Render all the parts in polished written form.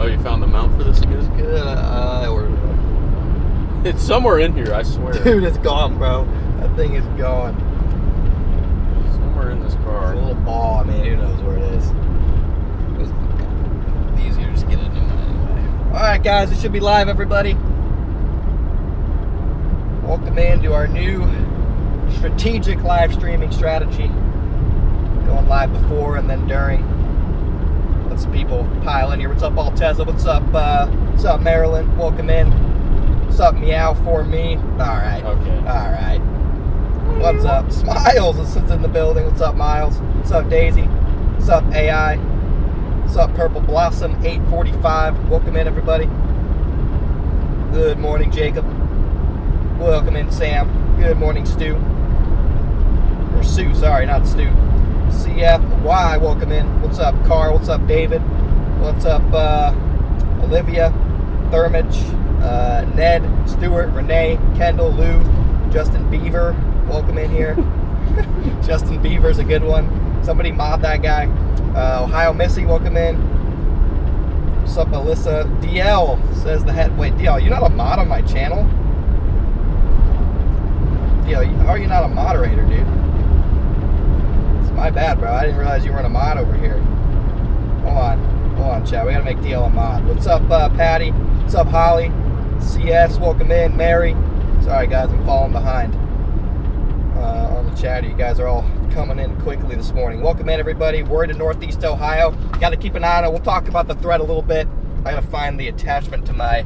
Oh, you found the mount for this again? Good. I ordered it. It's somewhere in here, I swear. Dude, it's gone, bro. That thing is gone. Somewhere in this car. It's a little ball. I mean, who knows where it is. It's easier to just get a new one anyway. All right, guys, it should be live, everybody. Welcome into our new strategic live streaming strategy. Going live before and then during. Let some people pile in here. What's up, Alteza? What's up, Maryland? Welcome in. What's up, Meow for me? All right. Okay. All right. What's up, Smiles? This is in the building. What's up, Miles? What's up, Daisy? What's up, AI? What's up, Purple Blossom 845? Welcome in, everybody. Good morning, Jacob. Welcome in, Sam. Good morning, Stu. Or Sue, sorry, not Stu. CFY, welcome in. What's up, Carl? What's up, David? What's up, Olivia, Thermage, Ned, Stuart, Renee, Kendall, Lou, Justin Beaver, welcome in here. Justin Beaver's a good one. Somebody mod that guy. Ohio Missy, welcome in. What's up, Alyssa? DL says the head. Wait, DL, you're not a mod on my channel? DL, how are you not a moderator, dude? My bad, bro. I didn't realize you weren't a mod over here. Hold on, chat. We gotta make DL a mod. What's up, Patty? What's up, Holly? CS, welcome in. Mary. Sorry, guys, I'm falling behind on the chat. You guys are all coming in quickly this morning. Welcome in, everybody. We're in Northeast Ohio. Got to keep an eye on it. We'll talk about the thread a little bit. I gotta find the attachment to my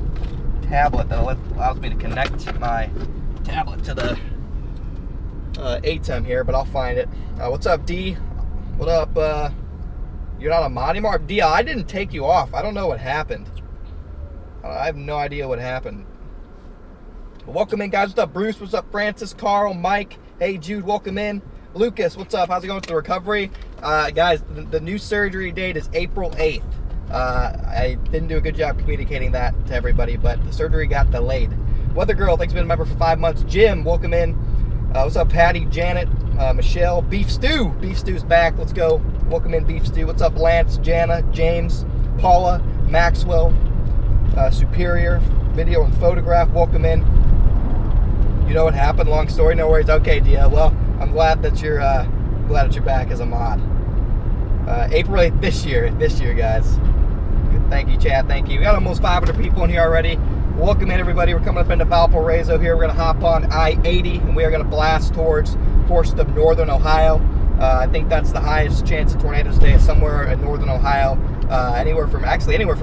tablet that allows me to connect my tablet to the ATEM here, but I'll find it. What's up, D? What up? You're not a mod anymore? D, I didn't take you off. I don't know what happened. I have no idea what happened. But welcome in, guys. What's up, Bruce? What's up, Francis, Carl, Mike? Hey, Jude, welcome in. Lucas, what's up? How's it going with the recovery? Guys, the new surgery date is April 8th. I didn't do a good job communicating that to everybody, but the surgery got delayed. Weather Girl, thanks for being a member for 5 months. Jim, welcome in. What's up, Patty, Janet, Michelle, Beef Stew? Beef Stew's back. Let's go. Welcome in, Beef Stew. What's up, Lance, Jana, James, Paula, Maxwell, Superior, Video and Photograph. Welcome in. You know what happened? Long story. No worries. Okay, Dia. Well, I'm glad that you're back as a mod. April 8th this year, guys. Thank you, chat. Thank you. We got almost 500 people in here already. Welcome in, everybody. We're coming up into Valparaiso here. We're going to hop on I-80, and we are going to blast towards portions of northern Ohio. I think that's the highest chance of tornadoes today is somewhere in northern Ohio. Anywhere from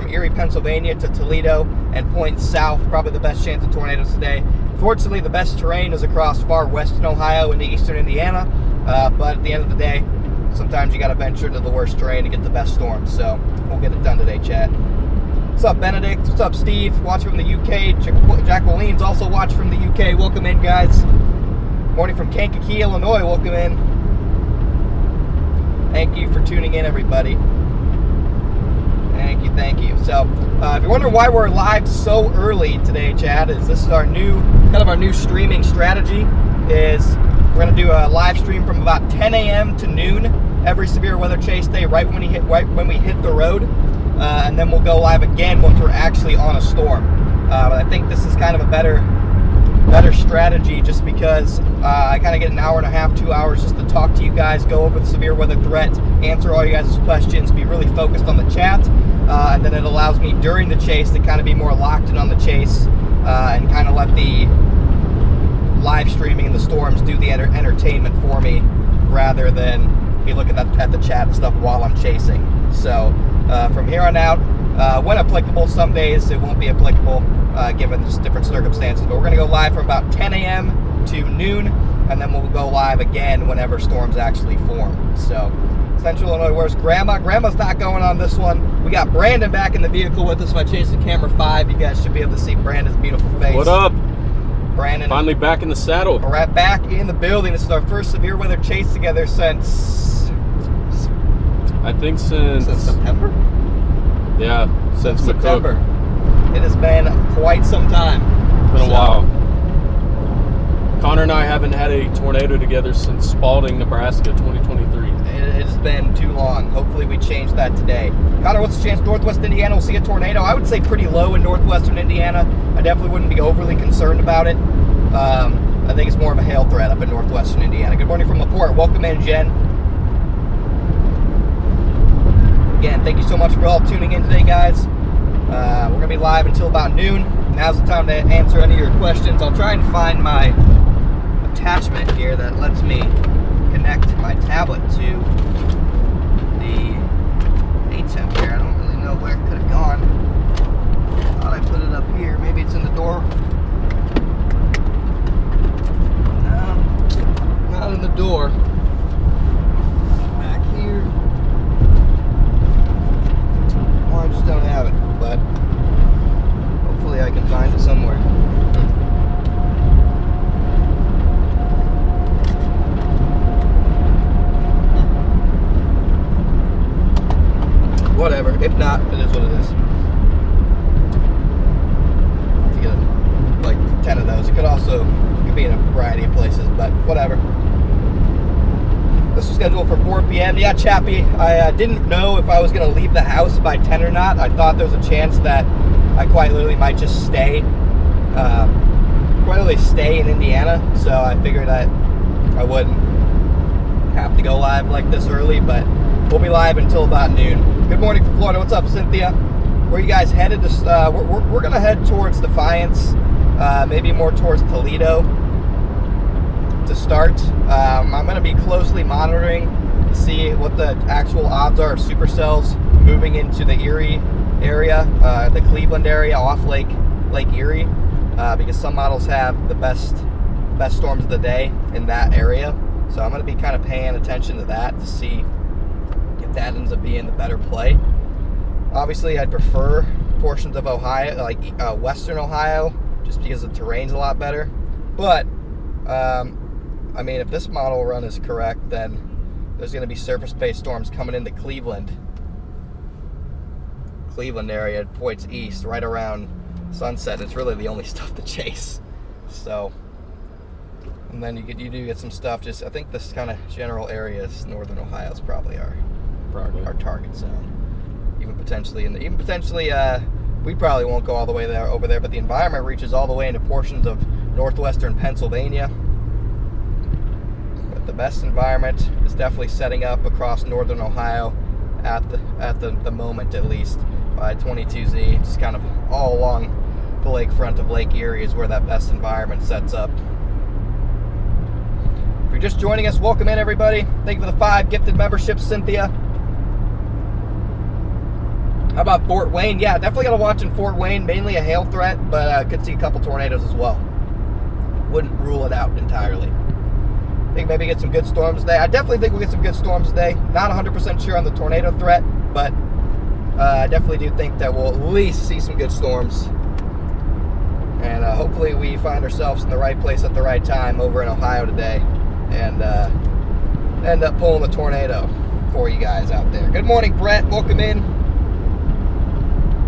Erie, Pennsylvania to Toledo and points south. Probably the best chance of tornadoes today. Fortunately, the best terrain is across far western Ohio into eastern Indiana. But at the end of the day, sometimes you got to venture into the worst terrain to get the best storms. So we'll get it done today, chat. What's up, Benedict? What's up, Steve? Watching from the UK. Jacqueline's also watching from the UK. Welcome in, guys. Morning from Kankakee, Illinois. Welcome in. Thank you for tuning in, everybody. Thank you. So, if you're wondering why we're live so early today, Chad, this is our new streaming strategy. Is we're gonna do a live stream from about 10 a.m. to noon every severe weather chase day, right when we hit the road. And then we'll go live again once we're actually on a storm. But I think this is kind of a better strategy just because I kind of get an hour and a half, 2 hours just to talk to you guys, go over the severe weather threat, answer all you guys' questions, be really focused on the chat. And then it allows me during the chase to kind of be more locked in on the chase and kind of let the live streaming and the storms do the entertainment for me rather than be looking at the chat and stuff while I'm chasing. So from here on out, when applicable, some days it won't be applicable given just different circumstances. But we're going to go live from about 10 a.m. to noon, and then we'll go live again whenever storms actually form. So Central Illinois, where's Grandma? Grandma's not going on this one. We got Brandon back in the vehicle with us. If I change the camera 5, you guys should be able to see Brandon's beautiful face. What up? Brandon. Finally back in the saddle. We're right back in the building. This is our first severe weather chase together since... I think since September? Yeah, since September. It has been quite some time. It's been a while. Connor and I haven't had a tornado together since Spalding, Nebraska, 2023. It has been too long. Hopefully we change post that today. Connor, what's the chance Northwest Indiana will see a tornado? I would say pretty low in northwestern Indiana. I definitely wouldn't be overly concerned about it. I think it's more of a hail threat up in northwestern Indiana. Good morning from LaPorte. Welcome in, Jen. Again, thank you so much for all tuning in today, guys. We're going to be live until about noon. Now's the time to answer any of your questions. I'll try and find my attachment here that lets me connect my tablet to the ATEM here. I don't really know where it could have gone. I thought I put it up here. Maybe it's in the door. No, not in the door. Back here. Well, I just don't have it, but hopefully I can find it somewhere. Whatever. If not, it is what it is. To get like 10 of those. It could be in a variety of places, but whatever. This was scheduled for 4 p.m. Yeah, Chappie, I didn't know if I was going to leave the house by 10 or not. I thought there was a chance that I quite literally might just stay in Indiana. So I figured that I wouldn't have to go live like this early, but we'll be live until about noon. Good morning from Florida. What's up, Cynthia? Where are you guys headed? We're going to head towards Defiance, maybe more towards Toledo to start. I'm going to be closely monitoring to see what the actual odds are of Supercells moving into the Erie area, the Cleveland area off Lake Erie, because some models have the best storms of the day in that area. So I'm going to be kind of paying attention to that to see that ends up being the better play. Obviously, I'd prefer portions of Ohio, like western Ohio, just because the terrain's a lot better. But I mean, if this model run is correct, then there's going to be surface-based storms coming into Cleveland area, points east, right around sunset. It's really the only stuff to chase. So, and then you do get some stuff. Just I think this kind of general areas, northern Ohio is probably our target zone. Even potentially, we probably won't go all the way over there, but the environment reaches all the way into portions of northwestern Pennsylvania. But the best environment is definitely setting up across northern Ohio at the moment, at least by 22Z. Just kind of all along the lakefront of Lake Erie is where that best environment sets up. If you're just joining us, welcome in, everybody. Thank you for the 5 gifted memberships, Cynthia. How about Fort Wayne? Yeah, definitely got to watch in Fort Wayne. Mainly a hail threat, but could see a couple tornadoes as well. Wouldn't rule it out entirely. I think maybe get some good storms today. I definitely think we'll get some good storms today. Not 100% sure on the tornado threat, but I definitely do think that we'll at least see some good storms. And hopefully we find ourselves in the right place at the right time over in Ohio today and end up pulling the tornado for you guys out there. Good morning, Brett. Welcome in.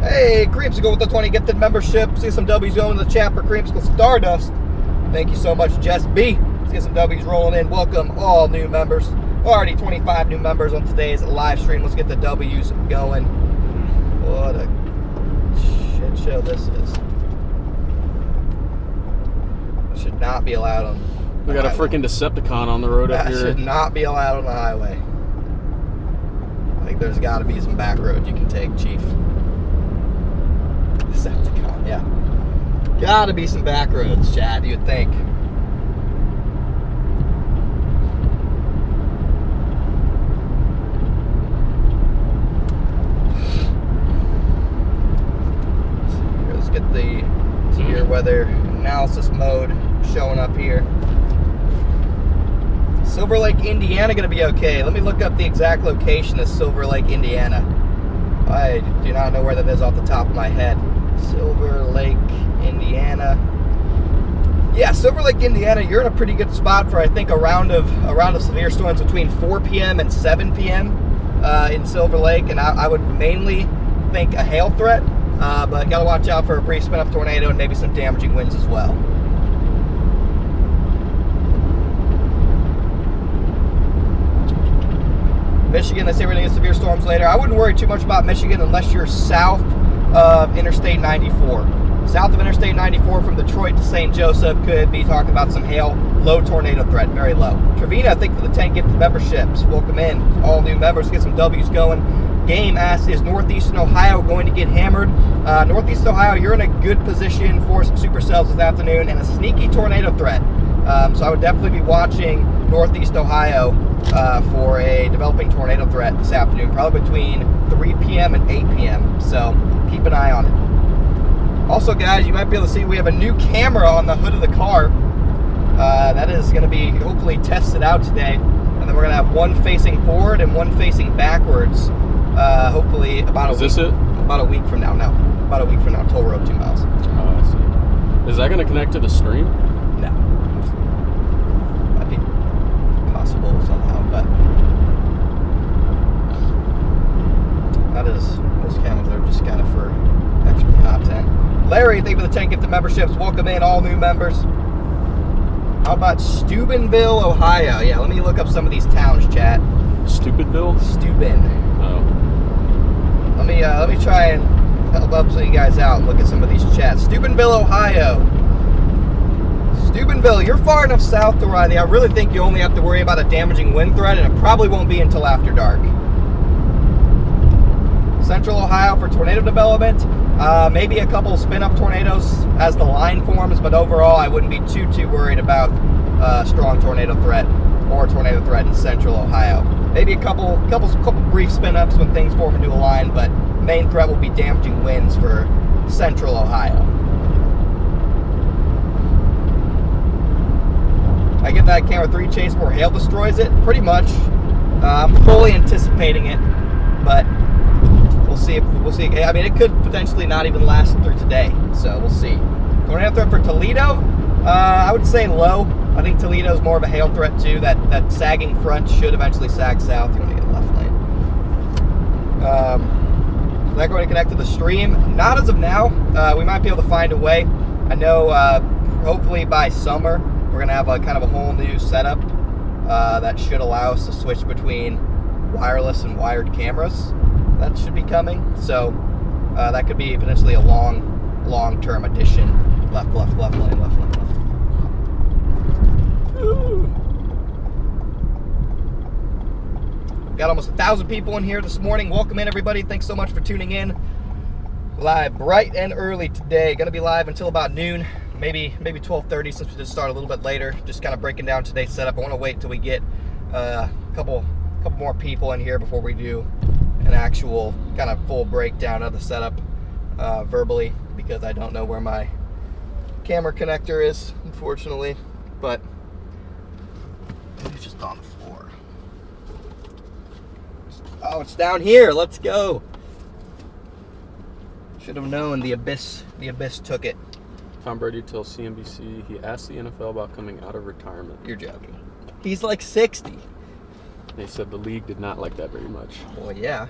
Hey, Creamsicle with the 20 gifted membership. See some W's going in the chat for Creamsicle Stardust. Thank you so much, Jess B. See some W's rolling in. Welcome all new members. Already 25 new members on today's live stream. Let's get the W's going. What a shit show this is. Should not be allowed on. We got a freaking Decepticon on the road up here. That should not be allowed on the highway. I think there's got to be some back roads you can take, Chief. Decepticon, yeah. Gotta be some back roads, Chad, you'd think. Let's get the severe weather analysis mode showing up here. Silver Lake, Indiana gonna be okay. Let me look up the exact location of Silver Lake, Indiana. I do not know where that is off the top of my head. Silver Lake, Indiana. Yeah, Silver Lake, Indiana, you're in a pretty good spot for, I think, a round of severe storms between 4 p.m. and 7 p.m. In Silver Lake, and I would mainly think a hail threat, but got to watch out for a brief spin-up tornado and maybe some damaging winds as well. Michigan, they say we're going to get severe storms later. I wouldn't worry too much about Michigan unless you're south of Interstate 94. South of Interstate 94 from Detroit to St. Joseph could be talking about some hail. Low tornado threat, very low. Trevina, thank you for the 10 gifted memberships. Welcome in, all new members. Get some W's going. Game asks, is Northeastern Ohio going to get hammered? Northeast Ohio, you're in a good position for some supercells this afternoon and a sneaky tornado threat. So I would definitely be watching Northeast Ohio for a developing tornado threat this afternoon, probably between 3 p.m. and 8 p.m. So keep an eye on it. Also, guys, you might be able to see we have a new camera on the hood of the car. That is going to be hopefully tested out today. And then we're going to have one facing forward and one facing backwards. Hopefully about about a week from now. No, about a week from now. Toll road 2 miles. Oh, I see. Is that going to connect to the stream? No. Might be possible somehow, but those cameras are just kind of for extra content. Larry, thank you for the 10 gifted memberships. Welcome in, all new members. How about Steubenville, Ohio? Yeah, let me look up some of these towns, chat. Stupidville? Steuben. Oh. Let me try and help up so you guys out and look at some of these chats. Steubenville, Ohio. Steubenville, you're far enough south to ride. I really think you only have to worry about a damaging wind threat, and it probably won't be until after dark. Central Ohio for tornado development. Maybe a couple spin-up tornadoes as the line forms, but overall I wouldn't be too worried about strong tornado threat or tornado threat in Central Ohio. Maybe a couple brief spin-ups when things form into a line, but main threat will be damaging winds for Central Ohio. I get that camera 3 chase where hail destroys it? Pretty much. I'm fully anticipating it, but we'll see. I mean, it could potentially not even last through today, so we'll see. Tornado threat for Toledo, I would say low. I think Toledo's more of a hail threat too. That sagging front should eventually sag south. You want to get left lane. Is that going to connect to the stream? Not as of now. We might be able to find a way. I know hopefully by summer we're going to have a kind of a whole new setup that should allow us to switch between wireless and wired cameras. That should be coming. So that could be potentially a long-term addition. Left lane. Ooh. Got almost 1,000 people in here this morning. Welcome in, everybody. Thanks so much for tuning in. Live bright and early today. Going to be live until about noon, maybe 12:30 since we did start a little bit later. Just kind of breaking down today's setup. I want to wait till we get a couple more people in here before we do an actual kind of full breakdown of the setup verbally, because I don't know where my camera connector is, unfortunately. But it's just on the floor. Oh, it's down here. Let's go. Should have known the abyss took it. Tom Brady tells CNBC he asked the NFL about coming out of retirement. You're joking. He's like 60. They said the league did not like that very much. Well, yeah.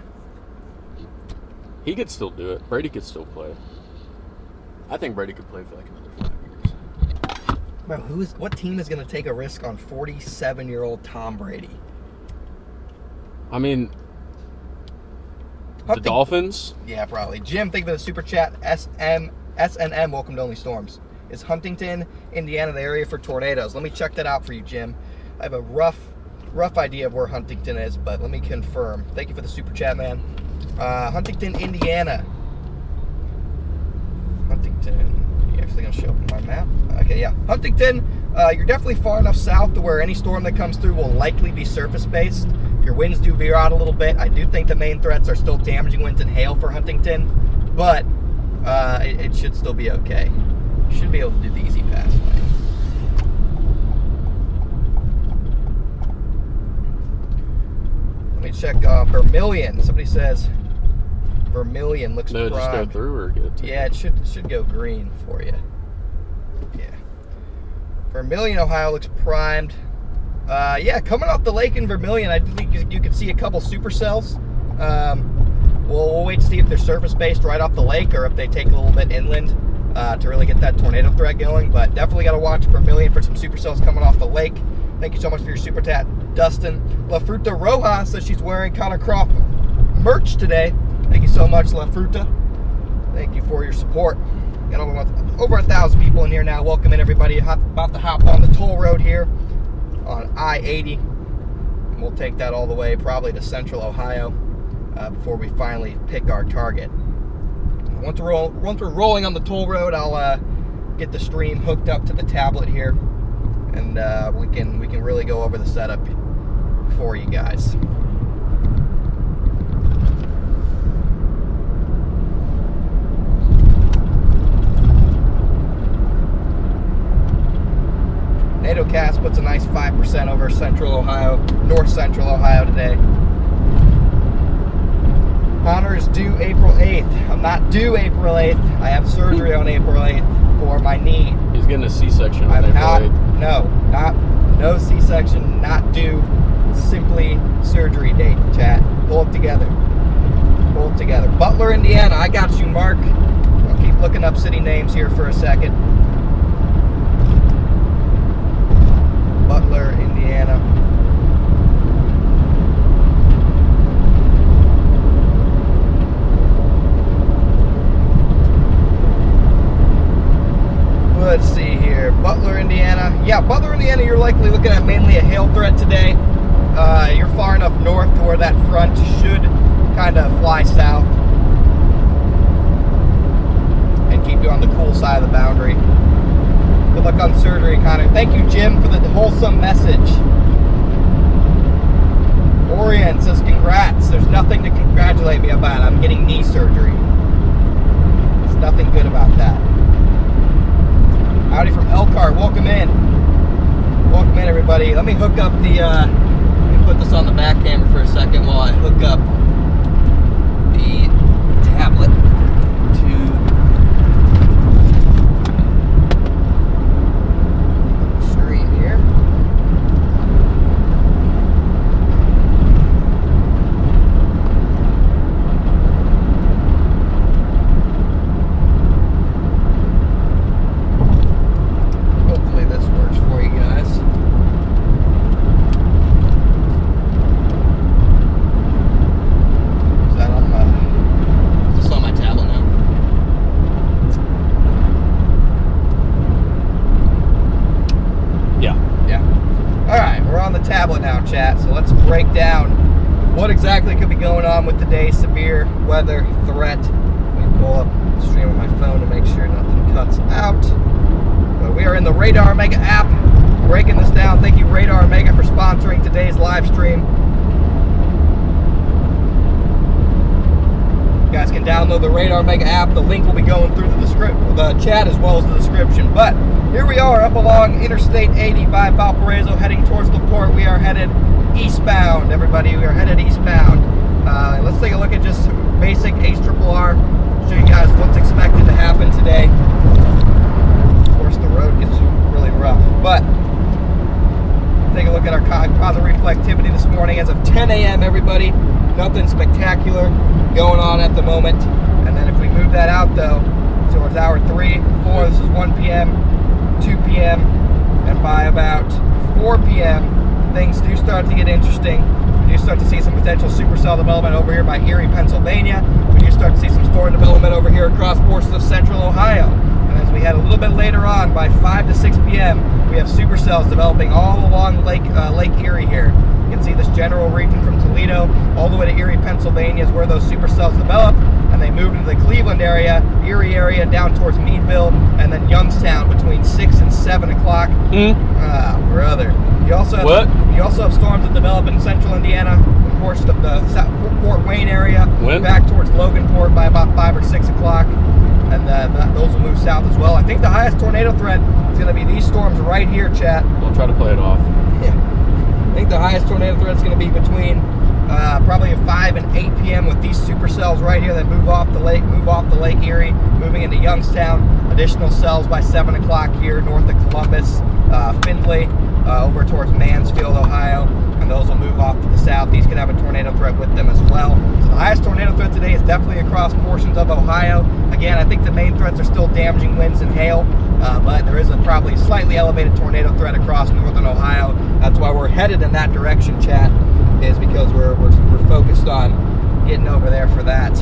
He could still do it. Brady could still play. I think Brady could play for like another 5 years. Bro, what team is going to take a risk on 47-year-old Tom Brady? I mean, the Dolphins? Yeah, probably. Jim, thank you for the super chat. SNM, welcome to Only Storms. Is Huntington, Indiana the area for tornadoes? Let me check that out for you, Jim. I have a rough idea of where Huntington is, but let me confirm. Thank you for the super chat, man. Huntington, Indiana. Huntington. You actually going to show up on my map? Okay, yeah. Huntington, you're definitely far enough south to where any storm that comes through will likely be surface-based. Your winds do veer out a little bit. I do think the main threats are still damaging winds and hail for Huntington, but it should still be okay. You should be able to do the easy pass lane. Let me check Vermilion. Somebody says Vermilion looks primed. Just go through or get to Yeah, it should go green for you. Yeah. Vermilion, Ohio looks primed. Yeah, coming off the lake in Vermilion, I think you could see a couple supercells. We'll wait to see if they're surface-based right off the lake or if they take a little bit inland to really get that tornado threat going. But definitely got to watch Vermilion for some supercells coming off the lake. Thank you so much for your super chat. Dustin La Fruta Roja says she's wearing Connor Croft merch today. Thank you so much, La Fruta. Thank you for your support. Got over 1,000 people in here now. Welcome in, everybody. About to hop on the toll road here on I-80. And we'll take that all the way probably to Central Ohio before we finally pick our target. Once we're rolling on the toll road, I'll get the stream hooked up to the tablet here, and we can really go over the setup for you guys. NATOcast puts a nice 5% over Central Ohio, North Central Ohio today. Connor is due April 8th. I'm not due April 8th. I have surgery on April 8th for my knee. He's getting a C-section on April 8th. No C-section, not due. Simply surgery date, chat. Pull it together. Pull it together. Butler, Indiana. I got you, Mark. I'll keep looking up city names here for a second. Butler, Indiana. Let's see here. Butler, Indiana. Yeah, Butler, Indiana, you're likely looking at mainly a hail threat today. You're far enough north to where that front should kind of fly south and keep you on the cool side of the boundary. Good luck on surgery, Connor. Thank you, Jim, for the wholesome message. Orion says, congrats. There's nothing to congratulate me about. I'm getting knee surgery. There's nothing good about that. Howdy from Elkhart. Welcome in. Welcome in, everybody. Let me hook up the, let me put this on the back camera for a second while I hook up the tablet to chat. So let's break down what exactly could be going on with today's severe weather threat. Let me pull up the stream on my phone to make sure nothing cuts out. But we are in the Radar Mega app, breaking this down. Thank you, Radar Mega, for sponsoring today's live stream. You guys can download the Radar Mega app. The link will be going through the chat as well as the description. But here we are up along Interstate 80 by Valparaiso, heading towards LaPorte. We are headed eastbound, everybody. We are headed eastbound. Let's take a look at just basic ACRRR. Show you guys what's expected to happen today. Of course, the road gets really rough. But take a look at our positive reflectivity this morning as of 10 a.m., everybody. Nothing spectacular going on at the moment. And then if we move that out, though, towards hour 3, 4, this is 1 p.m., 2 p.m., and by about 4 p.m., things do start to get interesting. We do start to see some potential supercell development over here by Erie, Pennsylvania. We do start to see some storm development over here across portions of Central Ohio. And as we head a little bit later on, by 5 to 6 p.m., we have supercells developing all along Lake Erie here. You can see this general region from Toledo all the way to Erie, Pennsylvania is where those supercells develop, and they move into the Cleveland area, Erie area, down towards Meadville, and then Youngstown between 6 and 7 o'clock. Ah, brother. You also have storms that develop in central Indiana, portion of the Fort Wayne area, back towards Loganport by about 5 or 6 o'clock, and those will move south as well. I think the highest tornado threat is going to be these storms right here, chat. We'll try to play it off. Yeah. I think the highest tornado threat is going to be between probably 5 and 8 p.m. with these supercells right here that move off the Lake Erie, moving into Youngstown. Additional cells by 7 o'clock here north of Columbus, Findlay, over towards Mansfield, Ohio, and those will move off to the south. These could have a tornado threat with them as well. So the highest tornado threat today is definitely across portions of Ohio. again. I think the main threats are still damaging winds and hail, but there is a probably slightly elevated tornado threat across northern Ohio. That's why we're headed in that direction, chat, is because we're focused on getting over there for that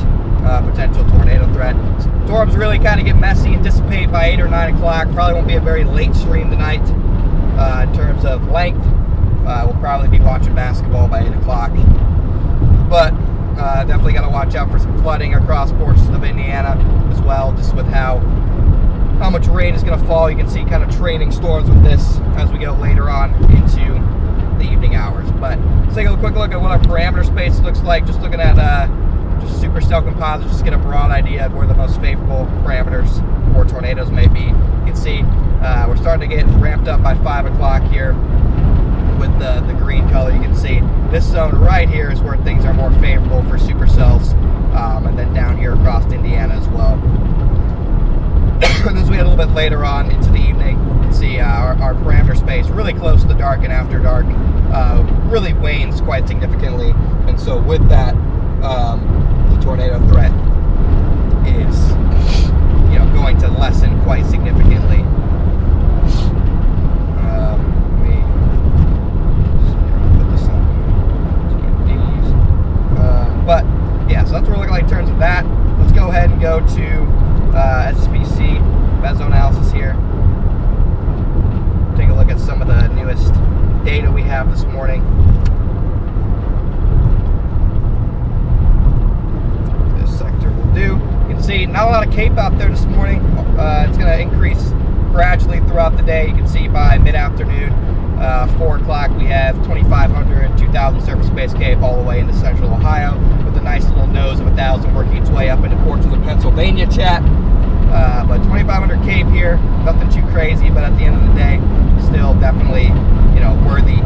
potential tornado threat. Storms really kind of get messy and dissipate by 8 or 9 o'clock. Probably won't be a very late stream tonight in terms of length. We'll probably be watching basketball by 8 o'clock. But definitely got to watch out for some flooding across portions of Indiana as well, just with how much rain is going to fall. You can see kind of training storms with this as we go later on into the evening hours. But let's take a quick look at what our parameter space looks like. Just looking at just Supercell composite, just to get a broad idea of where the most favorable parameters for tornadoes may be. You can see we're starting to get ramped up by 5 o'clock here with the green color. You can see this zone right here is where things are more favorable for supercells, and then down here across Indiana as well. And as we get a little bit later on into the evening, you can see our parameter space really close to dark and after dark really wanes quite significantly. And so with that, the tornado threat is going to lessen quite significantly. But yeah, so that's what we're looking like in terms of that. Let's go ahead and go to SPC meso analysis here. Take a look at some of the newest data we have this morning. This sector will do. You can see not a lot of CAPE out there this morning. It's going to increase gradually throughout the day. You can see by mid-afternoon, 4 o'clock, we have 2,500, 2,000 surface-based CAPE all the way into central Ohio, with a nice little nose of 1,000 working its way up into portions of Pennsylvania, chat. But 2,500 CAPE here, nothing too crazy, but at the end of the day, still definitely, worthy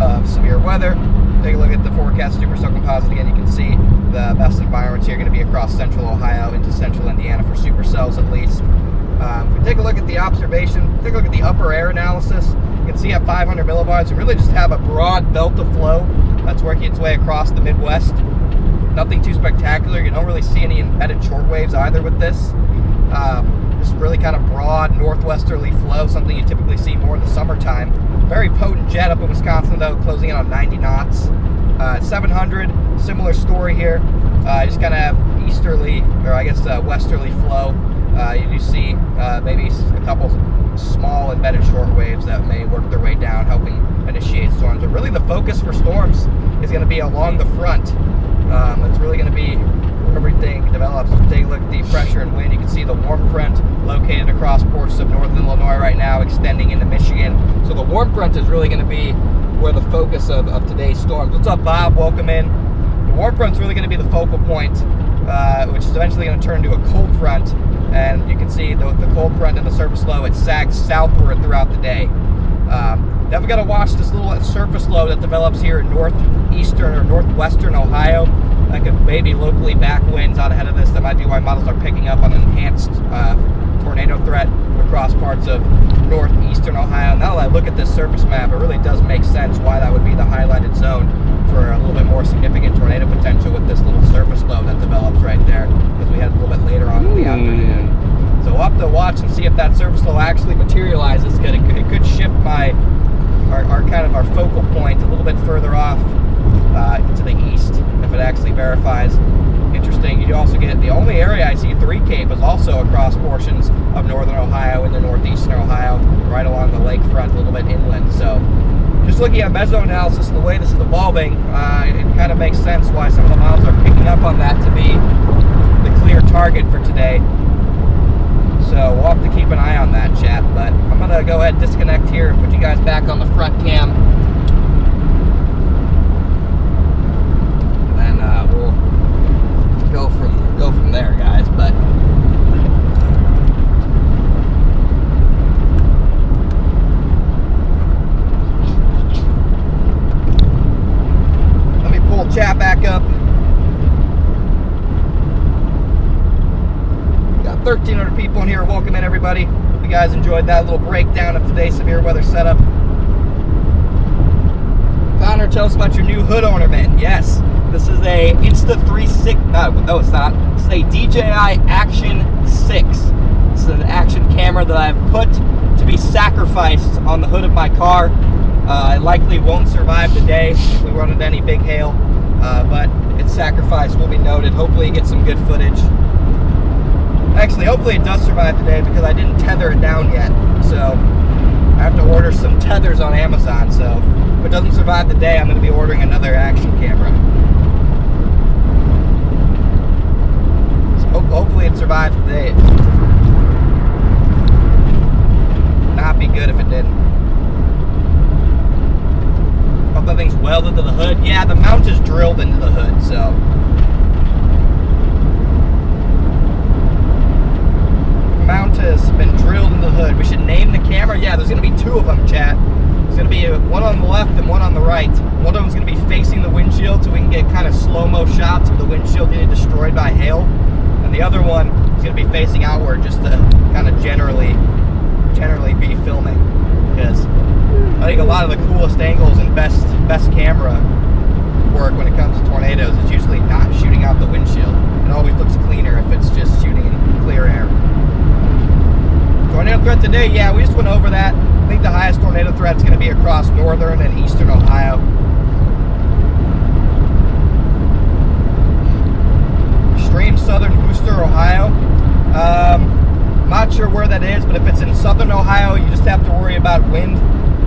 of severe weather. Take a look at the forecast Supercell composite again. You can see the best environments here are going to be across central Ohio into central Indiana for supercells at least. If we take a look at the observation, take a look at the upper air analysis, you can see at 500 millibars, we really just have a broad belt of flow that's working its way across the Midwest. Nothing too spectacular. You don't really see any embedded shortwaves either with this. Just really kind of broad northwesterly flow, something you typically see more in the summertime. Very potent jet up in Wisconsin though, closing in on 90 knots. 700, similar story here. Just kind of have easterly, or I guess westerly flow. You do see maybe a couple small embedded short waves that may work their way down, helping initiate storms. But really the focus for storms is going to be along the front. It's really going to be where everything develops. Take a look at the pressure and wind. You can see the warm front located across portions of northern Illinois right now, extending into Michigan. So the warm front is really going to be where the focus of today's storms. What's up, Bob? Welcome in. The warm front's really going to be the focal point, which is eventually going to turn to a cold front. And you can see the cold front and the surface low, it sags southward throughout the day. Definitely got to watch this little surface low that develops here in northeastern or northwestern Ohio. That could maybe locally back winds out ahead of this. That might be why models are picking up on an enhanced tornado threat across parts of northeastern Ohio. Now that I look at this surface map, it really does make sense why that would be the highlighted zone for a little bit more significant tornado potential with this little surface low that develops right there, because we had a little bit later on in the afternoon. So we'll have to watch and see if that surface low actually materializes. It could shift our focal point a little bit further off to the east if it actually verifies. Interesting. You also get the only area I see 3 CAPE is also across portions of northern Ohio and the northeastern Ohio, right along the lakefront, a little bit inland. So just looking at meso analysis and the way this is evolving, it kind of makes sense why some of the models are picking up on that to be the clear target for today. So we'll have to keep an eye on that, chat. But I'm going to go ahead and disconnect here and put you guys back on the front cam. And then we'll go from there, guys. But let me pull chat back up. 1,300 people in here. Welcome in, everybody. Hope you guys enjoyed that little breakdown of today's severe weather setup. Connor, tell us about your new hood ornament. Yes, This is a Insta360. No, it's not. This is a DJI Action 6. This is an action camera that I've put to be sacrificed on the hood of my car. It likely won't survive the day if we run into any big hail, but its sacrifice will be noted. Hopefully it gets some good footage. Actually, hopefully it does survive the day because I didn't tether it down yet. So I have to order some tethers on Amazon. So if it doesn't survive the day, I'm going to be ordering another action camera. So hopefully it survives the day. Not be good if it didn't. Hope that thing's welded to the hood. Yeah, the mount is drilled into the hood, so. Mount has been drilled into the hood. We should name the camera. Yeah, there's going to be two of them, chat. There's going to be one on the left and one on the right. One of them is going to be facing the windshield so we can get kind of slow-mo shots of the windshield getting destroyed by hail. And the other one is going to be facing outward just to kind of generally be filming. Because I think a lot of the coolest angles and best camera work when it comes to tornadoes is usually not shooting out the windshield. It always looks cleaner if it's just shooting in clear air. Tornado threat today, yeah, we just went over that. I think the highest tornado threat is going to be across northern and eastern Ohio. Extreme southern Booster, Ohio. Not sure where that is, but if it's in southern Ohio, you just have to worry about wind.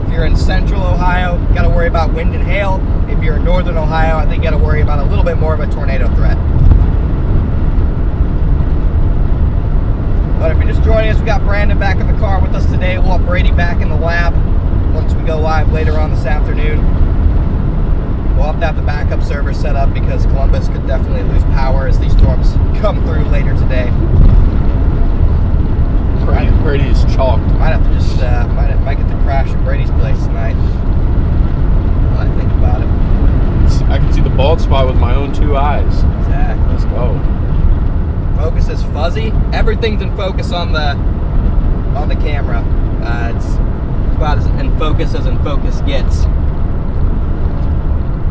If you're in central Ohio, you got to worry about wind and hail. If you're in northern Ohio, I think you got to worry about a little bit more of a tornado threat. But if you're just joining us, we got Brandon back in the car with us today. We'll have Brady back in the lab once we go live later on this afternoon. We'll have to have the backup server set up because Columbus could definitely lose power as these storms come through later today. Brady is chalked. Might have to just might get to crash at Brady's place tonight. When I think about it. I can see the bald spot with my own two eyes. Exactly. Let's go. Focus is fuzzy. Everything's in focus on the camera. It's about as in focus as in focus gets.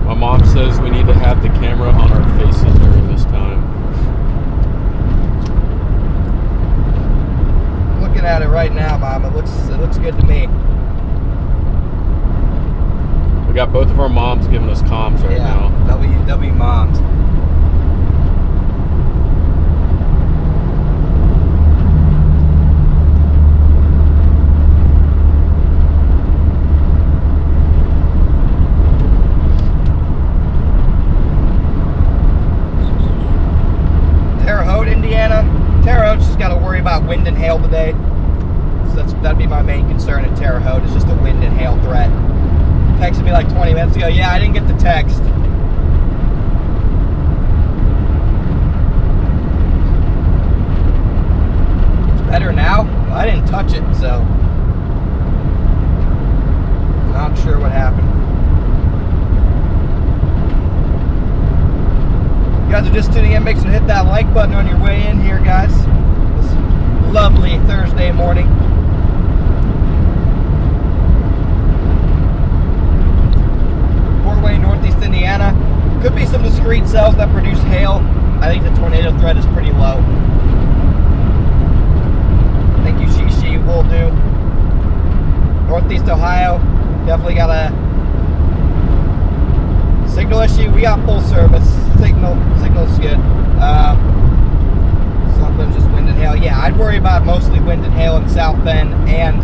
My mom says we need to have the camera on our faces during this time. Looking at it right now, Mom, it looks good to me. We got both of our moms giving us comms right now. WW moms. Just got to worry about wind and hail today. So that'd be my main concern at Terre Haute. It's just a wind and hail threat. Texted me like 20 minutes ago. Yeah, I didn't get the text. It's better now? Well, I didn't touch it, so not sure what happened. You guys are just tuning in, make sure to hit that like button on your way in here, guys. This lovely Thursday morning. Fort Wayne, Northeast Indiana. Could be some discrete cells that produce hail. I think the tornado threat is pretty low. Thank you, Shishi. Will do. Northeast Ohio. Definitely got a signal issue. We got full service. Signal's good. Something's just wind and hail. Yeah, I'd worry about mostly wind and hail in South Bend and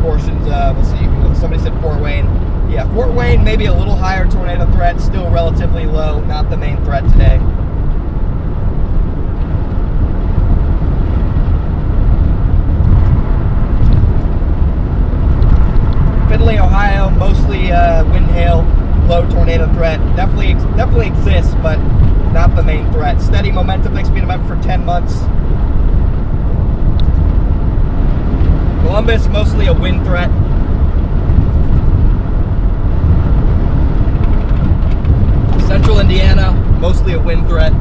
portions of, let's see, somebody said Fort Wayne. Yeah, Fort Wayne, maybe a little higher tornado threat, still relatively low, not the main threat today. Findlay, Ohio, mostly wind, hail, low tornado threat. Definitely exists, but not the main threat. Steady momentum, next being event for 10 months. Columbus, mostly a wind threat. Central Indiana, mostly a wind threat.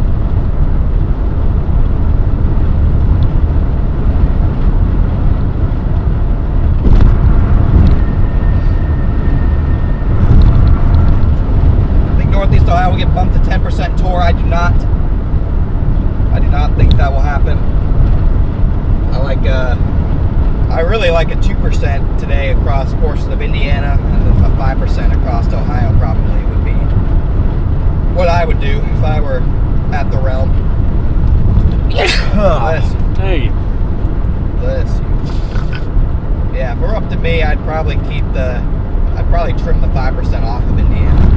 Northeast Ohio will get think that will happen. I really like a 2% today across portions of Indiana, and then a 5% across Ohio probably would be what I would do if I were at the realm. Hey. Yeah, if we're up to me, I'd probably trim the 5% off of Indiana.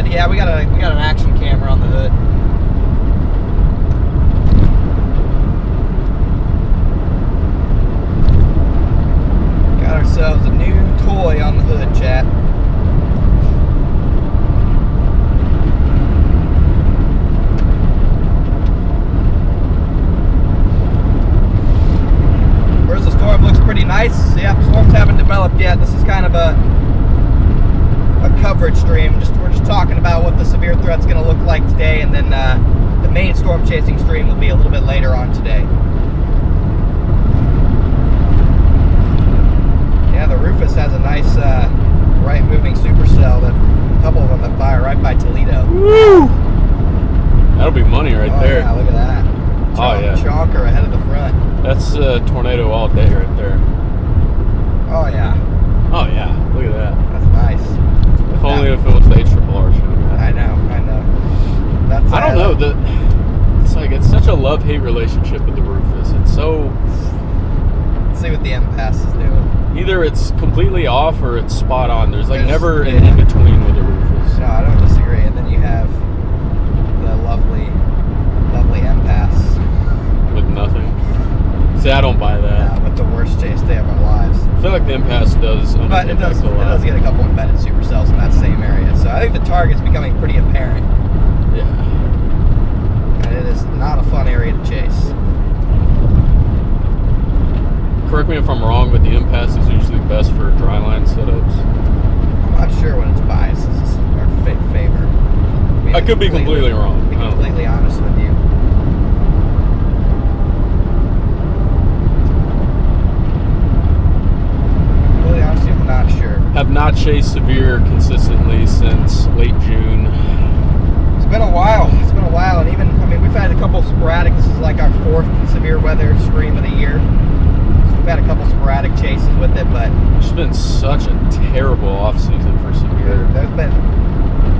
Yeah, we got an action camera on the hood. Got ourselves a new toy on the hood, chat. Where's the storm? Looks pretty nice. Yeah, storms haven't developed yet. This is kind of a coverage stream. We're just talking about what the severe threat's going to look like today, and then the main storm chasing stream will be a little bit later on today. Yeah, the Rufus has a nice right moving supercell. That a couple of them that fire right by Toledo. Woo! That'll be money right there. Yeah, look at that. Chonker ahead of the front. That's tornado all day right there. Oh yeah. Oh yeah, look at that. That's nice. If only if it was the HRRR showing that. I know. That's I don't know. It's such a love-hate relationship with the Rufus. It's so. Let's see what the M-Pass is doing. Either it's completely off or it's spot on. There's never an in-between with the Rufus. No, I don't disagree. And then you have the lovely M-Pass. With nothing. See, I don't buy that. With the worst chase day of our lives. I feel like the impasse does. But it does get a couple embedded supercells in that same area. So I think the target's becoming pretty apparent. Yeah. And it is not a fun area to chase. Correct me if I'm wrong, but the impasse is usually best for dry line setups. I'm not sure what its bias is or favor. I could be completely wrong. To be completely honest with you. I'm not sure. Have not chased severe consistently since late June. It's been a while. And even, we've had a couple sporadic. This is like our 4th severe weather stream of the year. So we've had a couple sporadic chases with it, but it's been such a terrible off season for severe.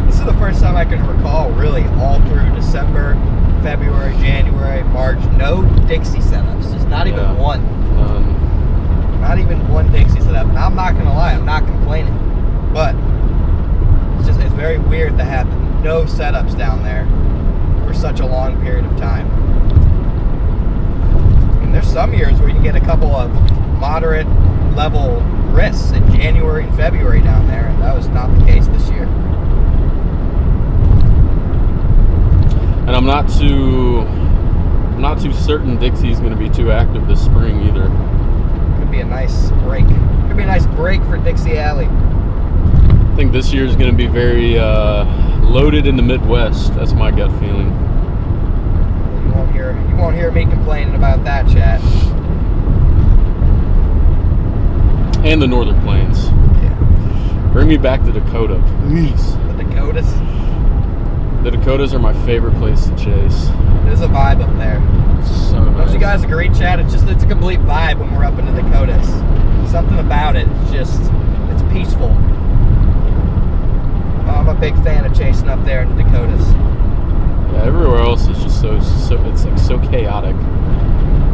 This is the first time I can recall, really, all through December, February, January, March, no Dixie setups. Just not even one. Not even one Dixie setup. And I'm not gonna lie, I'm not complaining. But it's very weird to have no setups down there for such a long period of time. And there's some years where you get a couple of moderate level risks in January and February down there, and that was not the case this year. And I'm not too certain Dixie's gonna be too active this spring either. Be a nice break. Could be a nice break for Dixie Alley. I think this year is going to be very loaded in the Midwest. That's my gut feeling. You won't hear me complaining about that, chat. And the Northern Plains. Yeah. Bring me back to Dakota, please. The Dakotas. The Dakotas are my favorite place to chase. There's a vibe up there. So nice. Don't you guys agree, Chad? It's a complete vibe when we're up in the Dakotas. Something about it. It's peaceful. I'm a big fan of chasing up there in the Dakotas. Yeah, everywhere else is just so it's like so chaotic.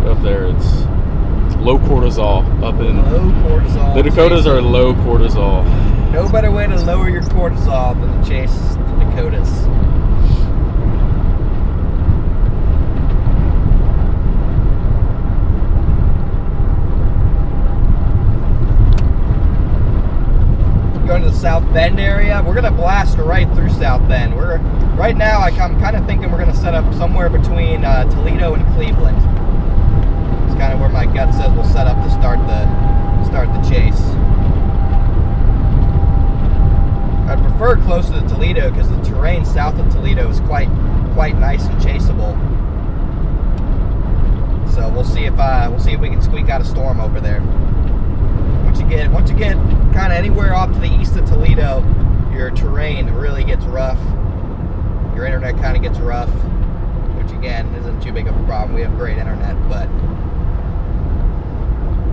Up there, it's low cortisol. Up in low cortisol. The Dakotas are low cortisol. No better way to lower your cortisol than to chase the Dakotas. Going to the South Bend area. We're gonna blast right through South Bend. Right now I'm kind of thinking we're gonna set up somewhere between Toledo and Cleveland. kind of where my gut says we'll set up to start the chase. I'd prefer closer to Toledo because the terrain south of Toledo is quite nice and chaseable. So we'll see if we can squeak out a storm over there. Once you get kind of anywhere off to the east of Toledo, your terrain really gets rough. Your internet kind of gets rough, which again isn't too big of a problem. We have great internet, but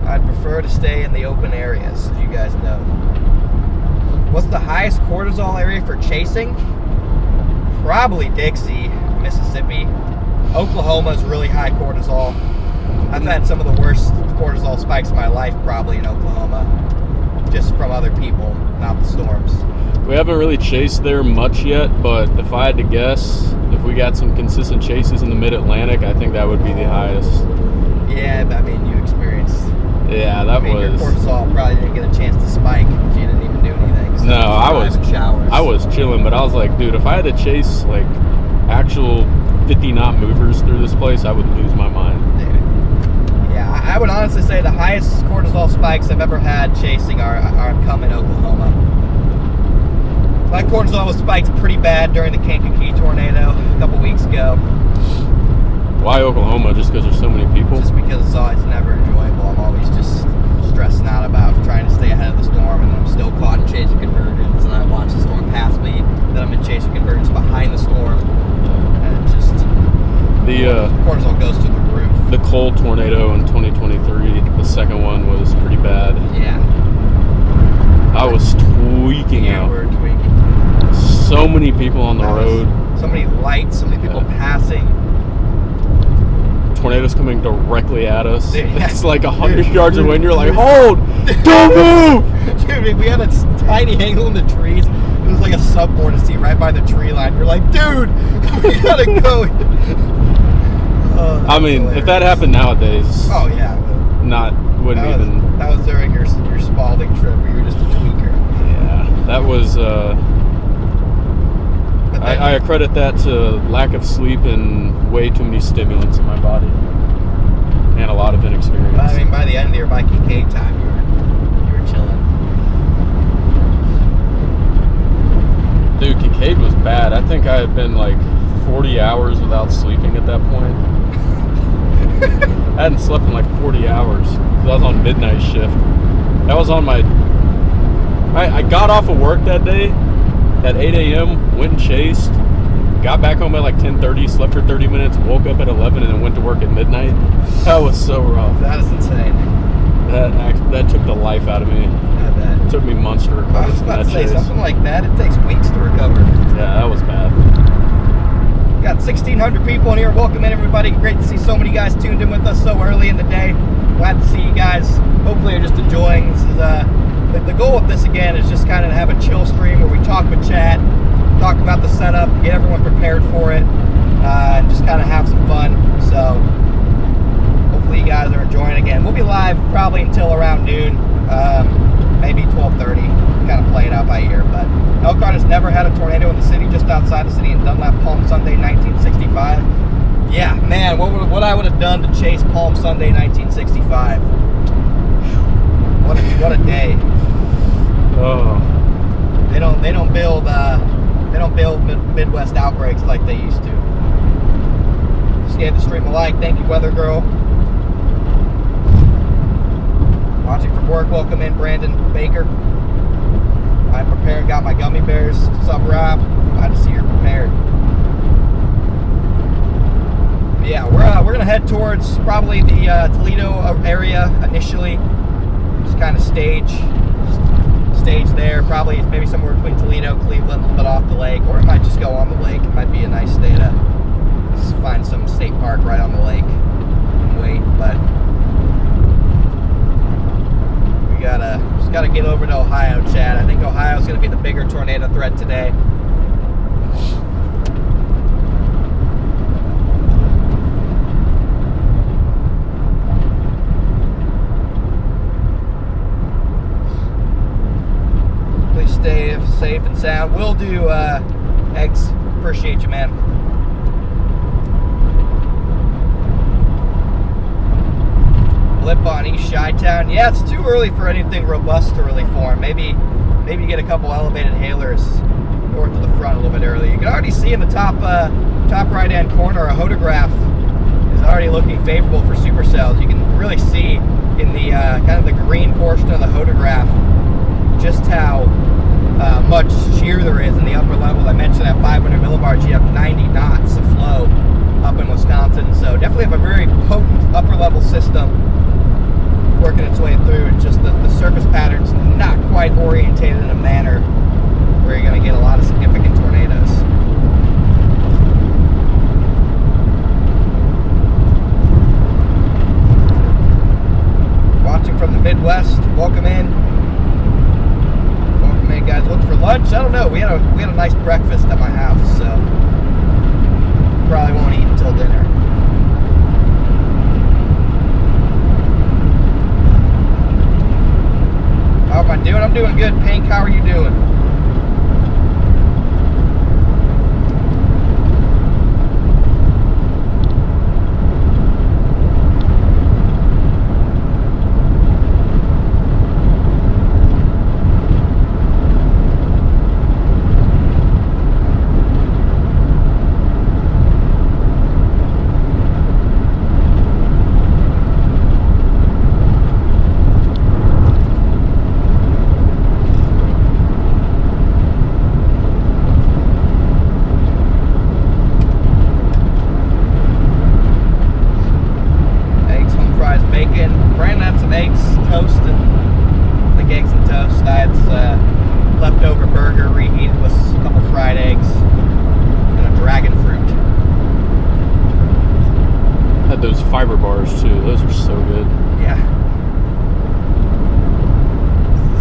I'd prefer to stay in the open areas, as you guys know. What's the highest cortisol area for chasing? Probably Dixie, Mississippi. Oklahoma is really high cortisol. I've had some of the worst cortisol spikes of my life probably in Oklahoma, just from other people, not the storms. We haven't really chased there much yet, but if I had to guess, if we got some consistent chases in the mid-Atlantic, I think that would be the highest. Yeah, I mean, you experienced. Yeah, that was. Your cortisol probably didn't get a chance to spike because you didn't even do anything. So no, I was chilling, but I was like, dude, if I had to chase like actual 50-knot movers through this place, I would lose my mind. Dude. Yeah, I would honestly say the highest cortisol spikes I've ever had chasing are come in Oklahoma. My cortisol was spiked pretty bad during the Kankakee tornado a couple weeks ago. Why Oklahoma? Just because there's so many people? Just because it's never enjoyable. I'm always just stressing out about trying to stay ahead of the storm, and then I'm still caught in chasing convergence, and I watch the storm pass me, then I'm in chasing convergence behind the storm, and it just cortisol goes to the roof. The Cole tornado in 2023, the second one was pretty bad. Yeah. I was tweaking out. We're tweaking. So many people on the road. So many lights, so many people passing. Tornadoes coming directly at us. Dude, it's like 100 yards away, and you're like, hold! Don't move! Dude, we had a tiny angle in the trees. It was like a sub-vortice right by the tree line. You're like, dude, we gotta go. I mean, hilarious. If that happened nowadays, oh yeah, that was during your Spalding trip where you were just a tweaker. Yeah, that was. I accredit that to lack of sleep and way too many stimulants in my body, and a lot of inexperience. I mean, by the end of your biking Kincaid time, you were chilling. Dude, Kincaid was bad. I think I had been like 40 hours without sleeping at that point. I hadn't slept in like 40 hours. So I was on midnight shift. That was on my... I got off of work that day at 8 a.m., went and chased, got back home at like 10:30, slept for 30 minutes, woke up at 11, and then went to work at midnight. That was so rough. That is insane. That took the life out of me. I bet. It took me months to recover. I was about to say, something like that, it takes weeks to recover. Yeah, that was bad. Got 1,600 people in here. Welcome in, everybody. Great to see so many guys tuned in with us so early in the day. Glad to see you guys. Hopefully you're just enjoying. This is the goal of this, again, is just kind of have a chill stream where we talk with chat, talk about the setup, get everyone prepared for it, and just kind of have some fun. So hopefully you guys are enjoying. Again, we'll be live probably until around noon, maybe 12:30. Kind of play it out by ear. But Elkhart has never had a tornado in the city, just outside the city in Dunlap, Palm Sunday, 1965. Yeah, man, what I would have done to chase Palm Sunday, 1965. What a day. Oh. They don't build Midwest outbreaks like they used to. Just gave the stream a like. Thank you, Weather Girl. Watching from work. Welcome in, Brandon Baker. I'm prepared. Got my gummy bears. What's up, Rob? Glad to see you're prepared. But yeah, we're gonna head towards probably the Toledo area initially. Just kind of stage there. Probably maybe somewhere between Toledo, Cleveland, a little bit off the lake, or it might just go on the lake. It might be a nice day to find some state park right on the lake and wait. But we just gotta get over to Ohio, Chad. I think Ohio's gonna be the bigger tornado threat today. Please stay safe and sound. Will do, Eggs. Appreciate you, man. blip on East Chi-Town. Yeah, it's too early for anything robust to really form. Maybe you get a couple elevated hailers north of the front a little bit early. You can already see in the top right-hand corner, a hodograph is already looking favorable for supercells. You can really see in the kind of the green portion of the hodograph just how much shear there is in the upper level. I mentioned at 500 millibars, you have 90 knots of flow up in Wisconsin. So definitely have a very potent upper level system working its way through. It's just the surface pattern's not quite orientated in a manner where you're going to get a lot of significant tornadoes. Watching from the Midwest, welcome in. Welcome in, guys. Looking for lunch? I don't know. We had a nice breakfast at my house, so probably won't eat until dinner. How am I doing? I'm doing good. Pink, how are you doing? Fiber bars too. Those are so good. Yeah.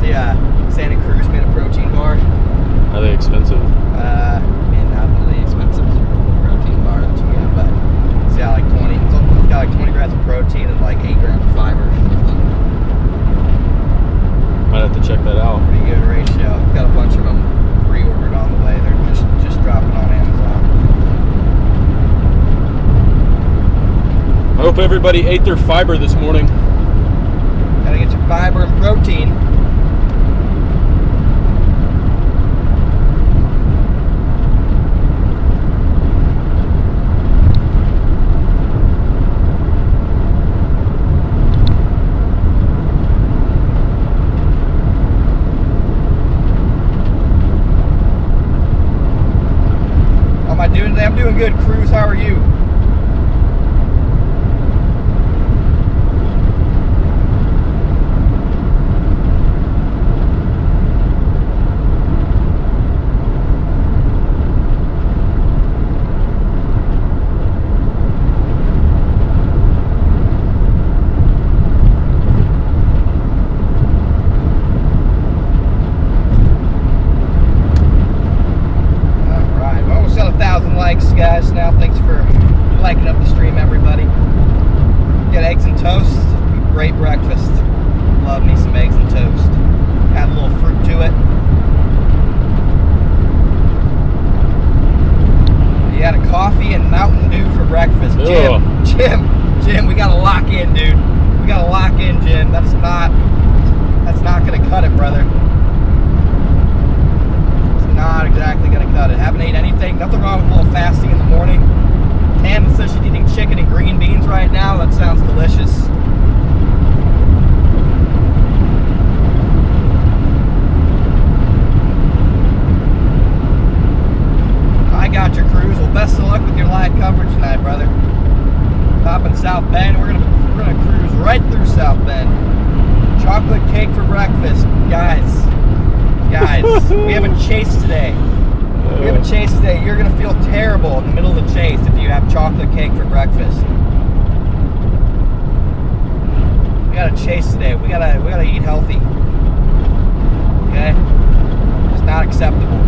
See, Santa Cruz made a protein bar. Are they expensive? Not really expensive protein bar that you get, but see, I like 20. It's got like 20 grams of protein and like 8 grams of fiber. Might have to check that out. Pretty good ratio. Got a bunch of them pre-ordered on the way. They're just dropping on Amazon. I hope everybody ate their fiber this morning. Gotta get your fiber and protein. How am I doing today? I'm doing good. Cruz, how are you? Guys, now thanks for liking up the stream, everybody. Got eggs and toast, great breakfast. Love me some eggs and toast. Add a little fruit to it. You had a coffee and Mountain Dew for breakfast. Jim, we gotta lock in, dude. We gotta lock in, Jim. That's not gonna cut it, brother. Not exactly gonna cut it. Haven't ate anything. Nothing wrong with a little fasting in the morning. Tam says she's eating chicken and green beans right now. That sounds delicious. I got your Cruz. Well, best of luck with your live coverage tonight, brother. Stopping South Bend. We're gonna cruise right through South Bend. Chocolate cake for breakfast, guys. We have a chase today. You're gonna feel terrible in the middle of the chase if you have chocolate cake for breakfast. We got a chase today. We gotta eat healthy. Okay? It's not acceptable.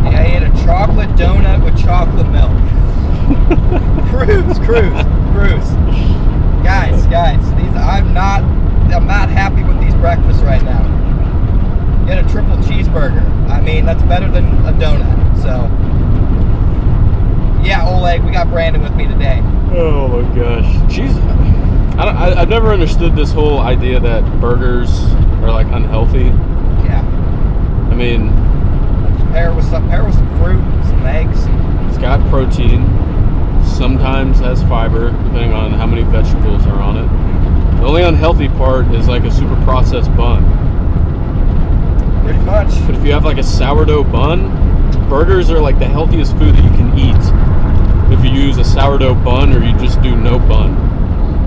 Yeah, I ate a chocolate donut with chocolate milk. Cruise. Guys, I'm not happy with these breakfasts right now. Get a triple cheeseburger. I mean, that's better than a donut. So, yeah, Oleg, we got Brandon with me today. Oh my gosh. Cheese. I've never understood this whole idea that burgers are like unhealthy. Yeah. I mean, pair with some fruit, some eggs. It's got protein. Sometimes has fiber, depending on how many vegetables are on it. The only unhealthy part is like a super processed bun. Pretty much. But if you have like a sourdough bun, burgers are like the healthiest food that you can eat. If you use a sourdough bun or you just do no bun.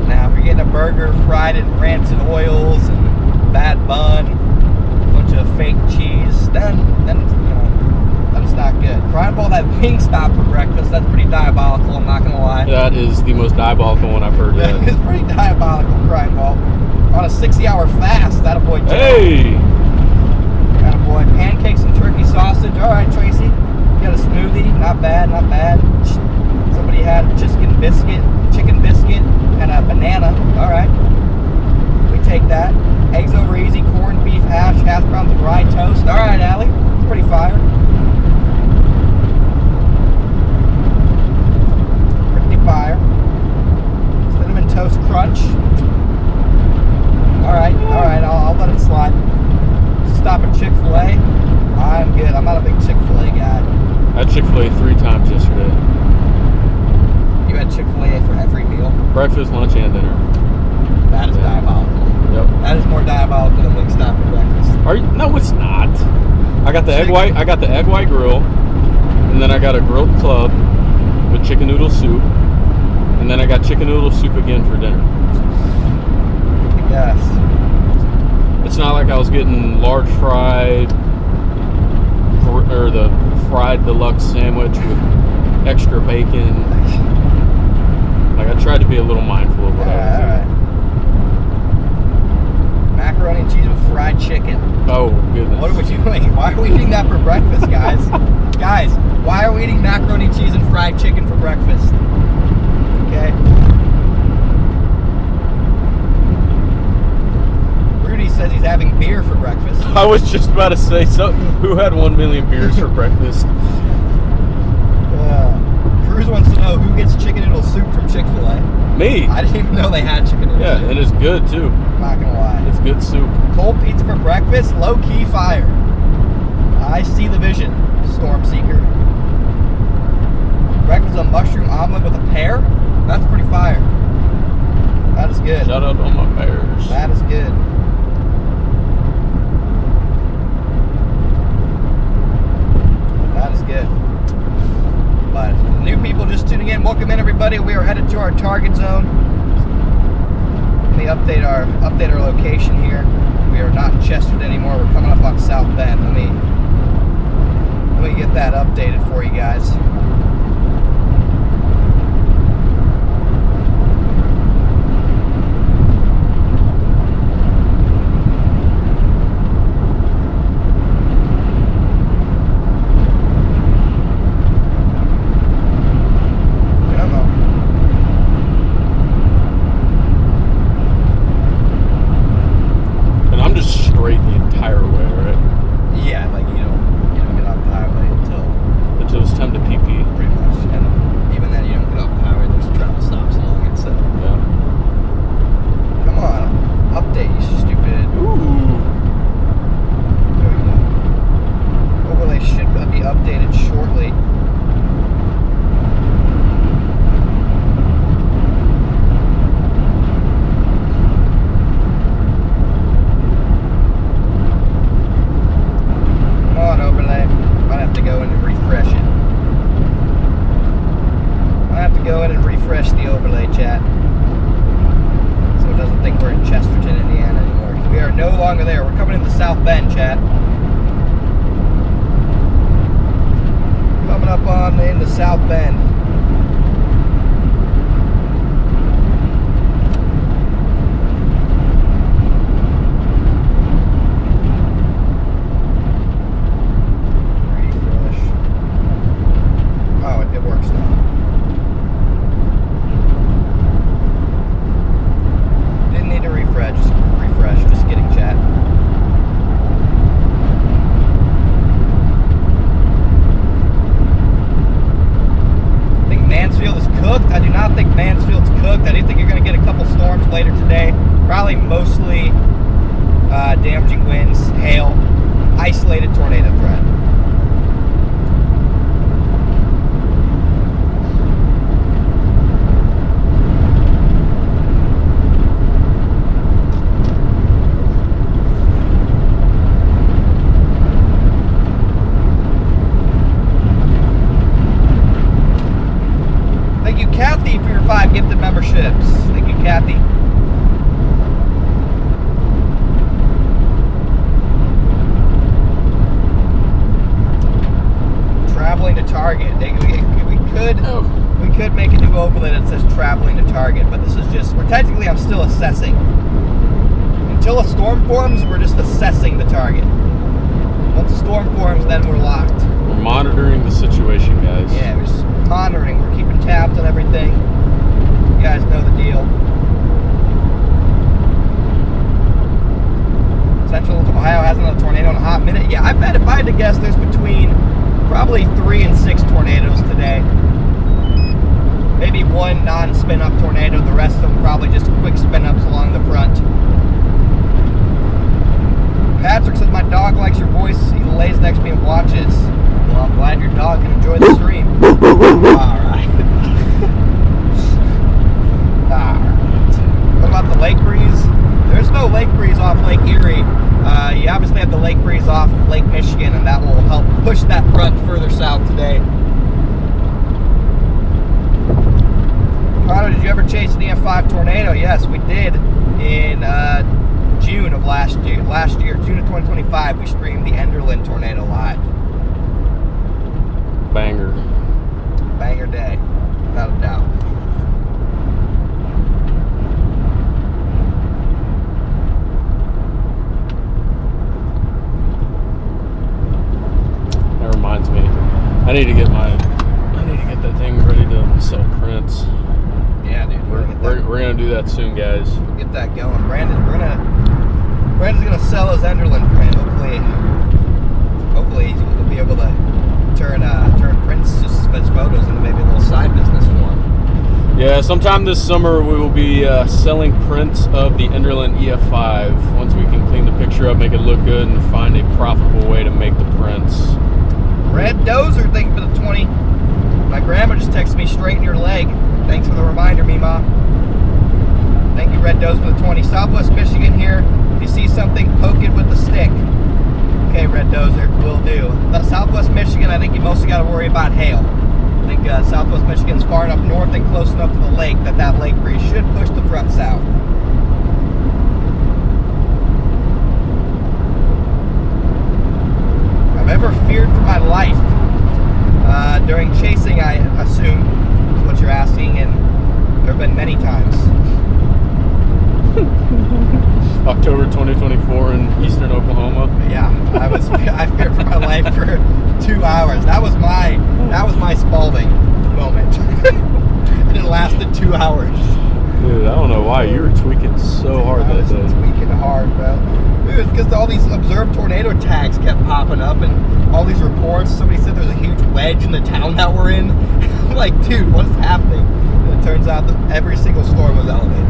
Now, if you're getting a burger fried in rancid oils and bad bun, a bunch of fake cheese, then that's not good. Brian bought that Wingstop for breakfast. That's pretty diabolical, I'm not gonna lie. That is the most diabolical one I've heard yet. It's pretty diabolical, Brian Ball. On a 60-hour fast, that a boy. Hey! That a boy. Pancakes and turkey sausage. All right, Tracy. You got a smoothie. Not bad, not bad. Somebody had a chicken biscuit, and a banana. All right. We take that. Eggs over easy, corned beef hash browns and rye toast. All right, Allie. It's pretty fire. Fire. Cinnamon toast crunch. All right, I'll let it slide. Stop at Chick-fil-A. I'm good. I'm not a big Chick-fil-A guy. I had Chick-fil-A 3 times yesterday. You had Chick-fil-A for every meal? Breakfast, lunch, and dinner. That is diabolical. Yep. That is more diabolical than Wingstop for breakfast. No, it's not. I got the egg white grill, and then I got a grilled club with chicken noodle soup. And then I got chicken noodle soup again for dinner. Yes. It's not like I was getting large fried or the fried deluxe sandwich with extra bacon. Like I tried to be a little mindful of what I was eating. Macaroni and cheese with fried chicken. Oh goodness. What are we doing? Why are we eating that for breakfast, guys? Guys, why are we eating macaroni and cheese and fried chicken for breakfast? Okay. Rudy says he's having beer for breakfast. I was just about to say, so who had 1 million beers for breakfast? Cruz wants to know who gets chicken noodle soup from Chick-fil-A. Me. I didn't even know they had chicken noodle soup. Yeah, it is good too. I'm not gonna lie. It's good soup. Cold pizza for breakfast, low-key fire. I see the vision, Stormseeker. Breakfast a mushroom omelet with a pear? That's pretty fire. That is good. Shout out to all my bears. That is good. That is good. But new people just tuning in, welcome in everybody. We are headed to our target zone. Let me update our location here. We are not in Chesterton anymore. We're coming up on South Bend. Let me get that updated for you guys. We could make a new overlay that says traveling to target, but this is just, I'm still assessing. Until a storm forms, we're just assessing the target. Once a storm forms, then we're locked. We're monitoring the situation, guys. Yeah, we're just monitoring. We're keeping tabs on everything. You guys know the deal. Central Ohio has another tornado in a hot minute. Yeah, I bet if I had to guess, there's between probably 3 and 6 tornadoes today. Maybe one non-spin-up tornado. The rest of them probably just quick spin-ups along the front. Patrick says, my dog likes your voice. He lays next to me and watches. Well, I'm glad your dog can enjoy the stream. Alright. Alright. What about the lake breeze? There's no lake breeze off Lake Erie. You obviously have the lake breeze off Lake Michigan, and that will help push that front further south today. Connor, did you ever chase an EF5 tornado? Yes, we did in June of last year, June of 2025, we streamed the Enderlin tornado live. Banger. Banger day, without a doubt. That reminds me, I need to get that thing ready to sell prints. Yeah, dude, We're gonna do that soon, guys. Get that going. Brandon's gonna sell his Enderlin print. Hopefully he'll be able to turn prints, just as photos, into maybe a little side business for him. Yeah, sometime this summer we will be selling prints of the Enderlin EF5 once we can clean the picture up, make it look good, and find a profitable way to make the prints. Red Dozer, thank you for the 20. My grandma just texted me, straighten your leg. Thanks for the reminder, Mima. Thank you, Red Dozer, for the 20. Southwest Michigan here. If you see something, poke it with a stick. Okay, Red Dozer, will do. Southwest Michigan, I think you mostly got to worry about hail. I think Southwest Michigan's far enough north and close enough to the lake that lake breeze should push the front south. I've ever feared for my life during chasing, I assume, is what you're asking, and there have been many times. October 2024 in eastern Oklahoma. Yeah, I feared for my life for 2 hours. That was my Spalding moment. And it lasted 2 hours. Dude, I don't know why you were tweaking so hard that day. I was tweaking hard, bro. Dude, it's because all these observed tornado tags kept popping up and all these reports. Somebody said there's a huge wedge in the town that we're in. I'm like, dude, what's happening? And it turns out that every single storm was elevated.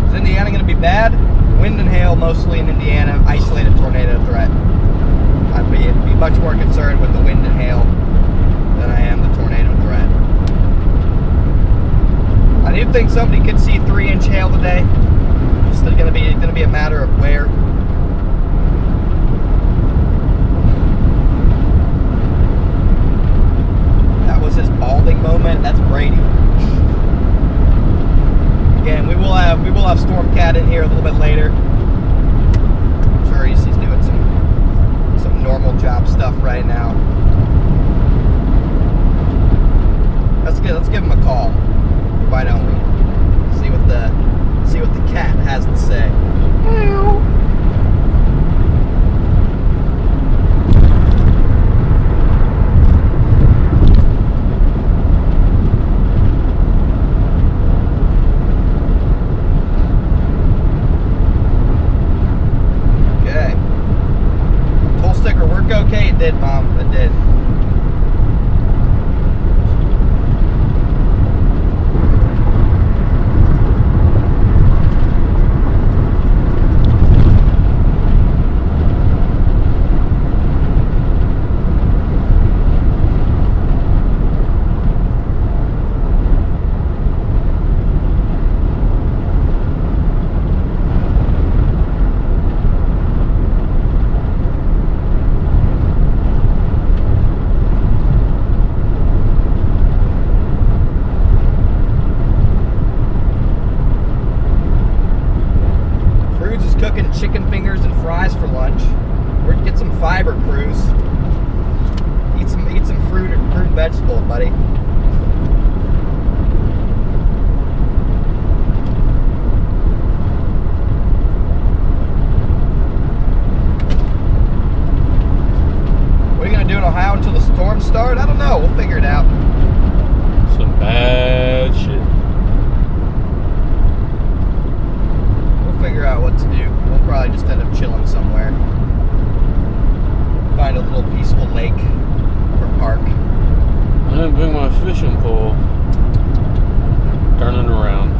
Is Indiana going to be bad? Wind and hail mostly in Indiana. Isolated tornado threat. I'd be much more concerned with the wind and hail than I am the tornado threat. I do think somebody could see 3-inch hail today. It's going to be a matter of where. That was his balding moment. That's Brady. Again, we will have Stormcat in here a little bit later. I'm sure he's doing some normal job stuff right now. Let's give him a call. Why don't we? See what the cat has to say. Meow. Okay. Toll sticker work okay? It did, Mom. It did. fries for lunch. We're gonna get some fiber, Cruz. Eat some fruit and vegetables, buddy. What are you gonna do in Ohio until the storms start? I don't know. We'll figure it out. Some bad shit. We'll figure out what to do. We'll probably just end up chilling somewhere. Find a little peaceful lake or park. I didn't bring my fishing pole. Turning around.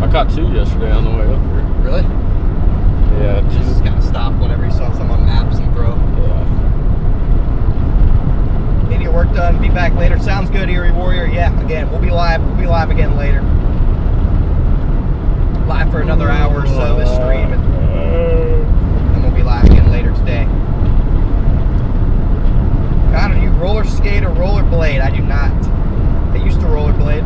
I caught 2 yesterday on the way up here. Really? Yeah, Just kind of stop whenever you saw some on maps and throw. Yeah. Need to get work done. Be back later. Sounds good, Erie Warrior. Yeah, again, we'll be live. We'll be live again later. Live for another hour or so this stream, and we'll be live again later today. Connor, do you roller skate or rollerblade? I do not. I used to rollerblade.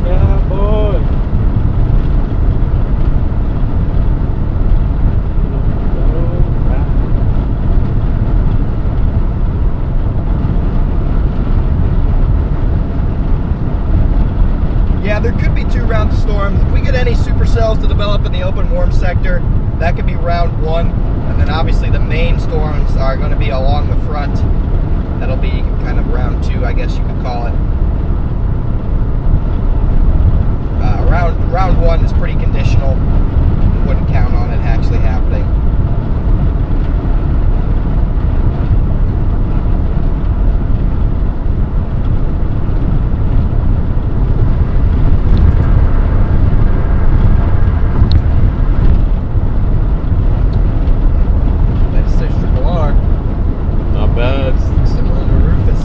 Cowboy. Yeah, there could be 2 rounds of storms. If we get any supercells to develop in the open warm sector, that could be round 1. And then obviously the main storms are going to be along the front. That'll be kind of round 2, I guess you could call it. Round 1 is pretty conditional. Wouldn't count on it actually happening. Not bad. Similar to Rufus.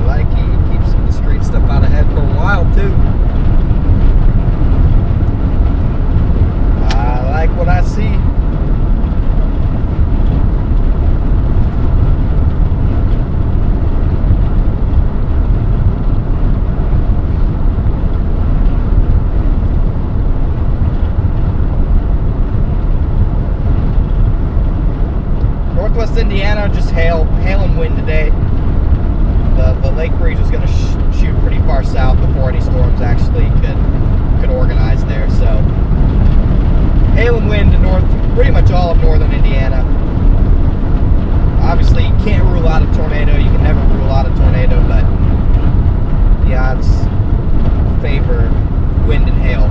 Like he keeps the street stuff out ahead for a while too. I like what I see. Northwest Indiana, just hail and wind today. The lake breeze is going to shoot pretty far south before any storms actually could organize there. So hail and wind to pretty much all of northern Indiana. Obviously, you can't rule out a tornado. You can never rule out a tornado, but the odds favor wind and hail,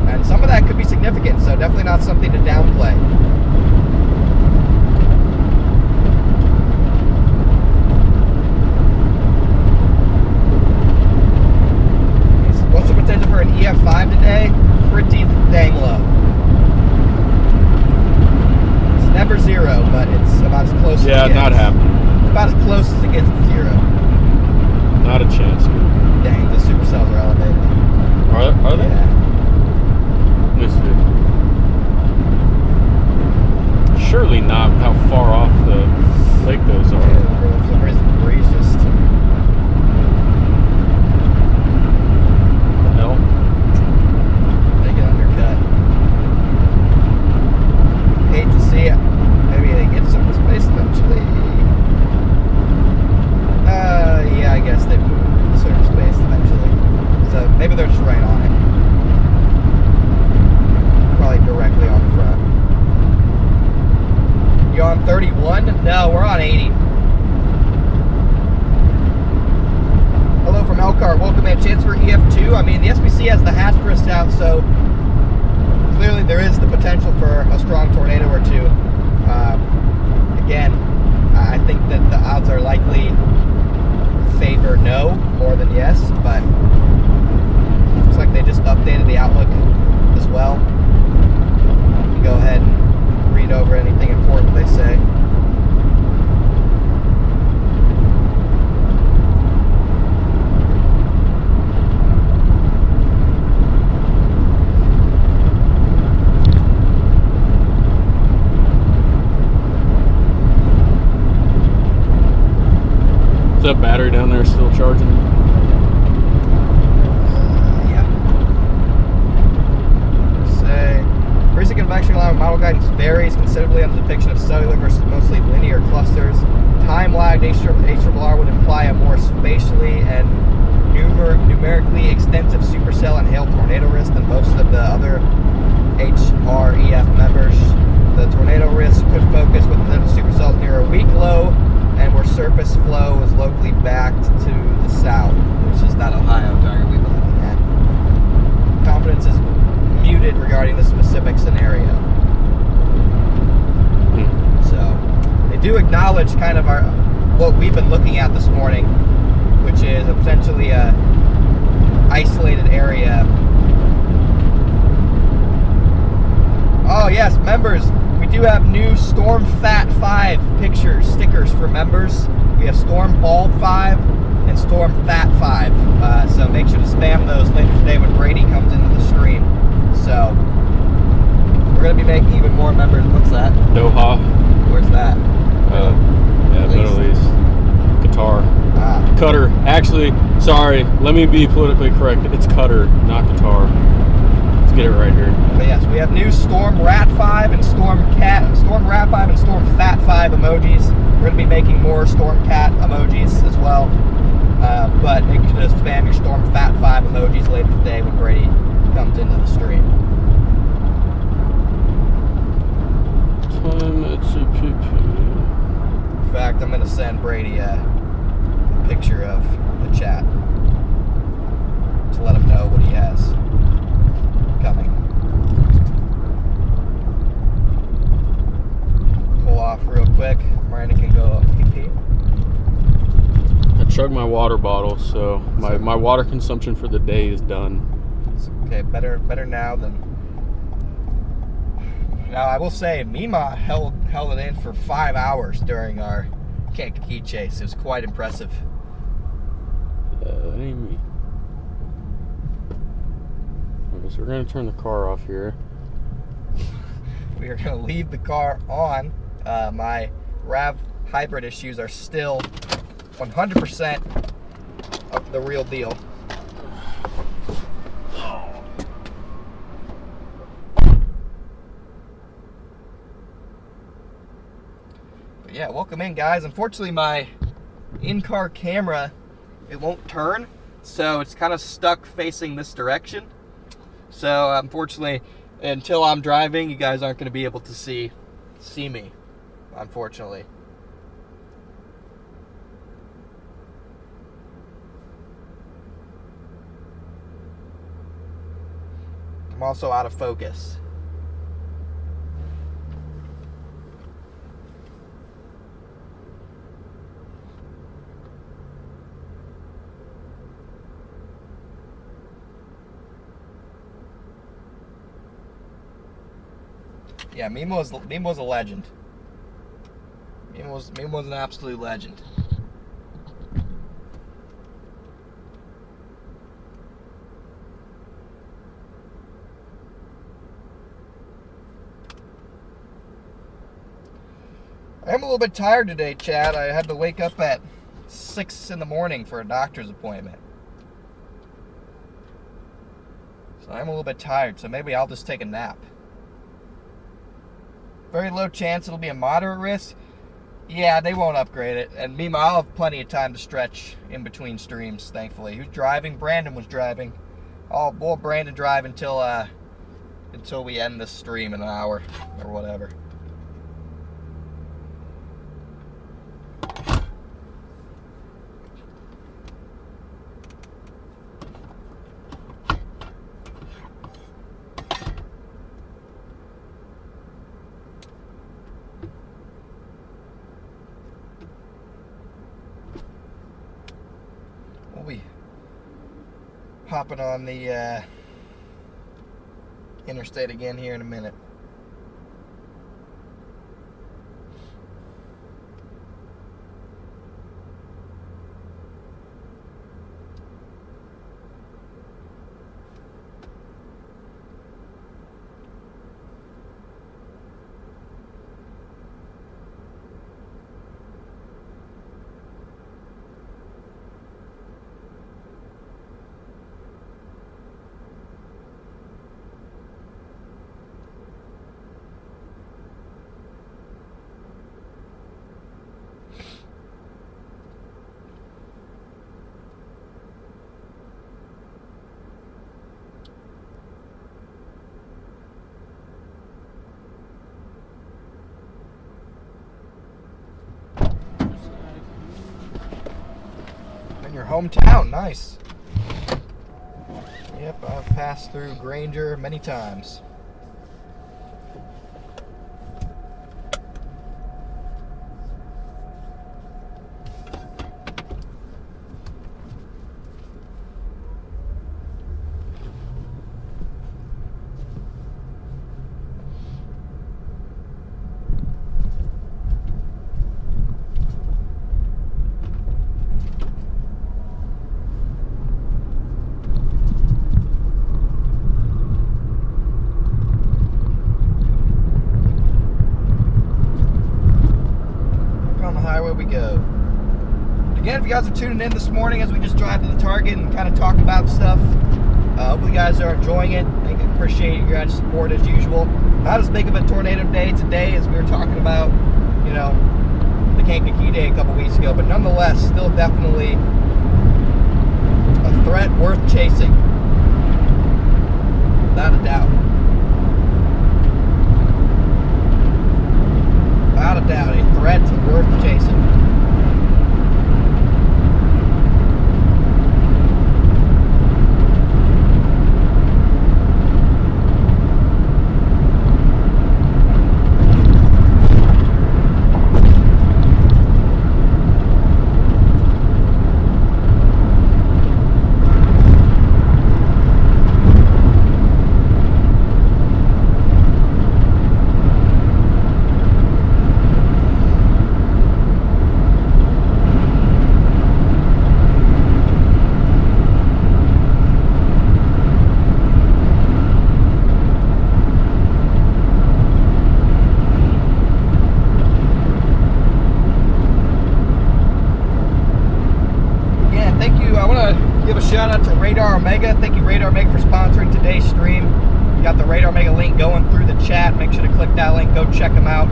and some of that could be significant. So definitely not something to downplay. What's the potential for an EF5 today? Pretty dang low. It's never 0, but it's about as close as it gets. Yeah, not happening. It's about as close as it gets to 0. Not a chance. Dang, the supercells are elevated. Are they? Yeah. Let me see. Surely not how far off the lake those are. For some reason, the breeze just... Hell. They get undercut. Hate to see it. Maybe they get surface space eventually. Yeah, I guess they move the surface space eventually. So maybe they're just right on it. Probably directly on the front. You on 31? No, we're on 80. Hello from Elkhart. Welcome in. Chance for EF2. I mean, the SBC has the asterisk out, so clearly there is the potential for a strong tornado or 2. Again, I think that the odds are likely favor no more than yes, but looks like they just updated the outlook as well. You go ahead and read over anything important they say. Is that battery down there still charging? Recent convection line model guidance varies considerably on the depiction of cellular versus mostly linear clusters. Time-lagged HRR would imply a more spatially and numerically extensive supercell and hail tornado risk than most of the other HREF members. The tornado risk could focus with the supercells near a weak low and where surface flow is locally backed to the south, which is that Ohio target we've been looking at. Confidence is muted regarding the specific scenario. So they do acknowledge kind of what we've been looking at this morning, which is potentially a isolated area. Oh yes, members, we do have new Storm Fat 5 pictures, stickers for members. We have Storm Bald 5 and Storm Fat 5. So make sure to spam those later today when Brady comes into the stream. So we're going to be making even more members. What's that? Doha. Where's that? Yeah, Middle East. Qatar. Qatar. Actually, sorry, let me be politically correct. It's Qatar, not Qatar. Let's get it right here. But yes, we have new Storm Rat 5 and Storm Rat 5 and Storm Fat 5 emojis. We're going to be making more Storm Cat emojis as well. But make sure to spam your Storm Fat 5 emojis later today when Brady comes into the stream. In fact, I'm going to send Brady a picture of the chat to let him know what he has coming. Pull off real quick. Miranda can go pee. I chugged my water bottle, so my water consumption for the day is done. It's okay, better now than. Now I will say, Mima held it in for 5 hours during our Kankakee chase. It was quite impressive. That ain't me. Okay, so we're gonna turn the car off here. We are gonna leave the car on. My RAV hybrid issues are still 100% of the real deal. But yeah, welcome in, guys. Unfortunately, my in-car camera, it won't turn, so it's kind of stuck facing this direction. So unfortunately, until I'm driving, you guys aren't going to be able to see me, unfortunately. I'm also out of focus. Yeah, Mimo's a legend. Mimo's an absolute legend. I'm a little bit tired today, Chad. I had to wake up at 6 in the morning for a doctor's appointment. So I'm a little bit tired, so maybe I'll just take a nap. Very low chance it'll be a moderate risk. Yeah, they won't upgrade it. And meanwhile, I'll have plenty of time to stretch in between streams, thankfully. Who's driving? Brandon was driving. We'll Brandon drive until we end this stream in an hour or whatever. We'll be hopping on the interstate again here in a minute. In your hometown, nice. Yep, I've passed through Granger many times. We go. Again, if you guys are tuning in this morning as we just drive to the Target and kind of talk about stuff, hopefully you guys are enjoying it. I appreciate your guys' support as usual. Not as big of a tornado day today as we were talking about, you know, the Kankakee Day a couple weeks ago, but nonetheless, still definitely a threat worth chasing. Without a doubt. Without a doubt, a threat worth chasing. Thank you, Radar Omega, for sponsoring today's stream. You got the Radar Omega link going through the chat. Make sure to click that link. Go check them out.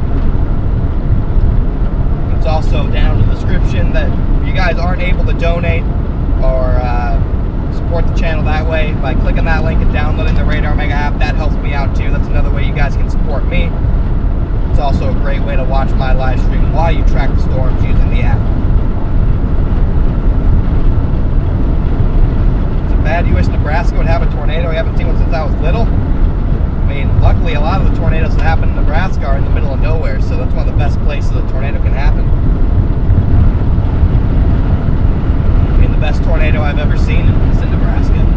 It's also down in the description that if you guys aren't able to donate or support the channel that way, by clicking that link and downloading the Radar Omega app, that helps me out too. That's another way you guys can support me. It's also a great way to watch my live stream while you track the storms using the app. Bad U.S. Nebraska would have a tornado. We haven't seen one since I was little. I mean, luckily a lot of the tornadoes that happen in Nebraska are in the middle of nowhere, so that's one of the best places a tornado can happen. I mean, the best tornado I've ever seen is in Nebraska.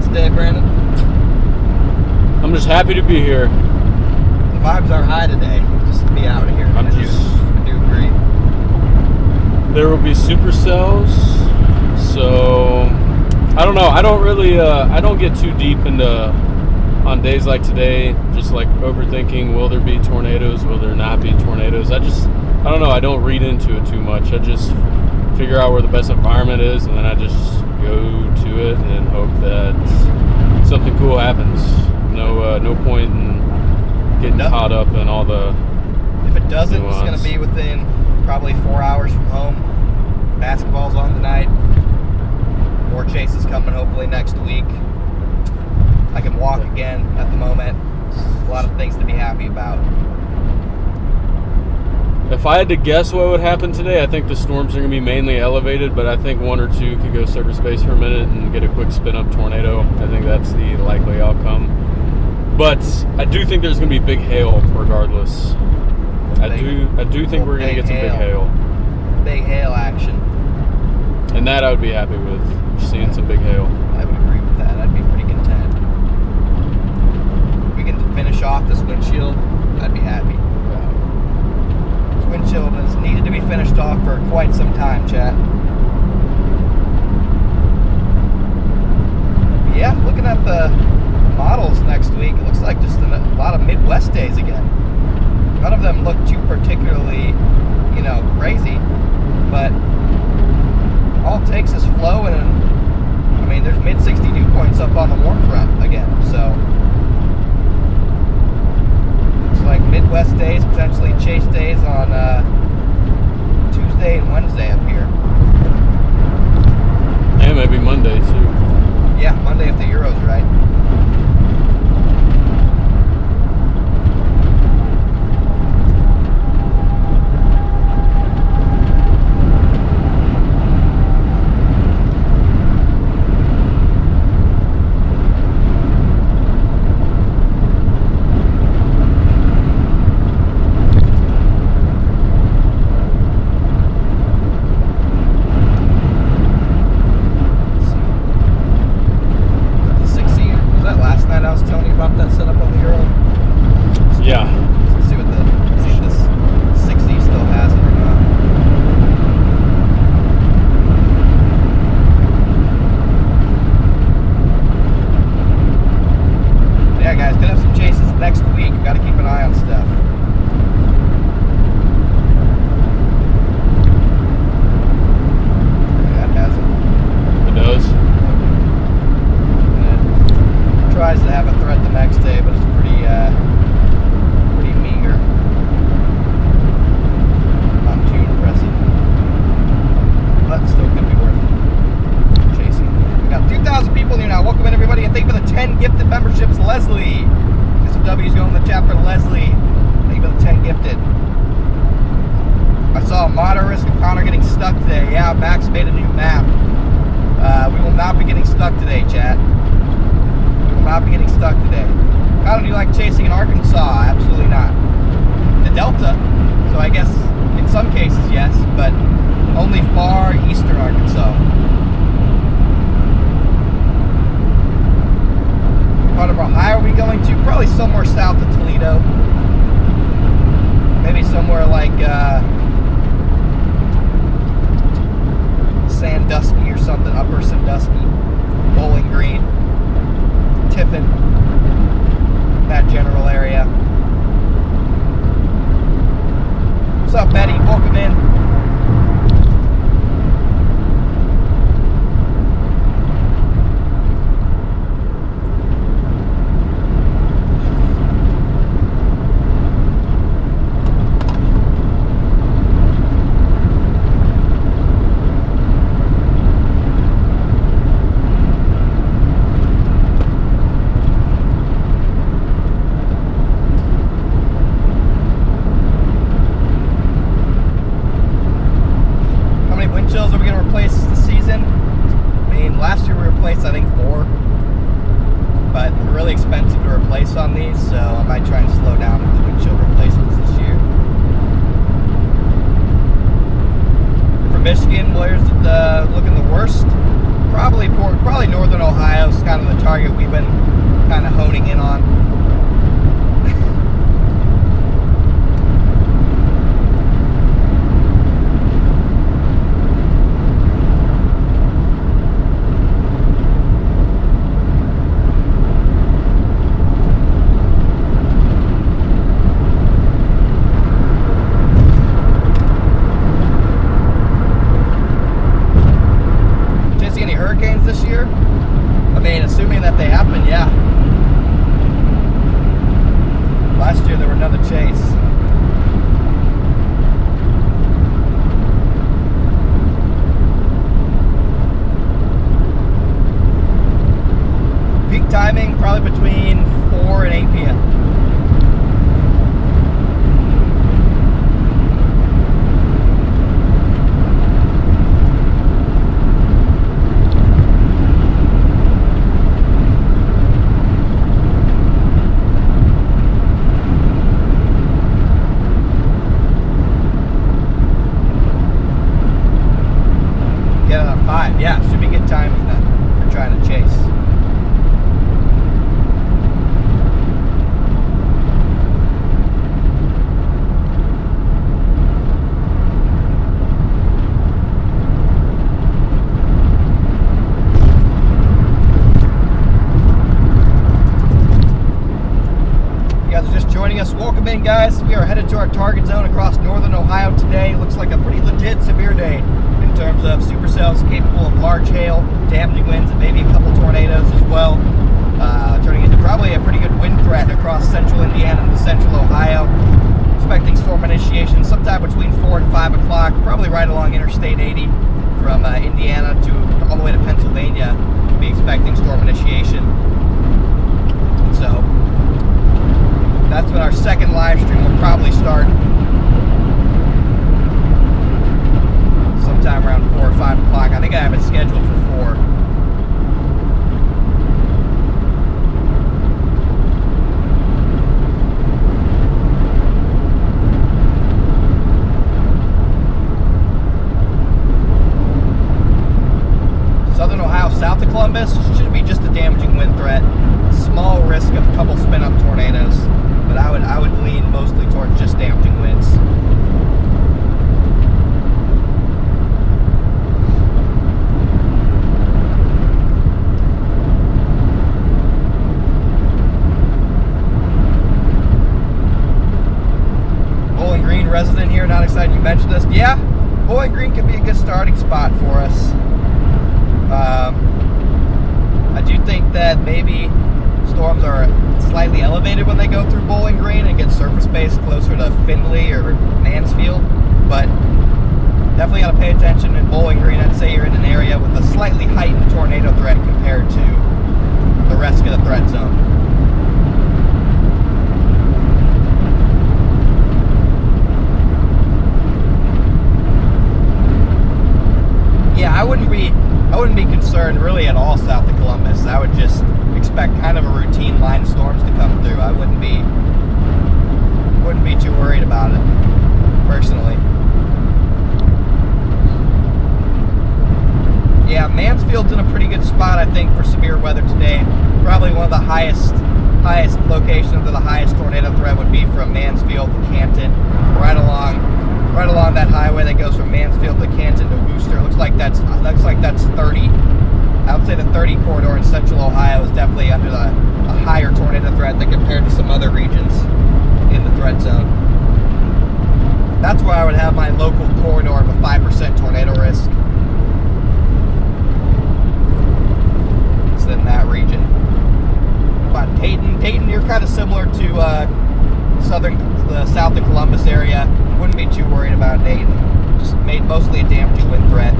Today, Brandon? I'm just happy to be here. The vibes are high today, just to be out of here. I do agree. There will be Supercells, so I don't know. I don't really, I don't get too deep into, on days like today, just like overthinking, will there be tornadoes, will there not be tornadoes? I don't know, I don't read into it too much. I just figure out where the best environment is, and then I just go to it and hope that something cool happens. No point in getting caught up in all the If it doesn't, nuance. It's going to be within probably 4 hours from home. Basketball's on tonight. More chases coming hopefully next week. I can walk again at the moment. A lot of things to be happy about. If I had to guess what would happen today, I think the storms are going to be mainly elevated, but I think one or two could go surface base for a minute and get a quick spin-up tornado. I think that's the likely outcome. But I do think there's going to be big hail regardless. I do think we're going to get some big hail. Big hail action. And that I would be happy with, seeing some big hail. I would agree with that. I'd be pretty content. If we can finish off this windshield, I'd be happy. Windshield has needed to be finished off for quite some time, chat. Yeah, looking at the models next week, it looks like just a lot of Midwest days again. None of them look too particularly, crazy, but all it takes is flow, and I mean, there's mid-60 dew points up on the warm front again, so like Midwest days, potentially chase days on Tuesday and Wednesday up here. arrows right. Yeah. Let's see if this 60 still has it or not. Yeah, guys, gonna have some chases next week. Got to keep an eye on stuff. Yeah, it has it. It does. And it tries to have a thread the next day, but it's pretty meager. Not too impressive. But still could be worth chasing. We got 2,000 people here now. Welcome in, everybody, and thank you for the 10 gifted memberships, Leslie. Get some W's going in the chat for Leslie. Thank you for the 10 gifted. I saw a moderate risk of Connor getting stuck today. Yeah, Max made a new map. We will not be getting stuck today, chat. We will not be getting stuck today. How do you like chasing in Arkansas? Absolutely not. The Delta, so I guess in some cases yes, but only far eastern Arkansas. What part of Ohio are we going to? Probably somewhere south of Toledo. Maybe somewhere like Sandusky or something, Upper Sandusky, Bowling Green, Tiffin. That general area. What's up, Betty? Welcome in. I think 4, but they're really expensive to replace on these, so I might try and slow down with the windshield replacements this year. For Michigan, where's looking the worst? Probably northern Ohio is kind of the target we've been kind of honing in on. This year? I mean, assuming that they happen, yeah. Last year there were another chase. Peak timing probably between 4 and 8 p.m. Yeah, should be good timing then for trying to chase. If you guys are just joining us, welcome in, guys. We are headed to our target zone across northern Ohio today. Looks like a pretty legit severe day in terms of supercells capable of large hail, damaging winds, and maybe a couple tornadoes as well. Turning into probably a pretty good wind threat across central Indiana and central Ohio. Expecting storm initiation sometime between 4 and 5 o'clock, probably right along Interstate 80 from Indiana to all the way to Pennsylvania. We'll be expecting storm initiation. So that's when our second live stream will probably start sometime around 4 or 5 o'clock. I think I have it scheduled for 4. Southern Ohio, south of Columbus, should be just a damaging wind threat. Small risk of a couple spin-up tornadoes, but I would lean mostly towards just damaging winds. Bowling Green resident here, not excited you mentioned this. Yeah, Bowling Green could be a good starting spot for us. I do think that maybe storms are slightly elevated when they go through Bowling Green and get surface base closer to Findlay or Mansfield, but definitely got to pay attention in Bowling Green. I'd say you're in an area with a slightly heightened tornado threat compared to the rest of the threat zone. Yeah, I wouldn't be concerned really at all south of Columbus. I would just expect kind of a routine line of storms to come through. I wouldn't be too worried about it, personally. Yeah, Mansfield's in a pretty good spot, I think, for severe weather today. Probably one of the highest locations of the highest tornado threat would be from Mansfield to Canton, right along that highway that goes from Mansfield to Canton to Wooster. Looks like that's 30. I would say the 30 corridor in central Ohio is definitely under a higher tornado threat than compared to some other regions in the threat zone. That's where I would have my local corridor of a 5% tornado risk. It's in that region. But Dayton, you're kind of similar to the south of Columbus area. Wouldn't be too worried about Dayton. Just made mostly a damaging wind threat.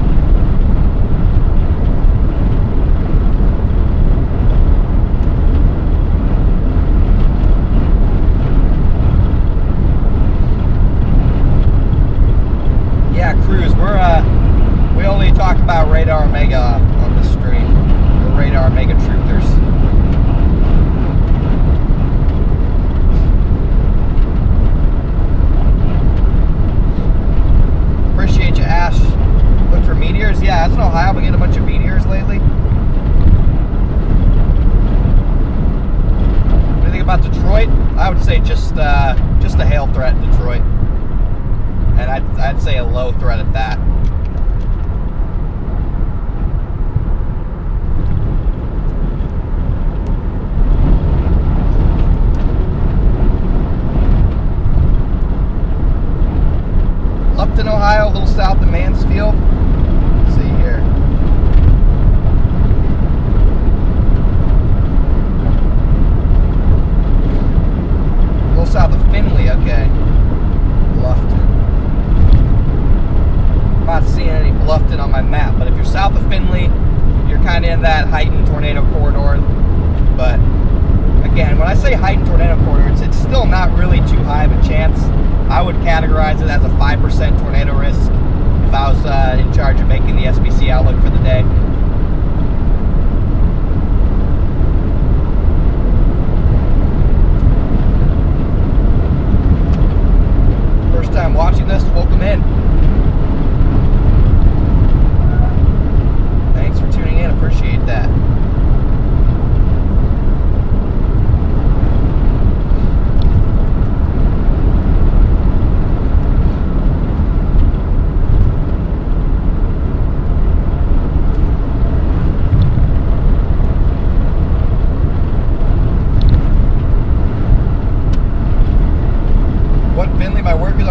Yeah, Cruz, we only talk about Radar Omega on this stream. We're Radar Omega truthers. Appreciate you, Ash. Look for meteors. Yeah, hasn't Ohio been getting a bunch of meteors lately? What do you think about Detroit? I would say just a hail threat in Detroit. And I'd say a low threat at that. Lupton, Ohio, a little south of Mansfield. Let's see here. A little south of Findlay, okay. Lufton. I'm not seeing any Bluffton on my map, but if you're south of Findlay, you're kind of in that heightened tornado corridor. But again, when I say heightened tornado corridor, it's still not really too high of a chance. I would categorize it as a 5% tornado risk if I was in charge of making the SBC outlook for the day. First time watching this, welcome in. Thanks for tuning in, appreciate that.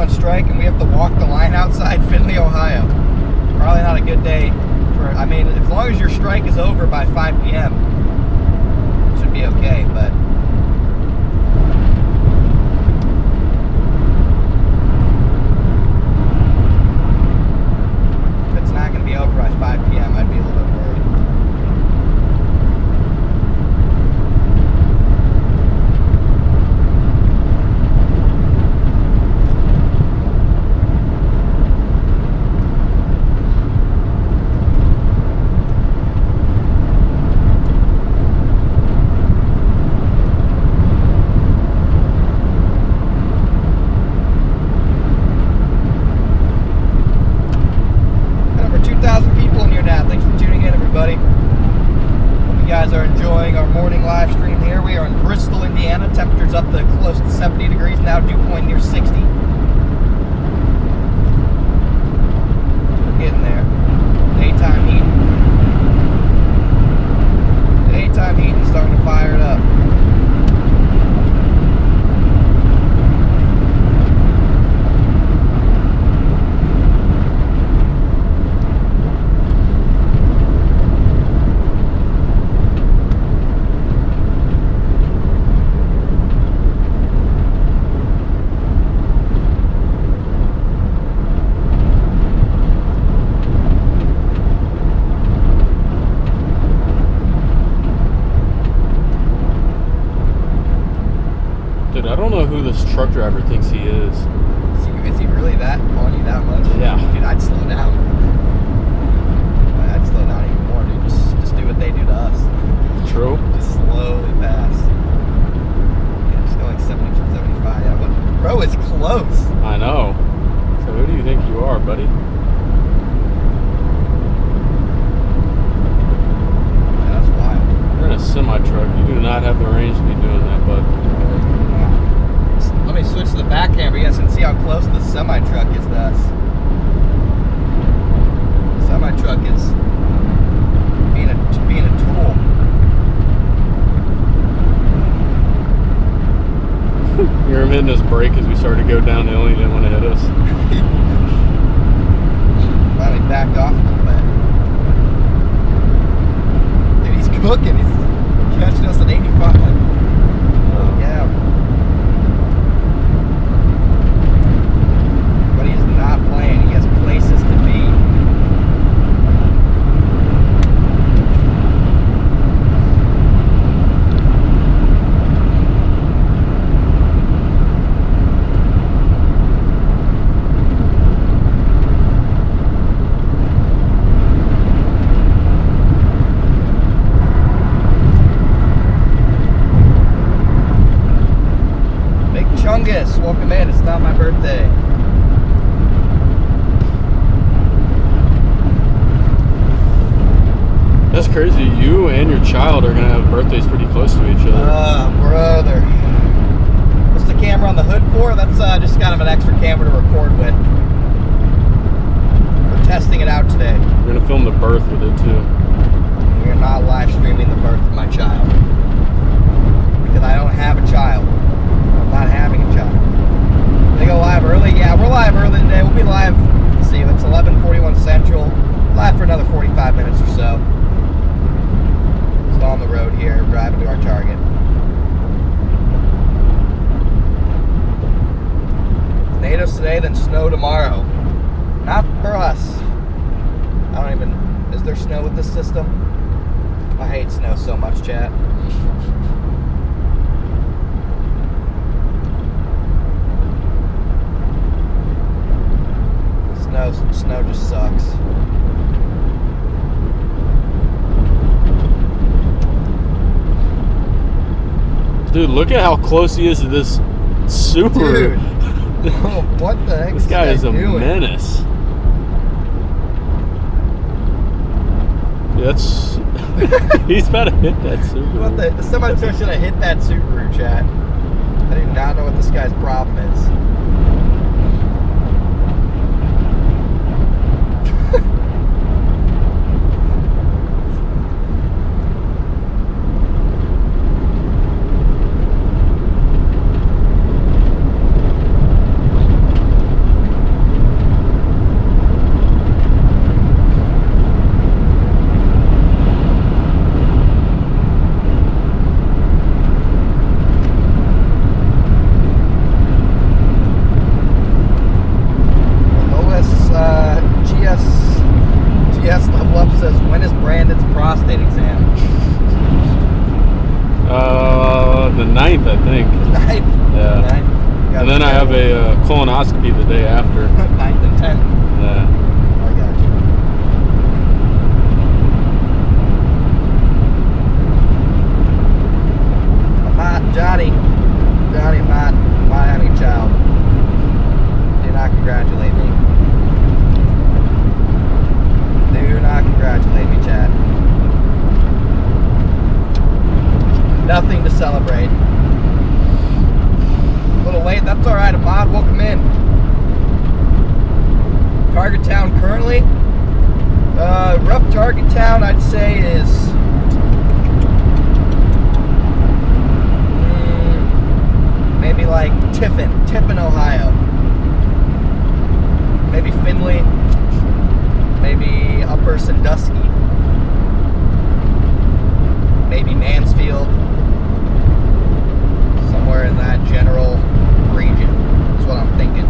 Strike and we have to walk the line outside Findlay, Ohio. Probably not a good day for, I mean, as long as your strike is over by 5 p.m. it should be okay, but if it's not going to be over by live stream here. We are in Bristol, Indiana. Temperature's up to close to 70 degrees now. Dew point near 60. We're getting there. Daytime heat. Daytime heat and starting to fire it up. I don't know who this truck driver thinks he is. Is he really that on you that much? Yeah. Dude, I'd slow down. I'd slow down even more, dude. Just do what they do to us. True. Just slowly pass. Yeah, just go like 70 from 75. Yeah, but bro, it's close. I know. So who do you think you are, buddy? Yeah, that's wild. You're in a semi-truck. You do not have the range to be doing that, bud. Let me switch to the back camera, you guys can see how close the semi-truck is to us. The semi-truck is being a tool. You were hitting this brake as we started to go downhill. You didn't want to hit us. Finally backed off a little bit. Dude, he's cooking. He's catching us at 85. Oh, yeah. But he is not playing. He has places to be. Big Chungus, welcome in. It's not my birthday. That's crazy. You and your child are going to have birthdays pretty close to each other. Brother. What's the camera on the hood for? That's just kind of an extra camera to record with. We're testing it out today. We're going to film the birth with it, too. We are not live streaming the birth of my child. Because I don't have a child. I'm not having a child. They go live early? Yeah, we're live early today. We'll be live, let's see, it's 11:41 Central. Live for another 45 minutes or so. On the road here, driving to our target. Tornadoes today, then snow tomorrow. Not for us. I don't even. Is there snow with this system? I hate snow so much, chat. Snow just sucks. Dude, look at how close he is to this Subaru. Dude. Oh, what the heck This guy is a doing? menace. That's he's about to hit that Subaru. What the somebody should have hit that Subaru, chat. I do not know what this guy's problem is. The 9th, I think. The 9th? Yeah. The 9th. And then I have a colonoscopy the day after. 9th and 10th. Yeah. I got you. I'm not, Johnny, I'm not having a child. Do not congratulate me. Do not congratulate me, Chad. say is maybe like Tiffin, Ohio. Maybe Findlay. Maybe Upper Sandusky. Maybe Mansfield. Somewhere in that general region is what I'm thinking.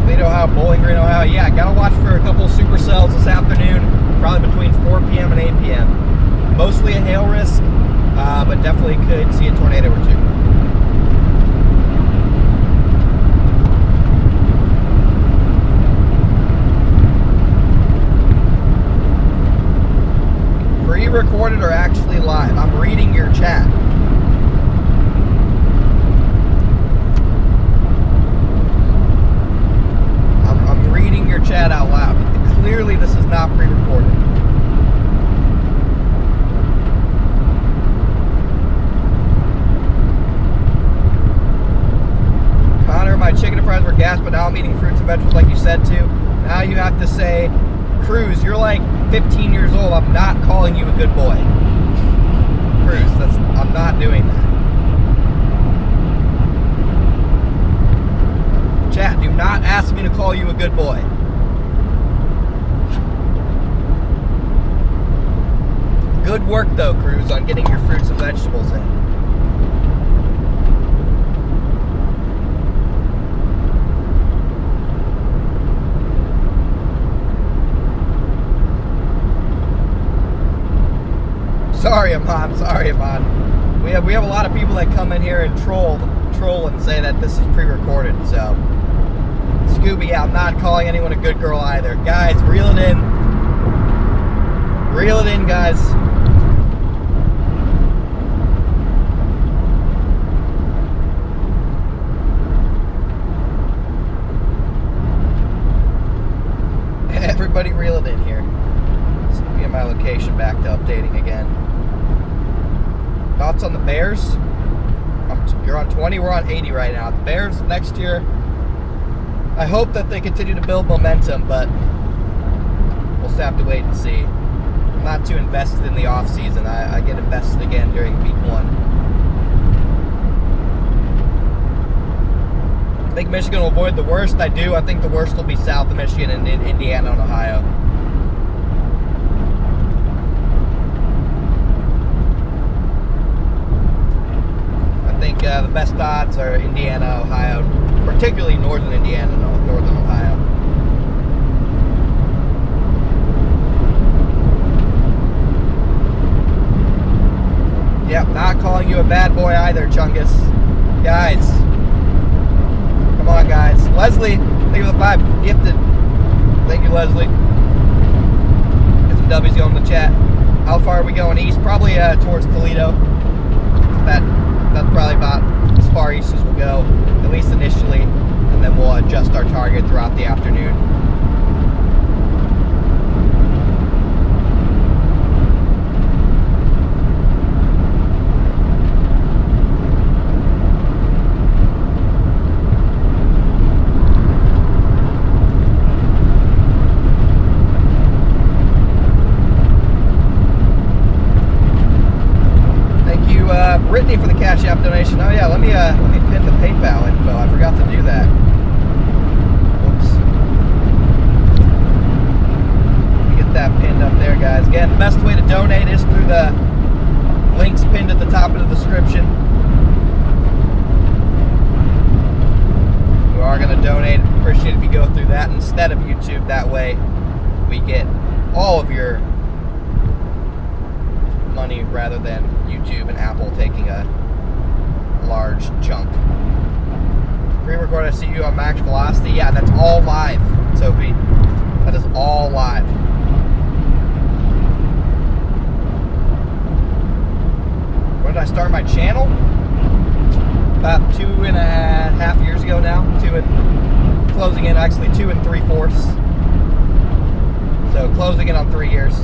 Toledo, Ohio, Bowling Green, Ohio. Yeah, gotta watch for a couple supercells this afternoon, probably between 4 p.m. and 8 p.m. Mostly a hail risk, but definitely could see a tornado or two. Pre-recorded or actually live? I'm reading your chat. I'm reading your chat out loud. Clearly this is not pre-recorded. Connor, my chicken and fries were gas, but now I'm eating fruits and vegetables like you said to. Now you have to say, Cruz, you're like 15 years old. I'm not calling you a good boy. Cruz, I'm not doing that. Chat, do not ask me to call you a good boy. Good work though, Cruz, on getting your fruits and vegetables in. Sorry, Amon. Sorry, Amon. We have a lot of people that come in here and troll and say that this is pre-recorded. So, Scooby, yeah, I'm not calling anyone a good girl either. Guys, reel it in. Reel it in, guys. Everybody reel it in here. Let's get my location back to updating again. Thoughts on the Bears? You're on 20, we're on 80 right now. The Bears next year, I hope that they continue to build momentum, but we'll just have to wait and see. I'm not too invested in the offseason. I get invested again during week 1. I think Michigan will avoid the worst. I do. I think the worst will be south of Michigan and in Indiana and Ohio. I think the best odds are Indiana, Ohio, particularly northern Indiana and northern Ohio. Yep, not calling you a bad boy either, Chungus. Guys, come on, guys. Leslie, thank you for the 5 gifted. Thank you, Leslie. Get some W's going in the chat. How far are we going east? Probably towards Toledo. That's probably about as far east as we'll go, at least initially, and then we'll adjust our target throughout the afternoon. Brittany for the Cash App donation. Oh yeah, let me pin the PayPal info. I forgot to do that. Whoops. Let me get that pinned up there, guys. Again, the best way to donate is through the links pinned at the top of the description. If you are going to donate, appreciate it if you go through that instead of YouTube. That way we get all of your money rather than YouTube and Apple taking a large chunk. Pre-record, I see you on max velocity. Yeah, that's all live, Sophie. That is all live. When did I start my channel? About 2.5 years ago now. Closing in actually 2 3/4. So closing in on 3 years.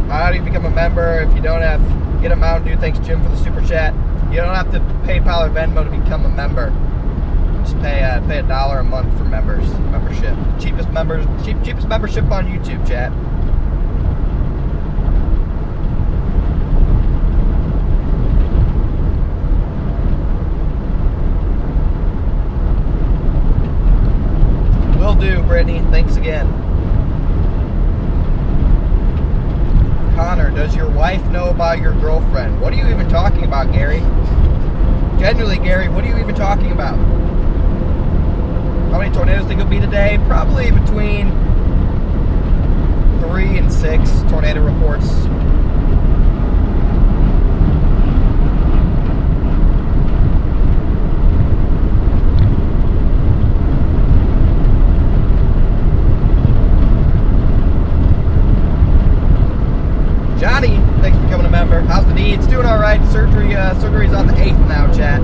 How do you become a member if you don't have Get a Mountain Dew. Thanks, Jim, for the super chat. You don't have to PayPal or Venmo to become a member. Just pay $1 a month for membership. Cheapest membership on YouTube, chat. Will do, Brittany. Thanks again. Connor, does your wife know about your girlfriend? What are you even talking about, Gary? Genuinely, Gary, what are you even talking about? How many tornadoes think it'll be today? Probably between 3 and 6 tornado reports. Johnny, thanks for becoming a member. How's the knee? It's doing all right. Surgery's on the 8th now, chat.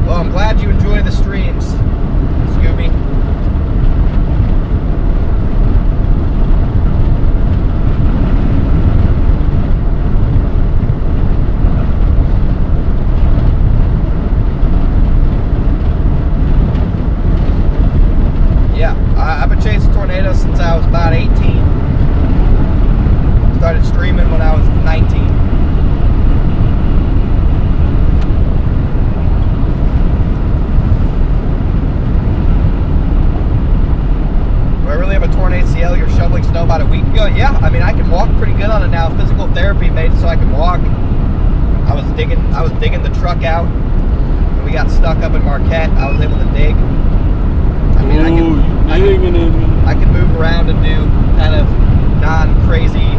Well, I'm glad you enjoy the streams, Scooby. I've been chasing tornadoes since I was about 18. Started streaming when I was 19. Do I really have a torn ACL? You're shoveling snow about a week ago? Yeah, I mean, I can walk pretty good on it now. Physical therapy made it so I can walk. I was digging the truck out. When we got stuck up in Marquette, I was able to dig. I mean, I can move around and do kind of non-crazy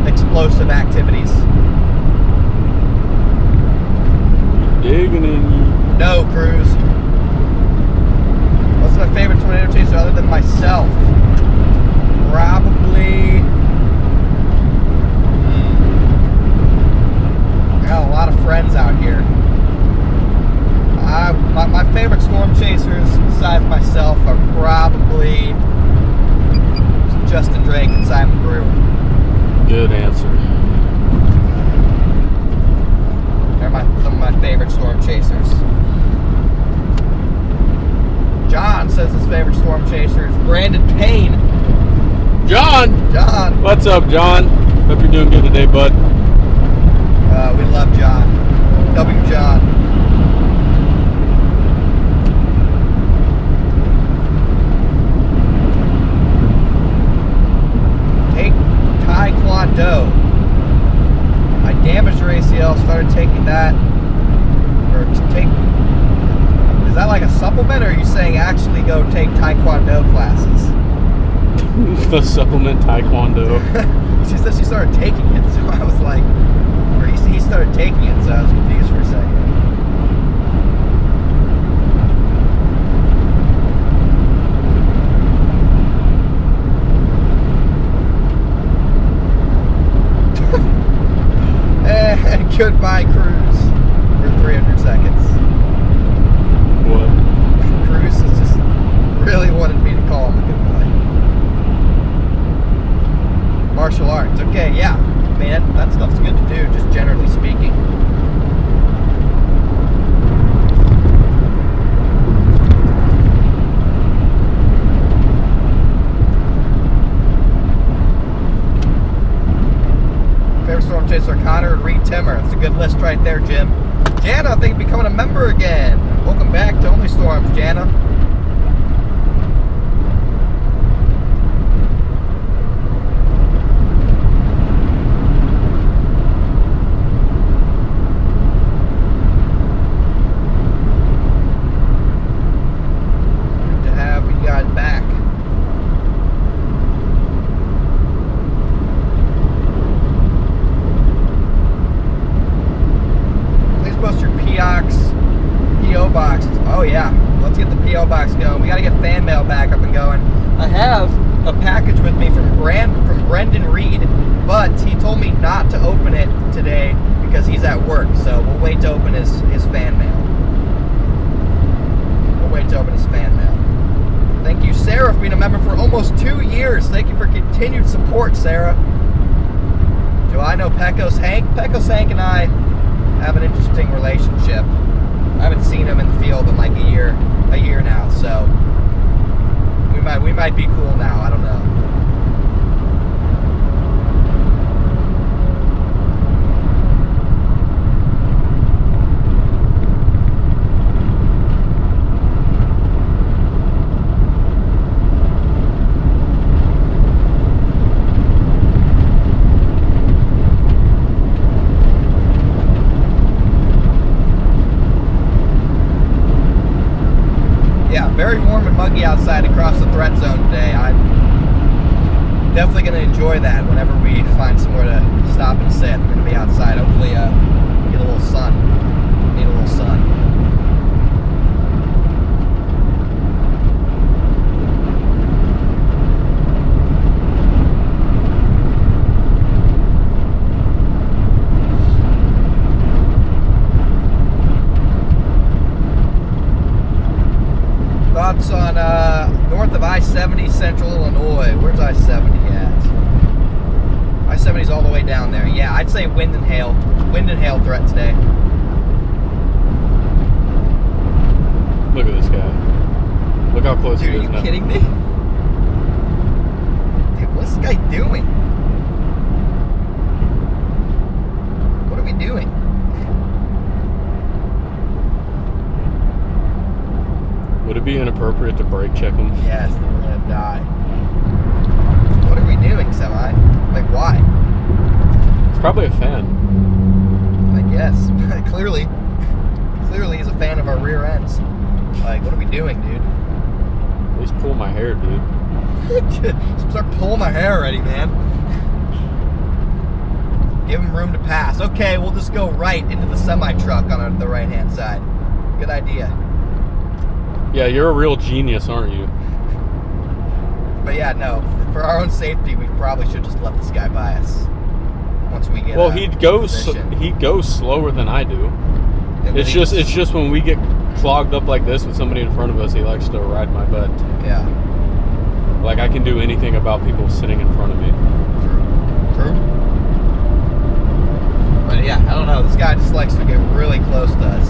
explosive activities. Digging in you. No, Cruz. What's my favorite tornado chaser other than myself? Probably... I got a lot of friends out here. My favorite storm chasers, besides myself, are probably Justin Drake and Simon Brewer. Good answer. They're some of my favorite storm chasers. John says his favorite storm chaser is Brandon Payne. John! What's up, John? Hope you're doing good today, bud. We love John. W. John. Taekwondo. I damaged your ACL, started taking that. Is that like a supplement, or are you saying actually go take Taekwondo classes? The supplement Taekwondo. She said she started taking it, so I was like, or he started taking it, so I was confused for a second. And goodbye, Cruz, for 300 seconds. What? Cruz has just really wanted me to call him a goodbye. Martial arts. Okay, yeah. Man, that stuff's good to do, just generally speaking. Favorite storm chaser, Connor and Reed Timmer. That's a good list right there, Jim. Jana, I think, becoming a member again. Welcome back to Only Storms, Jana. Good to have you guys back. P.O. box. Oh yeah, let's get the P.O. box going. We got to get fan mail back up and going. I have a package with me from Brendan Reed, but he told me not to open it today because he's at work. So we'll wait to open his fan mail. continued support, Sarah. Do I know Pecos Hank? Pecos Hank and I have an interesting relationship. I haven't seen him in the field in like a year now, so we might be cool now. I don't know. Very warm and muggy outside across the threat zone today. I'm definitely going to enjoy that whenever we find somewhere to stop and sit. We're going to be outside. Hopefully get a little sun. Need a little sun. Thoughts on north of I-70, Central Illinois. Where's I-70 at? I-70's all the way down there. Yeah, I'd say wind and hail. Wind and hail threat today. Look at this guy. Look how close Dude, he is are now. you kidding me? Dude, what's this guy doing? What are we doing? Would it be inappropriate to brake check him? Yes, we're gonna die. What are we doing, Semi? Like, why? It's probably a fan. I guess. Clearly he's a fan of our rear ends. Like, what are we doing, dude? At least pull my hair, dude. Start pulling my hair already, man. Give him room to pass. Okay, we'll just go right into the semi-truck on the right-hand side. Good idea. Yeah, you're a real genius, aren't you? But yeah, no. For our own safety, we probably should just let this guy by us once we get. Well, he'd go slower than I do. It's just when we get clogged up like this with somebody in front of us, he likes to ride my butt. Yeah. Like I can do anything about people sitting in front of me. True. But yeah, I don't know. This guy just likes to get really close to us.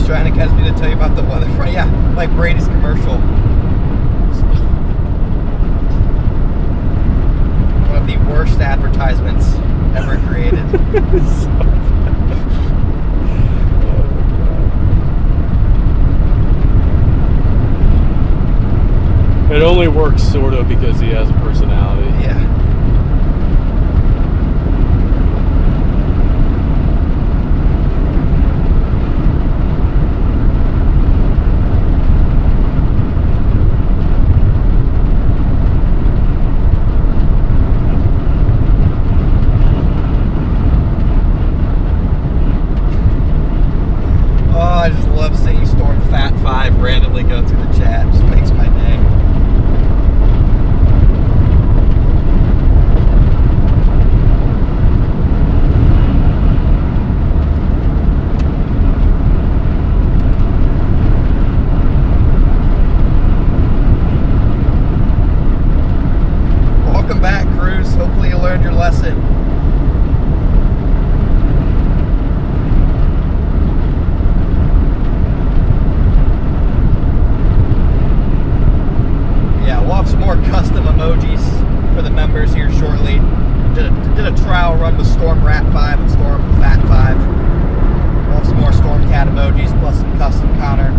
Trying to catch me to tell you about the weather front. Yeah, like Brady's commercial. One of the worst advertisements ever created. It only works sort of because he has a personality. Yeah. I just love seeing Storm Fat 5 randomly go through the chat. It just makes my day. Welcome back, Cruz. Hopefully you learned your lesson. We'll have some more custom emojis for the members here shortly. Did a trial run with Storm Rat 5 and Storm Fat 5. We'll have some more Storm Cat emojis plus some custom Connor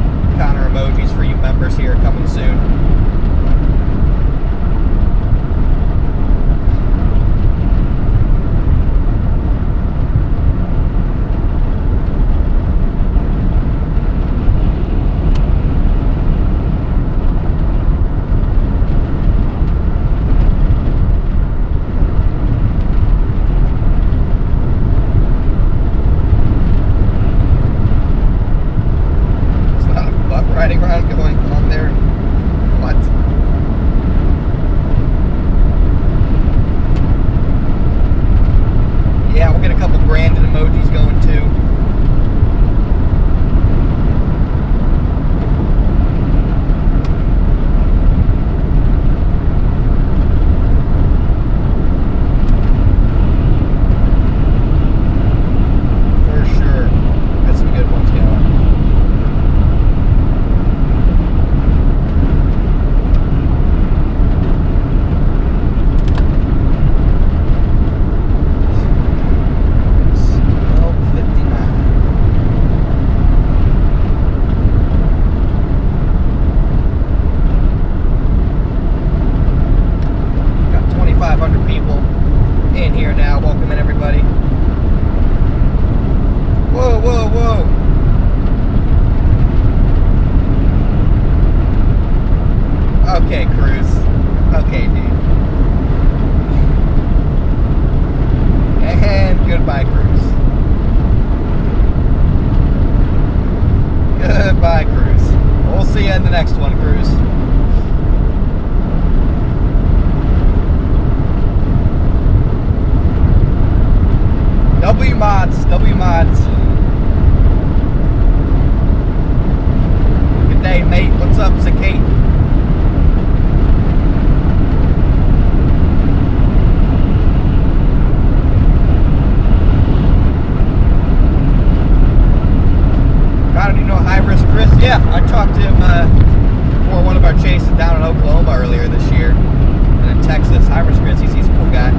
emojis for you members here coming soon. Riding around going on there. What? welcome in everybody. Whoa, whoa, whoa. Okay, Cruz. Okay, dude. And goodbye, Cruz. Goodbye, Cruz. We'll see you in the next one, Cruz. W mods. Good day, mate. What's up, Sakate? God, do you know High Risk Chris? Yeah, I talked to him for one of our chases down in Oklahoma earlier this year, and in Texas. High Risk Chris, he's a cool guy.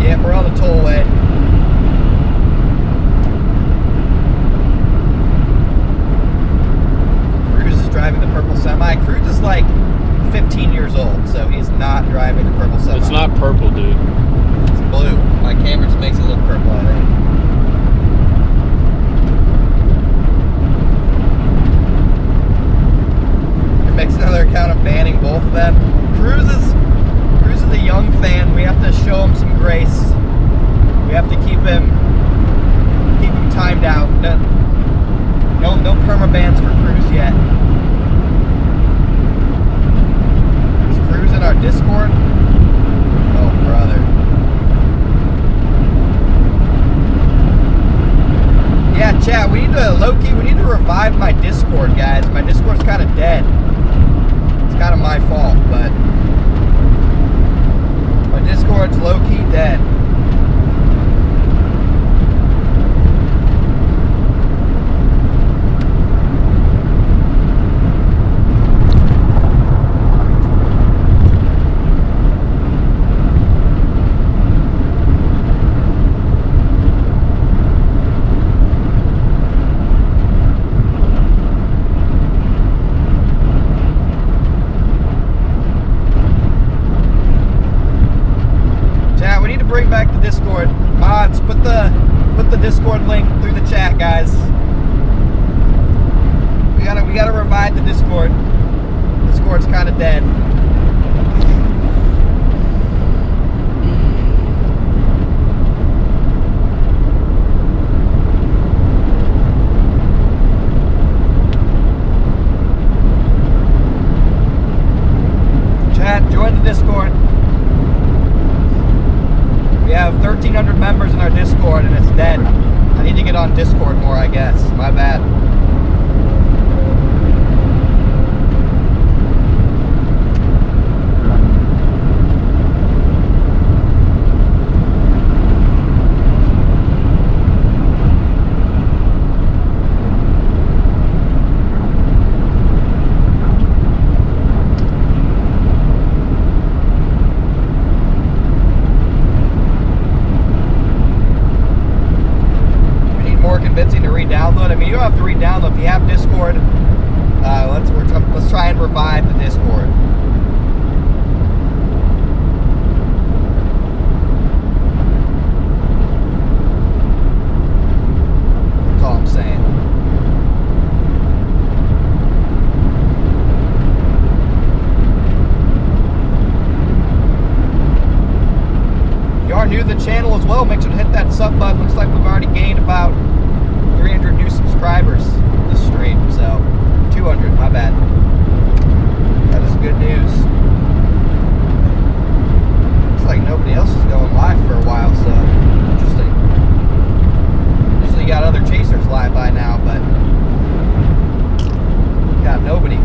Yeah, we're on the tollway. Cruz is driving the purple semi. Cruz is like 15 years old, so he's not driving the purple semi. It's not purple, dude. It's blue. My camera just makes it look purple, I think. It makes another account of banning both of them. Cruz is a young fan. We have to show him some grace. We have to keep him timed out. No permabans for Cruz yet. Is Cruz in our Discord? Oh, brother. Yeah, chat, we need to, low-key, we need to revive my Discord, guys. My Discord's kind of dead. It's kind of my fault, but my Discord's low-key dead. Bring back the Discord. Mods, put the Discord link through the chat, guys. We gotta revive the Discord. Discord's kind of dead. Chat, join the Discord. We have 1,300 members in our Discord and it's dead. I need to get on Discord more, I guess. My bad. Download. I mean, you don't have to re-download. If you have Discord, let's try and revive the Discord. That's all I'm saying. If you are new to the channel as well, make sure to hit that sub button. Looks like we've already gained about 300 new subscribers this stream, so 200, my bad. That is good news. Looks like nobody else is going live for a while, so interesting. Usually got other chasers live by now, but got nobody.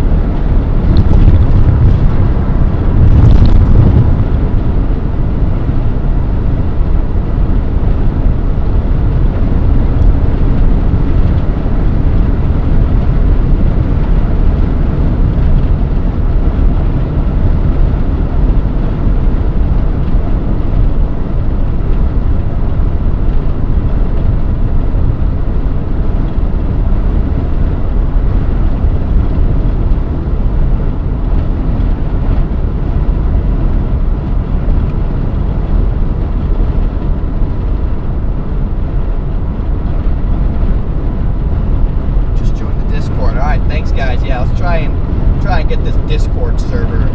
Discord server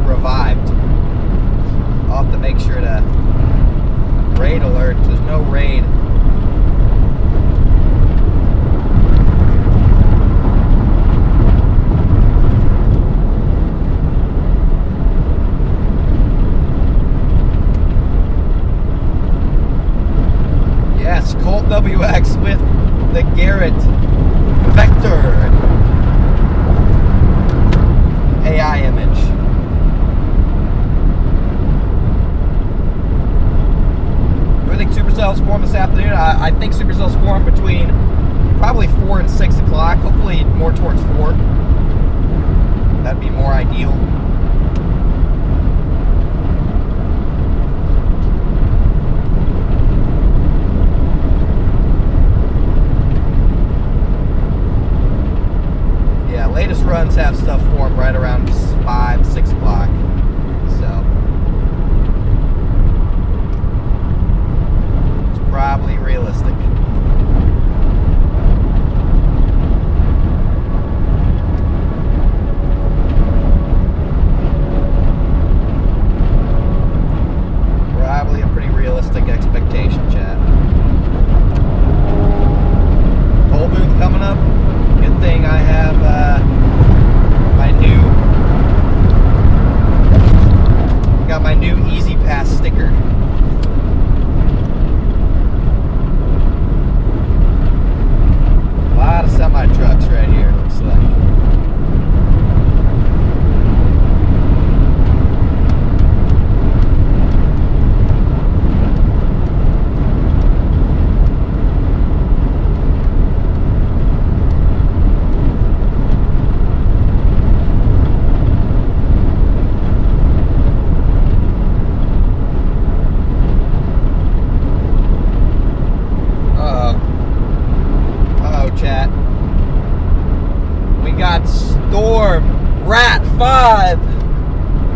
revived. I'll have to make sure to raid alert. There's no raid. Yes, Colt WX with the Garrett Vector AI image. Do I think Supercell's form this afternoon? I think Supercell's form between probably 4 and 6 o'clock. Hopefully more towards 4. That'd be more ideal. Latest runs have stuff formed right around 5, 6 o'clock. So it's probably realistic. Probably a pretty realistic expectation, chat. Toll booth coming up. Good thing I have my new Easy Pass sticker. A lot of semi trucks right here, looks like.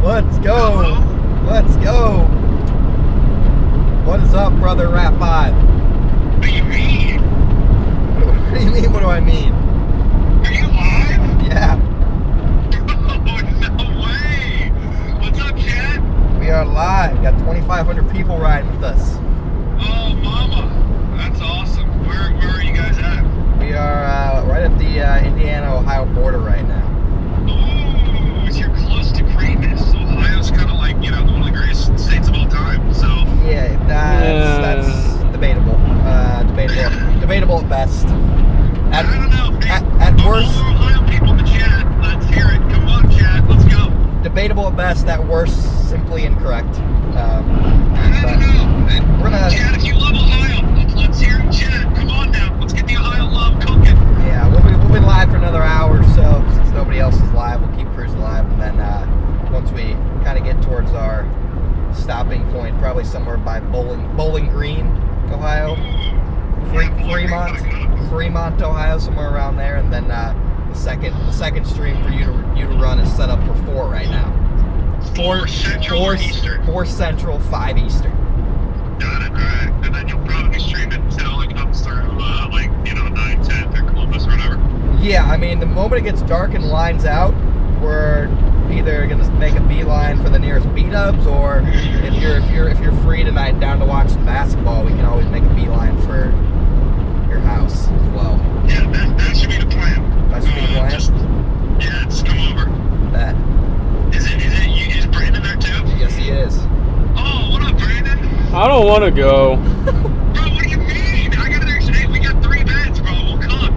Let's go. Let's go. What is up, brother Rat 5? What do you mean? What do you mean, what do I mean? Are you live? Yeah. Oh, no way. What's up, Chad? We are live. Got 2,500 people riding with us. Oh, mama. That's awesome. Where are you guys at? We are right at the Indiana-Ohio border right now. Oh, so you're close to greatness. Ohio's kind of like, one of the greatest states of all time, so. Yeah, that's debatable. Debatable at best. I don't know. Hey, at worst. All the Ohio people in the chat, let's hear it. Come on, chat. Let's go. Debatable at best. At worst, simply incorrect. I don't know. We're gonna. Chat, if you love Ohio, let's hear it, chat. Come on now. Let's get the Ohio love cooking. Yeah, we'll be live for another hour or so. Since nobody else is live, we'll keep cruising live, and then once we kind of get towards our stopping point, probably somewhere by Bowling Green, Ohio, Fremont, Ohio, somewhere around there, and then the second stream for you to run is set up for 4 right now. 4 Central or Eastern? 4 Central, 5 Eastern. Got it, alright. And then you'll probably stream it until it comes through, 9, 10 through Columbus or whatever. Yeah, I mean, the moment it gets dark and lines out, we're either gonna make a beeline for the nearest B-dubs, or if you're free tonight down to watch some basketball, we can always make a beeline for your house as well. Yeah, that should be the plan. That should be the plan? Just come over. That. Is Brandon there too? Yes, he is. Oh, what up, Brandon? I don't want to go. Bro, what do you mean? I got an hey, we got 3 beds, bro. We'll come.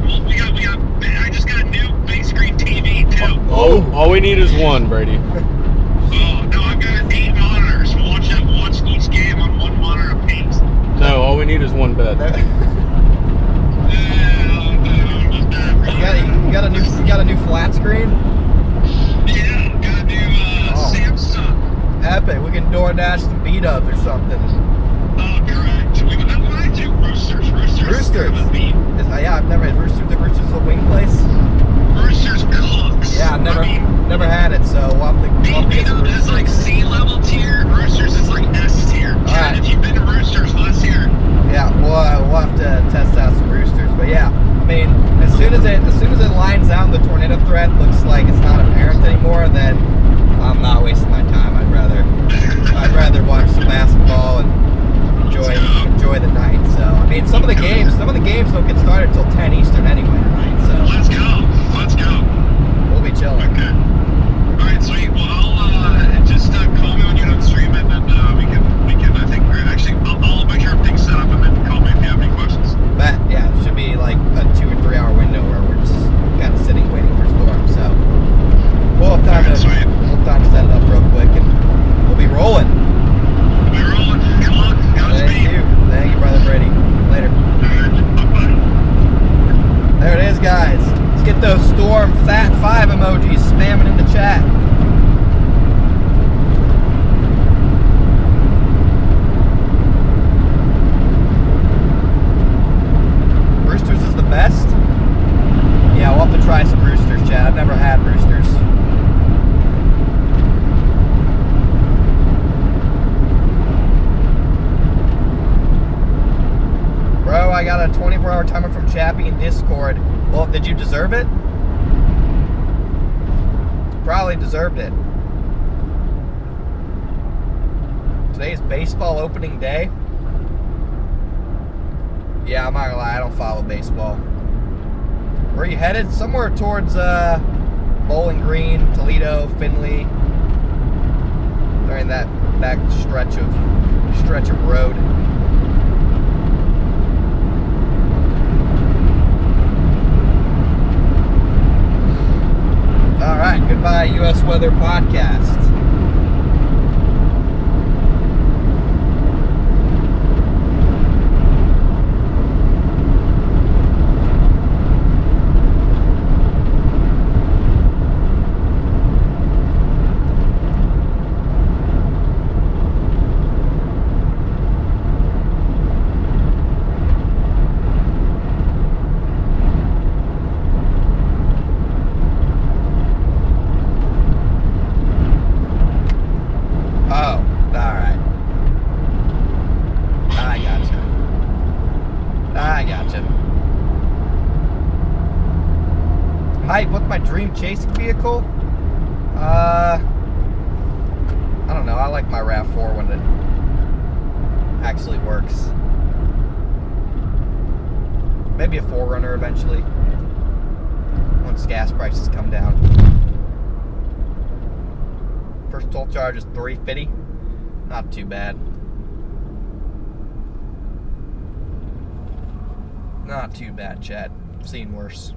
I just got a new big screen TV too. All we need is one, Brady. Oh, no, I've got 8 monitors. Watch each game on 1 monitor apiece. No, all we need is one bed. You got a new flat screen? Yeah, got a new Samsung. Epic. We can DoorDash some B-dubs or something. Oh, correct. What I do? Roosters. Roosters. Yeah, I've never had Roosters. The Roosters is a wing place. Roosters cooks. Yeah, I've never had it, so we'll have to get some B-dub is like C-level tier. Roosters is like S tier. Alright. If you've been to Roosters, let's hear it. Yeah, we'll have to test out some Roosters. But yeah, I mean, as soon as it lines out, the tornado threat looks like it's not apparent anymore. started till 10 Eastern anyway tonight, so Let's go. Let's go. we'll be chilling. Okay. All right, sweet. Well, I'll just call me when you're done streaming, and we can. I think actually, I'll make sure everything's set up, and then call me if you have any questions. But yeah, it should be like a 2 or 3 hour window where we're just kind of sitting waiting for Storm. So we'll have time to set it up real quick, and we'll be rolling. We're rolling. Good luck. Thank you, brother Brady. Later. Bye-bye. There it is, guys. Let's get those Storm Fat 5 emojis spamming in the chat. Roosters is the best? Yeah, we'll have to try some Roosters, Chad. I've never had Roosters. Bro, I got a 24-hour timer from Chappie in Discord. Well, did you deserve it? Probably deserved it. Today's baseball opening day. Yeah, I'm not gonna lie, I don't follow baseball. Where are you headed? Somewhere towards Bowling Green, Toledo, Findlay. During that back stretch of road. All right, goodbye, U.S. Weather Podcast. Chasing vehicle? I don't know. I like my RAV4 when it actually works. Maybe a 4Runner eventually. Once gas prices come down. First toll charge is $3.50. Not too bad. Not too bad, Chad. I've seen worse.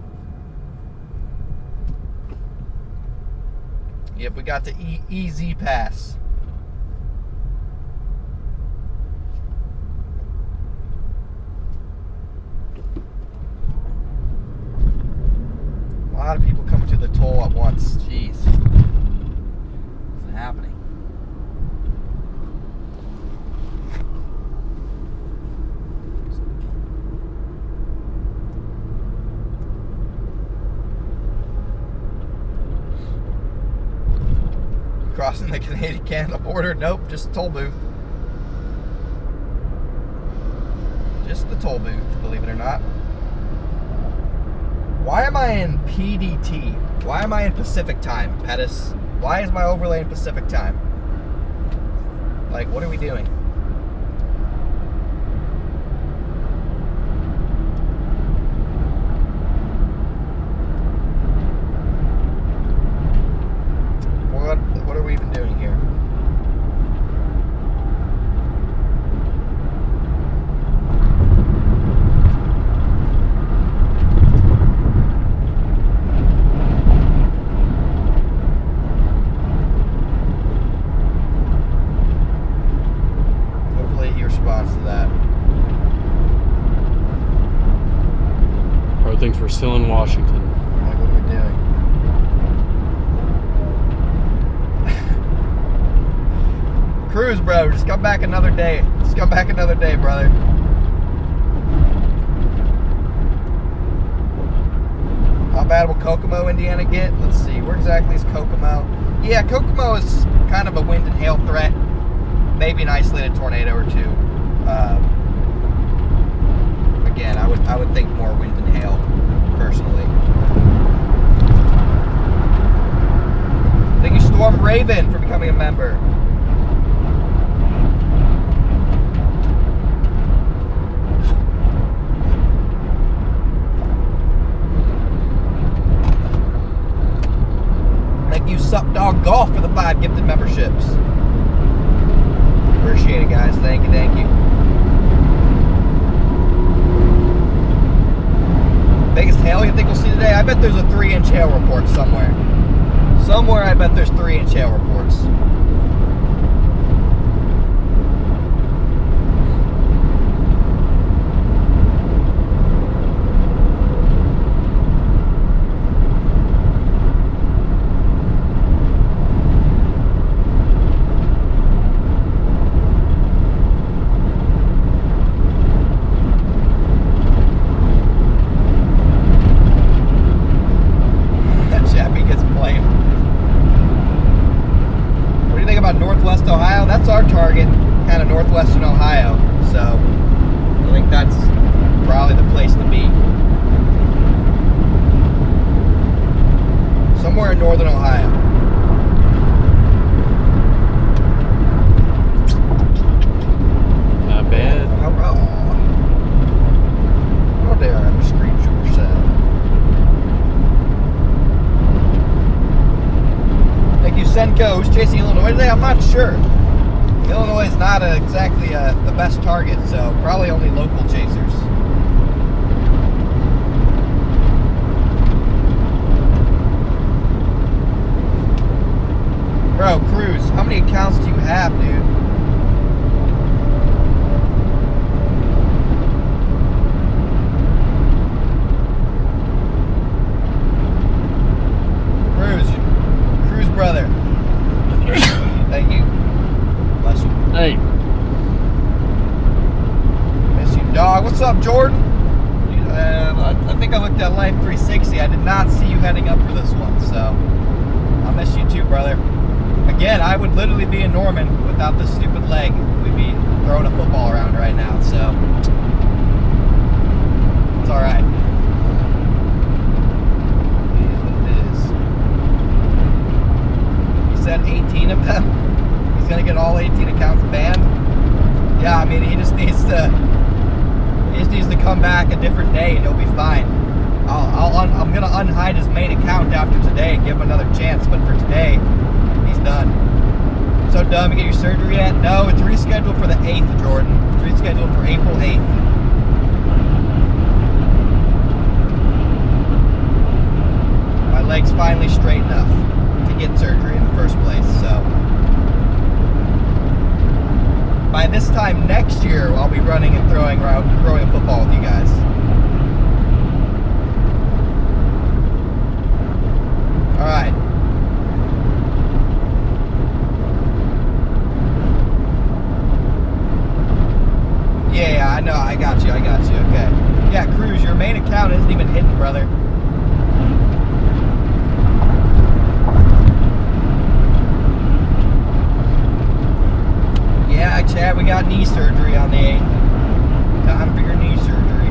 Yep, we got the EZ Pass. A lot of people coming to the toll at once. Jeez. What's happening? Crossing the Canadian-Canada border? Nope, just a toll booth. Just the toll booth, believe it or not. Why am I in PDT? Why am I in Pacific time, Pettis? Why is my overlay in Pacific time? Like, what are we doing? What are we even doing here? Hopefully he responds to that. Probably thinks we're still in Washington. Like, what are we doing? Cruise, bro. Just come back another day. Just come back another day, brother. How bad will Kokomo, Indiana get? Let's see. Where exactly is Kokomo? Yeah, Kokomo is kind of a wind and hail threat. Maybe an isolated tornado or two. Again, I would think more wind and hail, personally. Thank you, Storm Raven, for becoming a member. Golf for the 5 gifted memberships. Appreciate it, guys. Thank you, thank you. Biggest hail you think we'll see today? I bet there's a 3-inch hail report somewhere. Somewhere I bet there's 3-inch hail reports. Northwest Ohio, that's our target, kind of northwestern Ohio, so I think that's probably the place to be. Somewhere in northern Ohio. Not bad. Oh, there, I'm a screen Supercell. Thank you, Senko. Who's chasing Illinois today? I'm not sure. Illinois is not exactly the best target, so probably only local chasers. Bro, Cruz, how many accounts do you have, dude? Cruz brother. Thank you. Bless you. Hey. Miss you, dog. What's up, Jordan? I think I looked at Life 360. I did not see you heading up for this one, so I'll miss you too, brother. Again, I would literally be in Norman without this stupid leg. We'd be throwing a football around right now, so it's all right. It is what it is. He said 18 of them. He's gonna get all 18 accounts banned. Yeah, I mean, he just needs to come back a different day and he'll be fine. I'm gonna unhide his main account after today and give him another chance, but for today, he's done. So dumb, you get your surgery yet? No, it's rescheduled for the 8th, Jordan. It's rescheduled for April 8th. My leg's finally straight enough to get surgery in the first place, so. By this time next year, I'll be running and throwing football with you guys. All right. Yeah, I know. I got you. Okay. Yeah, Cruz, your main account isn't even hidden, brother. Yeah, Chad, we got knee surgery on the 8th. Time for your knee surgery.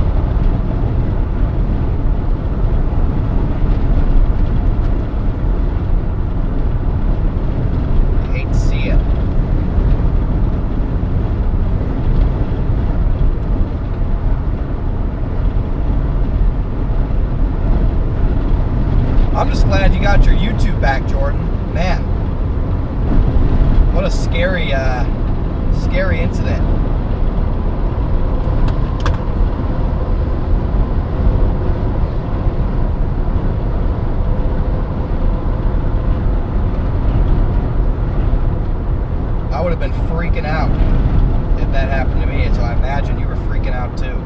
I hate to see it. I'm just glad you got your YouTube back, Jordan. Man, what a scary incident. I would have been freaking out if that happened to me, so I imagine you were freaking out too.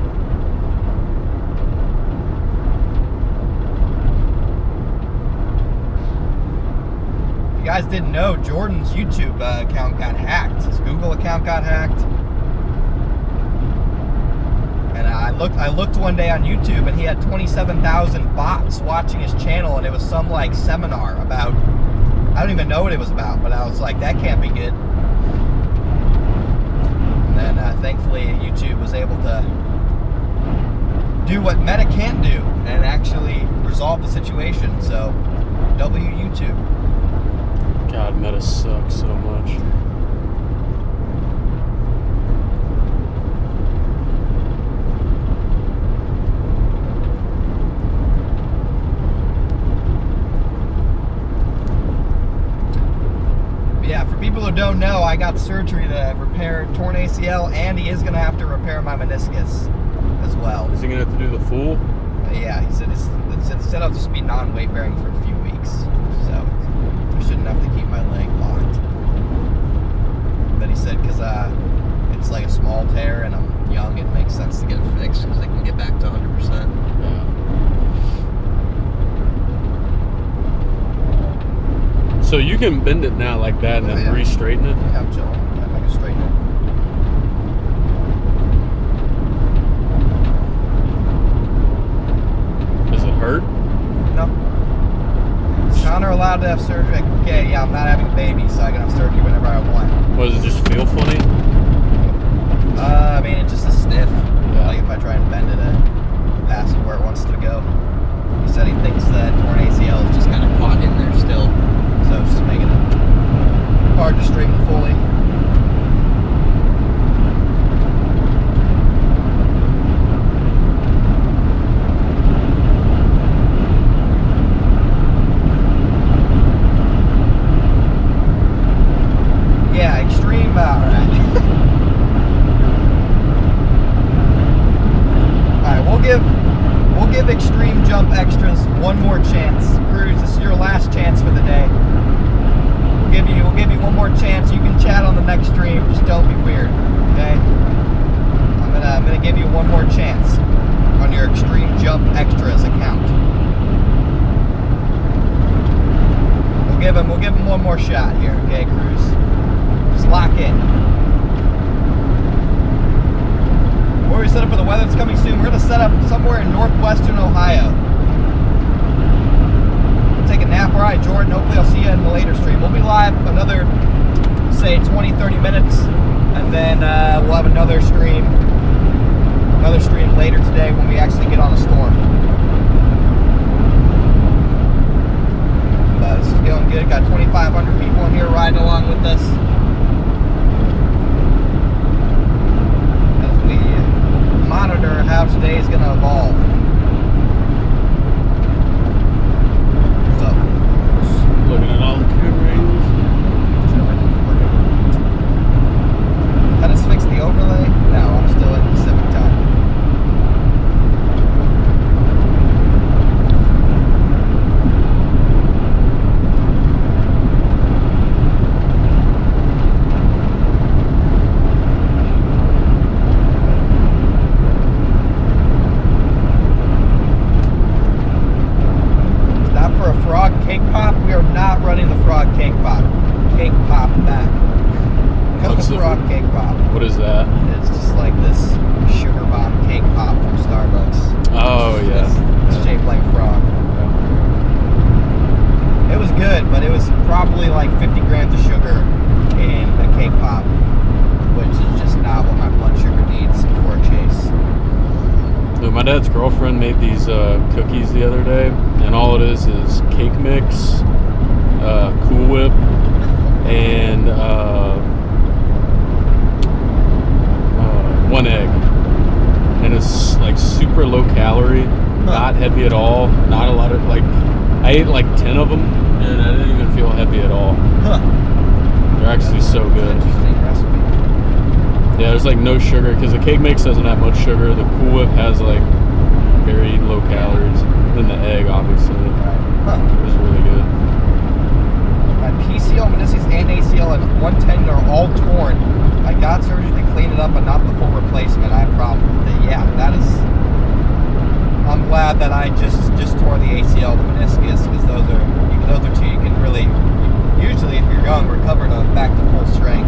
If you guys didn't know, Jordan's YouTube account got hacked. His Google account got hacked. And I looked one day on YouTube and he had 27,000 bots watching his channel, and it was some like seminar about, I don't even know what it was about, but I was like, that can't be good. And then thankfully YouTube was able to do what Meta can't do and actually resolve the situation. So W YouTube. God, Meta sucks so much. I got surgery to repair torn ACL, and he is going to have to repair my meniscus as well. Is he gonna have to do the full? Yeah, he said it said I'll just be non-weight bearing for a few weeks, so I shouldn't have to keep my leg locked. But he said because it's like a small tear and I'm young, it makes sense to get it fixed because I can get back to 100%. Yeah. So you can bend it now like that and then re-straighten it? Yeah, I'm chilling. Yeah, I can straighten it. Does it hurt? No. Is Connor allowed to have surgery? Okay, yeah, I'm not having a baby, so I can have surgery whenever I want. Does it just feel funny? I mean, it just is stiff. Yeah. Like if I try and bend it past where it wants to go. He said he thinks that torn ACL is just kind of caught in there still. So it's just making it hard to straighten fully. Yeah, extreme, alright. Alright, we'll give Extreme Jump Extras one more chance. Cruz, this is your last chance for the day. We'll give you one more chance. You can chat on the next stream. Just don't be weird, okay? I'm gonna give you one more chance on your Extreme Jump Extras account. We'll give him one more shot here, okay, Cruz? Just lock in. Where we set up for the weather that's coming soon. We're gonna set up somewhere in northwestern Ohio. Take a nap. All right, Jordan, hopefully I'll see you in the later stream. We'll be live another, say, 20-30 minutes, and then we'll have another stream later today when we actually get on a storm. But this is going good. Got 2,500 people in here riding along with us. As we monitor how today is going to evolve. Looking at all the camera angles. I just fixed the overlay. No, I'm still at Pacific time. Stop for a frog cake pop. We are not running the frog cake pop. Cake pop back. What's the frog cake pop? What is that? It's just like this sugar bomb cake pop from Starbucks. Oh yeah. It's shaped like a frog. It was good, but it was probably like 50 grams of sugar in a cake pop, which is just not what my blood sugar needs for a chase. Dude, my dad's girlfriend made these cookies the other day, and all it is cake mix, Cool Whip, and one egg. And it's like super low calorie, not heavy at all, not a lot of like, I ate like 10 of them, and I didn't even feel heavy at all. They're actually so good. Interesting recipe. Yeah, there's like no sugar because the cake mix doesn't have much sugar. The Cool Whip has like very low calories. Then the egg, obviously. It was really good. My PCL, meniscus, and ACL and 110 are all torn. I got surgery to clean it up, but not the full replacement. I have a problem with it. Yeah, that is. I'm glad that I just tore the ACL, the meniscus, because those are two you can really, usually if you're young, recover to back to full strength.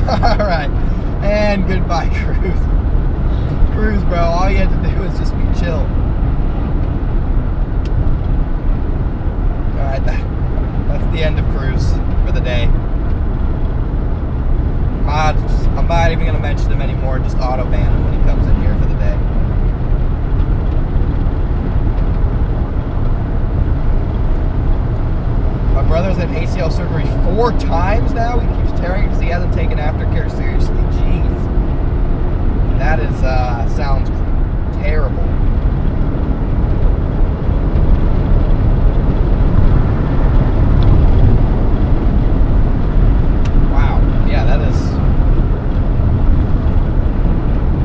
All right, and goodbye, Cruz. Cruz, bro, all you had to do was just be chill. All right, that's the end of Cruz for the day. I'm not even gonna mention him anymore. Just auto ban him when he comes in here for the day. My brother's had ACL surgery 4 times now. He keeps tearing because he hasn't taken aftercare seriously. Jeez. That is, sounds terrible. Wow. Yeah, that is...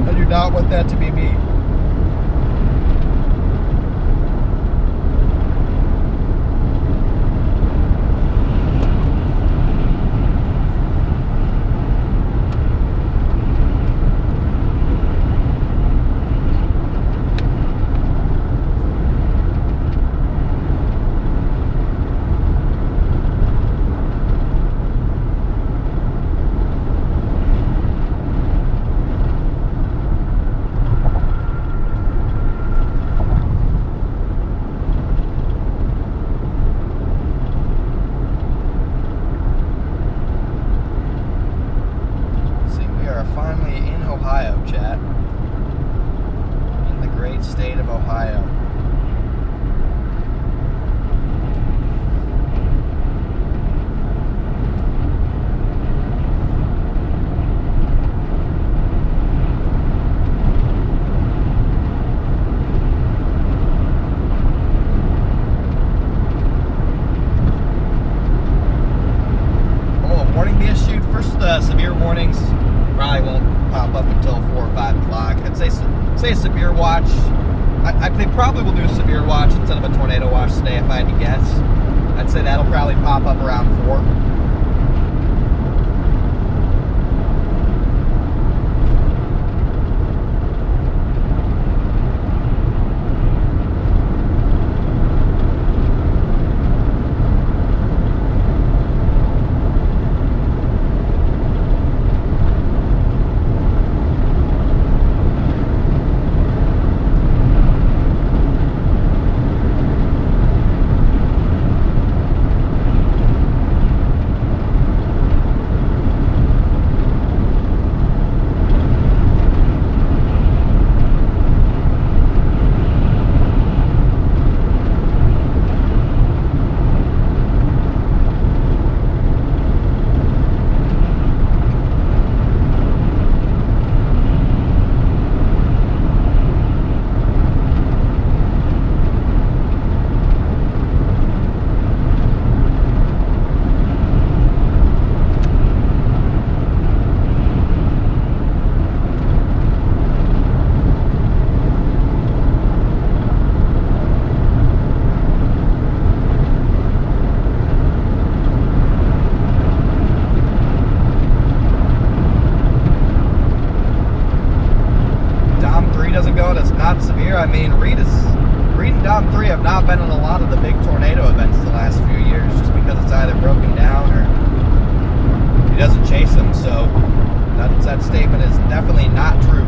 I do not want that to be me. Finally in Ohio, chat. In the great state of Ohio. Will a warning be issued? First, severe warnings probably won't pop up until 4 or 5 o'clock. I'd say a severe watch. They probably will do a severe watch instead of a tornado watch today if I had to guess. I'd say that'll probably pop up around 4. I mean, Reed and Dom 3 have not been in a lot of the big tornado events the last few years just because it's either broken down or he doesn't chase them. So that statement is definitely not true.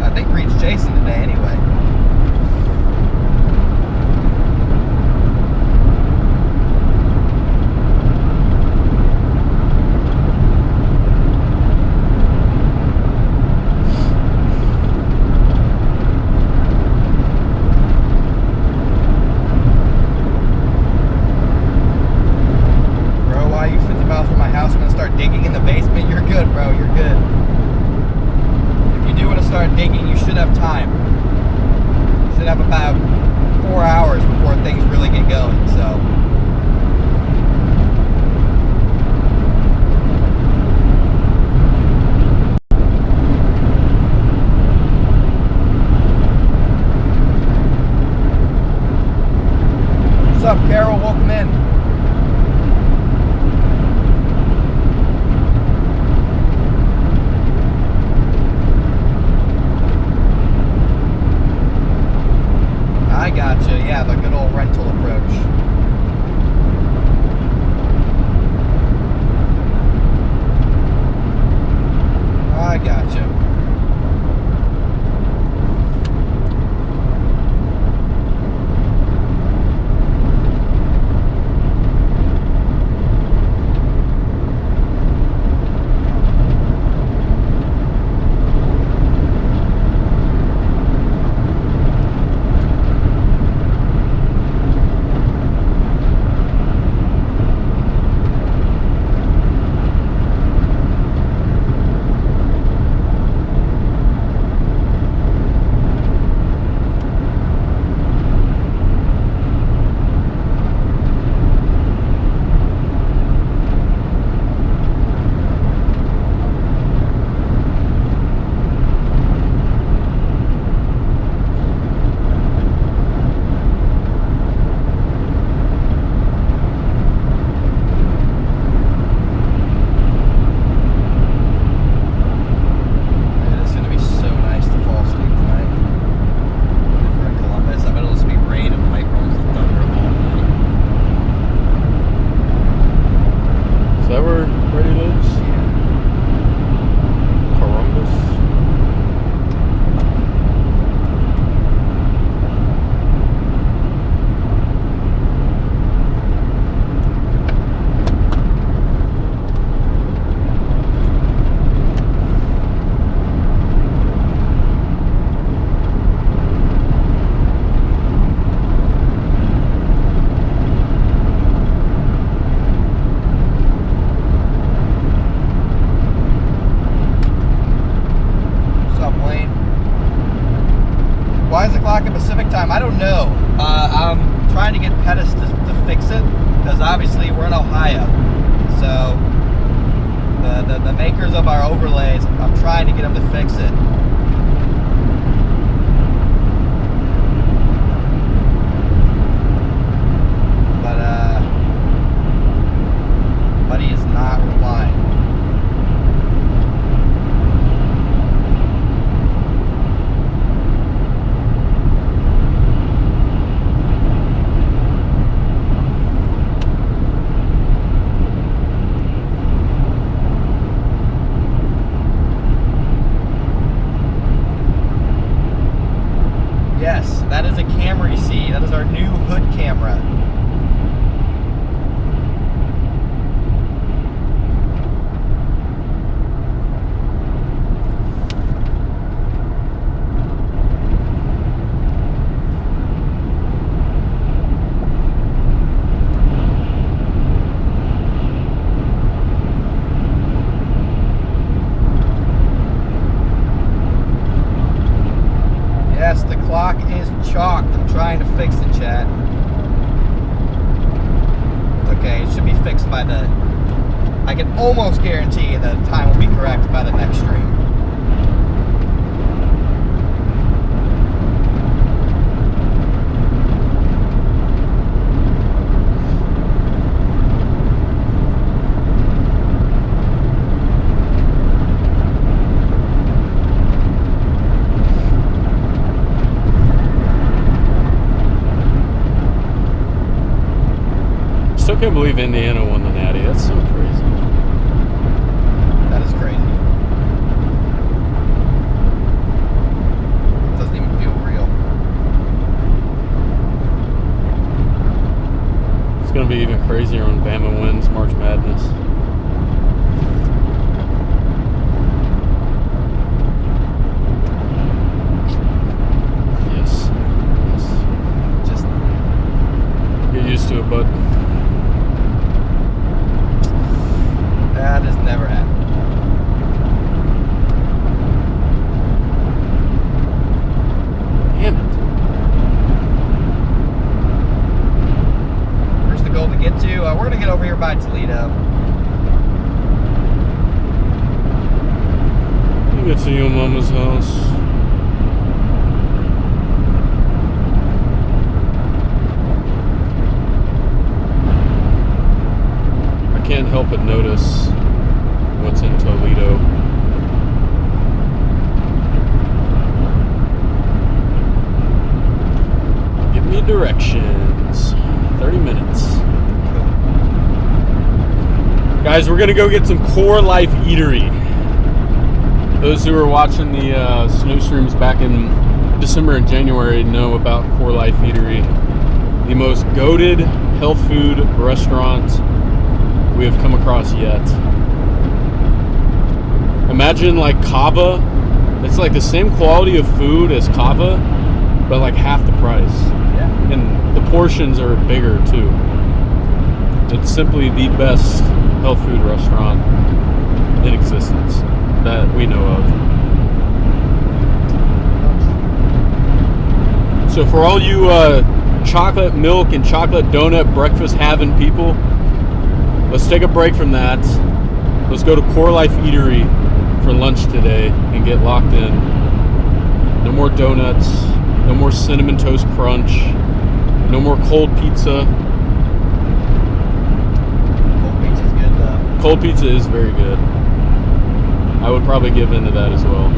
I think Reed's chasing today anyway. Digging in the basement, you're good, bro. You're good. If you do want to start digging, you should have time. You should have about 4 hours before things really get going, so. What's up, Carol? Welcome in. I gotcha. Yeah, the good old rental approach. Pettis to fix it, because obviously we're in Ohio. So the makers of our overlays, I'm trying to get them to fix it. But he is not replying. Yes, that is a camera you see. That is our new hood camera. Yes, the clock is chalked. I'm trying to fix it, chat. Okay, it should be fixed by the... I can almost guarantee the time will be correct by the next stream. Still can't believe Indiana won the Natty. That's so crazy. That is crazy. It doesn't even feel real. It's going to be even crazier when Bama wins March Madness. Yes. Yes. Just Get used to it, bud. that has never happened. Damn it. Where's the goal to get to? We're going to get over here by Toledo. You get to your mama's house. I can't help but notice what's in Toledo. Give me directions. 30 minutes. Guys, we're gonna go get some Core Life Eatery. Those who were watching the snow streams back in December and January know about Core Life Eatery. The most goated health food restaurant we have come across yet. Imagine like Kava. It's like the same quality of food as Kava, but like half the price. Yeah. And the portions are bigger too. It's simply the best health food restaurant in existence that we know of. So for all you chocolate milk and chocolate donut breakfast having people, let's take a break from that. Let's go to Core Life Eatery for lunch today and get locked in. No more donuts, no more cinnamon toast crunch, no more cold pizza. Cold pizza's good though. Cold pizza is very good. I would probably give into that as well.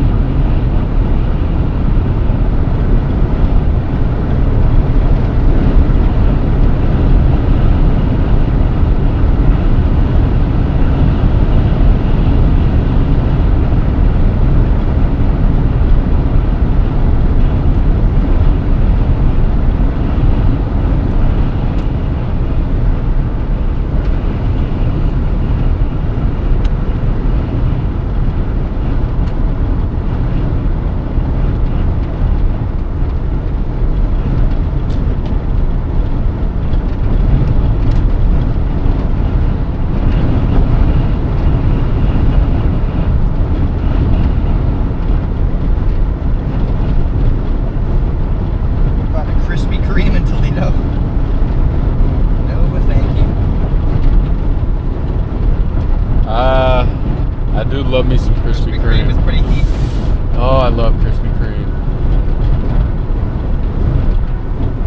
love Krispy Kreme.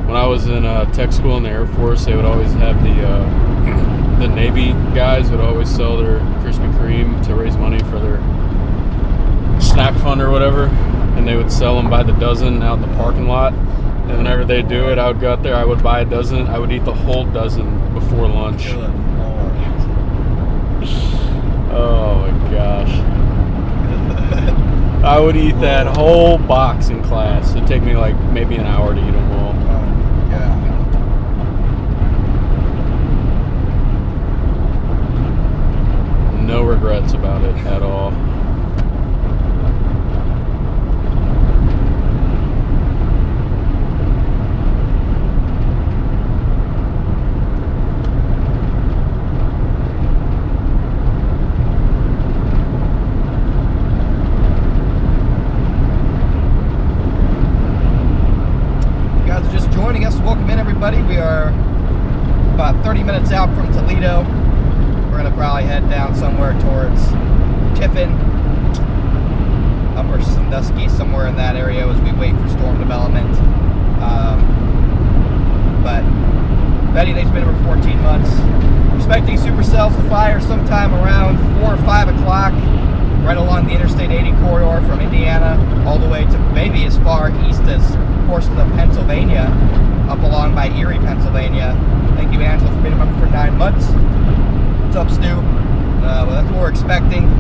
When I was in tech school in the Air Force, they would always have the Navy guys would always sell their Krispy Kreme to raise money for their snack fund or whatever, and they would sell them by the dozen out in the parking lot. And whenever they do it, I would go out there, I would buy a dozen, I would eat the whole dozen before lunch. Good Lord. Oh my gosh. I would eat that whole box in class. It'd take me like maybe an hour to eat them all. No regrets about it at all. We are about 30 minutes out from Toledo. We're going to probably head down somewhere towards Tiffin, Upper Sandusky, somewhere in that area as we wait for storm development. But Betty, they've been over 14 months. Expecting supercells to fire sometime around 4 or 5 o'clock, right along the Interstate 80 corridor from Indiana all the way to maybe as far east as portions of Pennsylvania, up along by Erie, Pennsylvania. Thank you, Angela, for being a member for 9 months. What's up, Stu? Well, that's what we're expecting.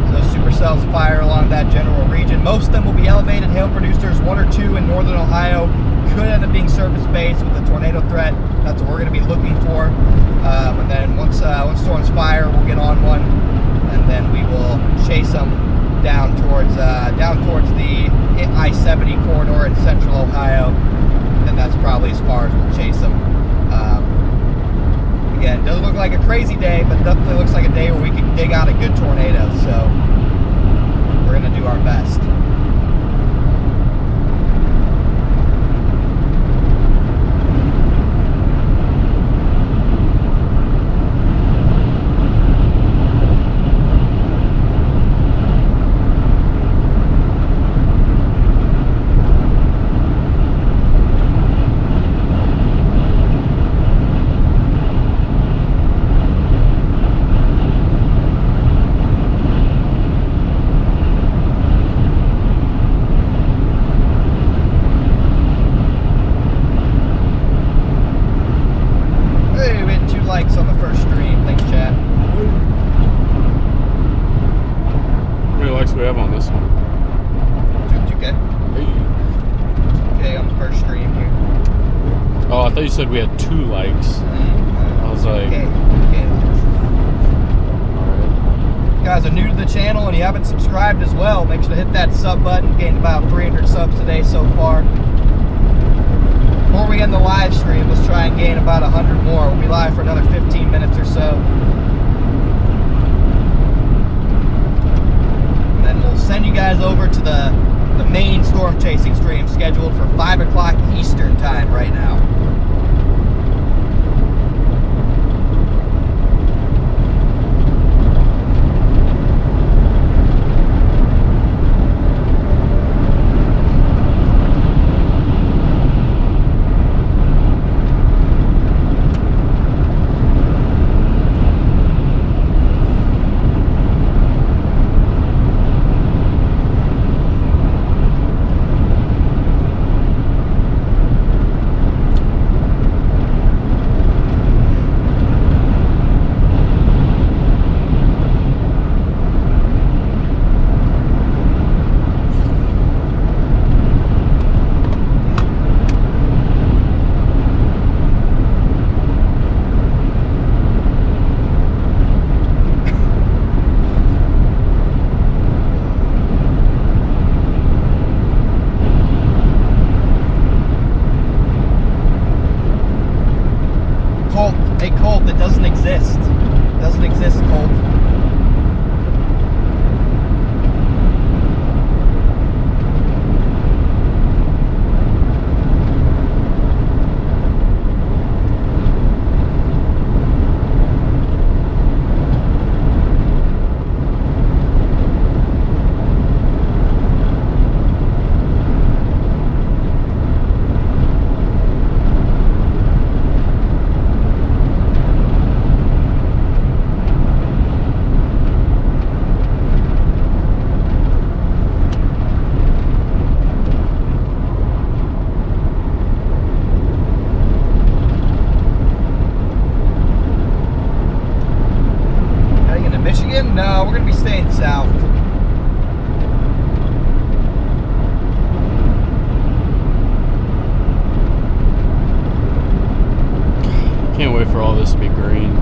Those supercells fire along that general region. Most of them will be elevated hail producers. 1 or 2 in northern Ohio could end up being surface-based with a tornado threat. That's what we're going to be looking for. And then once storms fire, we'll get on one, and then we will chase them down towards the I-70 corridor in central Ohio. And that's probably as far as we'll chase them. Again, doesn't look like a crazy day, but definitely looks like a day where we can dig out a good tornado. So we're going to do our best. You said we had 2 likes. I was like, okay. Alright. If you guys are new to the channel and you haven't subscribed as well, make sure to hit that sub button. Gained about 300 subs today so far. Before we end the live stream, let's try and gain about 100 more. We'll be live for another 15 minutes or so. And then we'll send you guys over to the main storm chasing stream scheduled for 5 o'clock Eastern time right now. wait for all this to be green.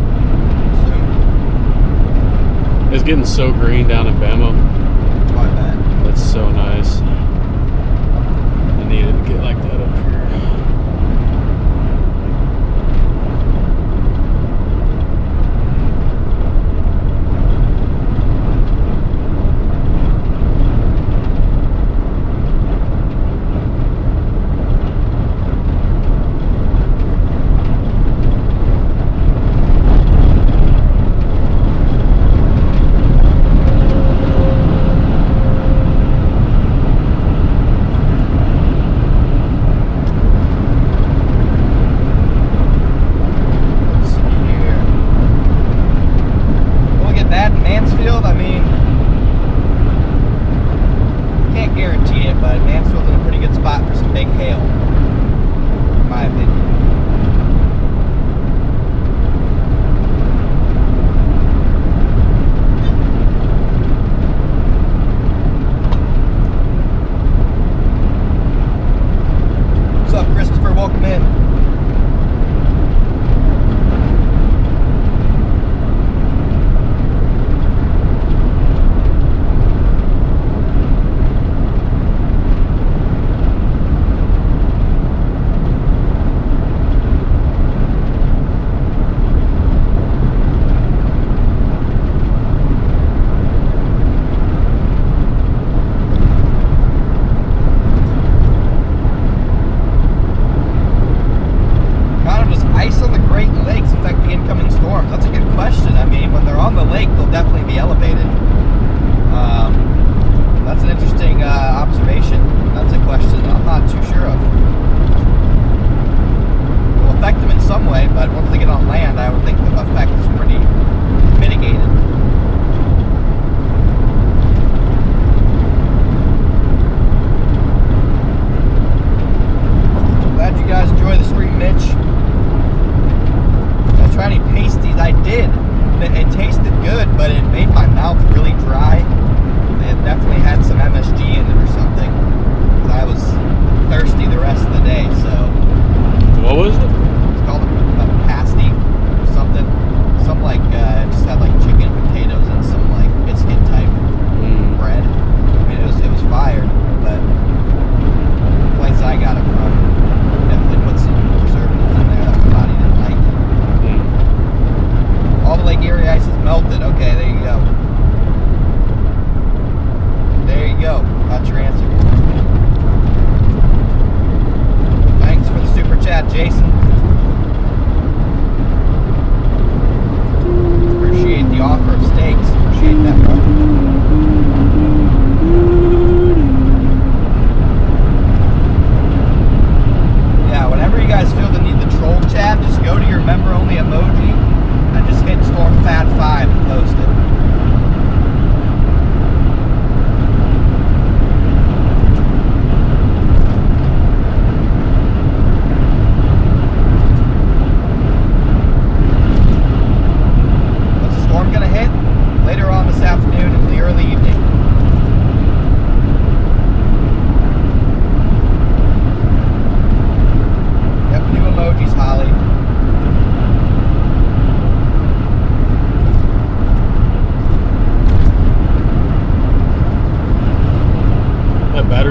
Soon. It's getting so green down in Bama. My bad. That's so nice. I needed to get like that up here.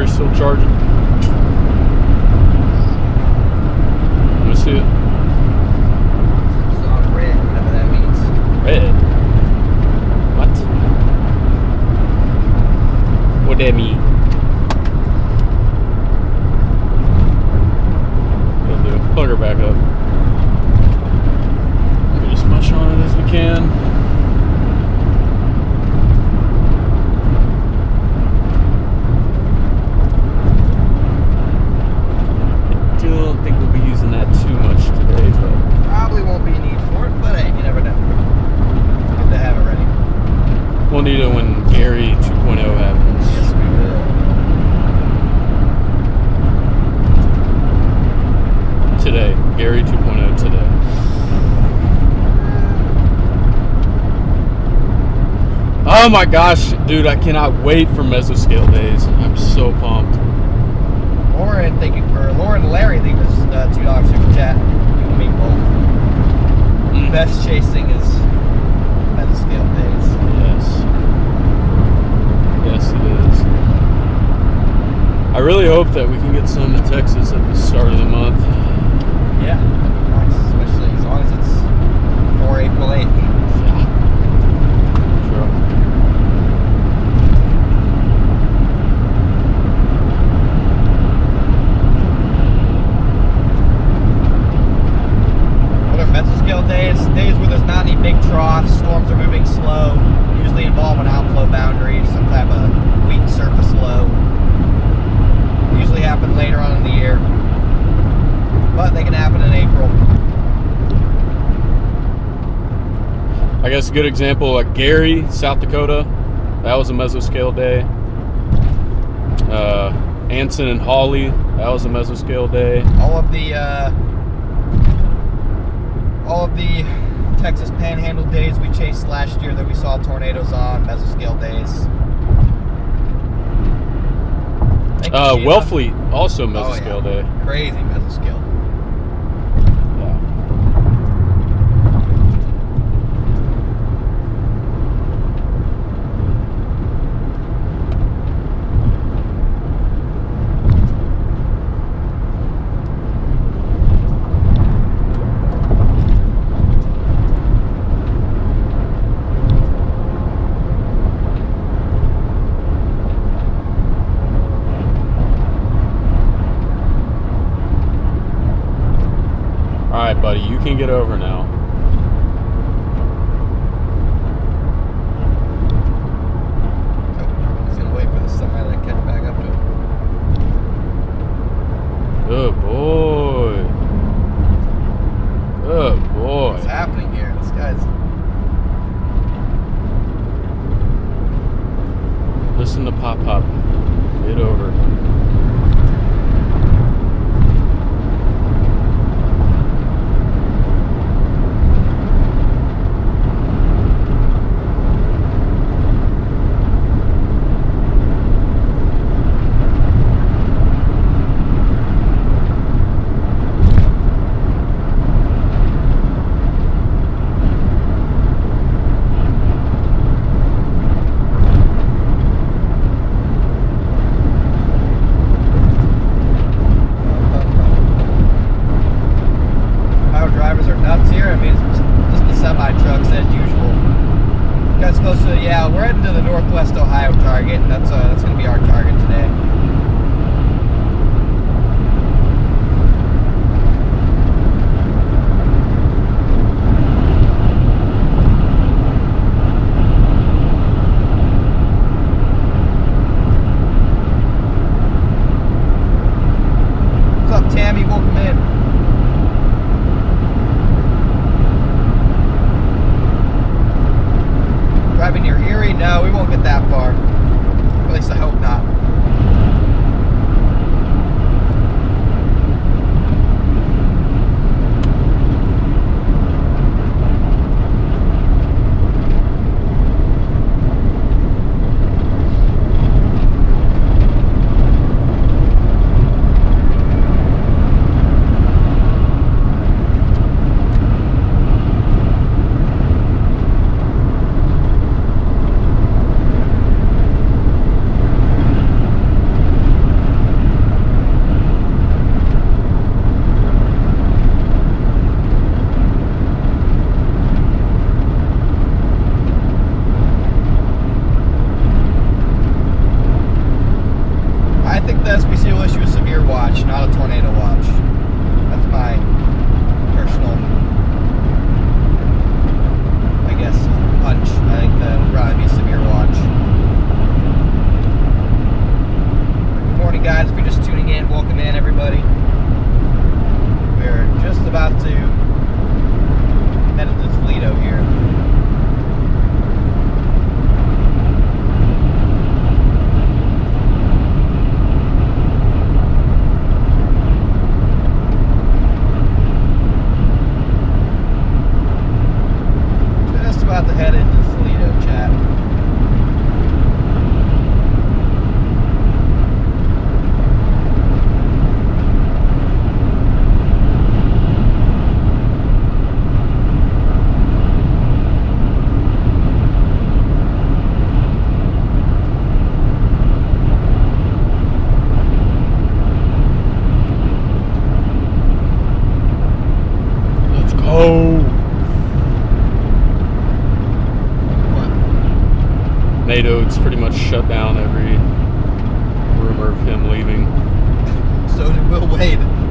Still charging. Let me see it. It's on red, whatever that means. Red? What? What that mean? It'll do. Plug her back up. Get as much on it as we can. Need it when Gary 2.0 happens. Yes, we will. Today. Gary 2.0 today. Oh my gosh, dude, I cannot wait for Mesoscale days. I'm so pumped. Lauren and Larry, I think it was $2 super chat. You can meet both. I really hope that we can get some to Texas at the start of the month. Yeah, nice, especially as long as it's before April 8th. Yeah. Sure. What are mesoscale days? Days where there's not any big troughs, storms are moving slow, usually involve an outflow boundary, some type of weak surface low. Usually happen later on in the year, but they can happen in April. I guess a good example, like Gary, South Dakota, that was a mesoscale day. Anson and Hawley, that was a mesoscale day. All of the Texas Panhandle days we chased last year that we saw tornadoes on, mesoscale days. Wellfleet, also mesoscale day. Crazy mesoscale. Yeah. All right, buddy, you can get over now. Oh, he's gonna wait for the semi to catch back up to him. Good boy. Good boy. What's happening here? This guy's. Listen to Pop Pop. Get over. Our drivers are nuts here. I mean, it's just the semi trucks as usual. Guys close to we're heading to the Northwest Ohio target. That's gonna be our target today. What's up, Tammy? Welcome in. Driving near Erie? No, we won't get that far. At least I hope not. I think the SPC will issue a severe watch, not a tornado watch. That's my personal, I guess, hunch. I think that will probably be a severe watch. Good morning, guys. If you're just tuning in, welcome in, everybody. We're just about to head into Toledo here. About to head into Toledo, chat.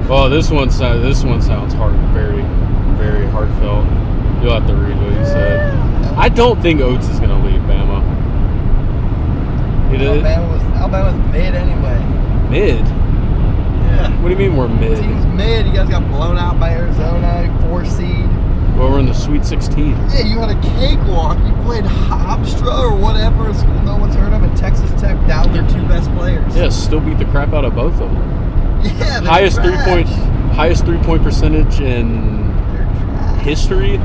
Well, this one sounds hard, very, very heartfelt. You'll have to read what he said. I don't think Oates is going to leave Bama. Alabama's mid anyway. Mid? Yeah. What do you mean we're mid? Team's mid. You guys got blown out by Arizona, 4 seed. Well, we're in the Sweet 16. Yeah, you had a cakewalk. You played Hofstra or whatever, a school no one's heard of, and Texas Tech down their 2 best players. Yeah, still beat the crap out of both of them. Yeah, highest 3-point percentage in history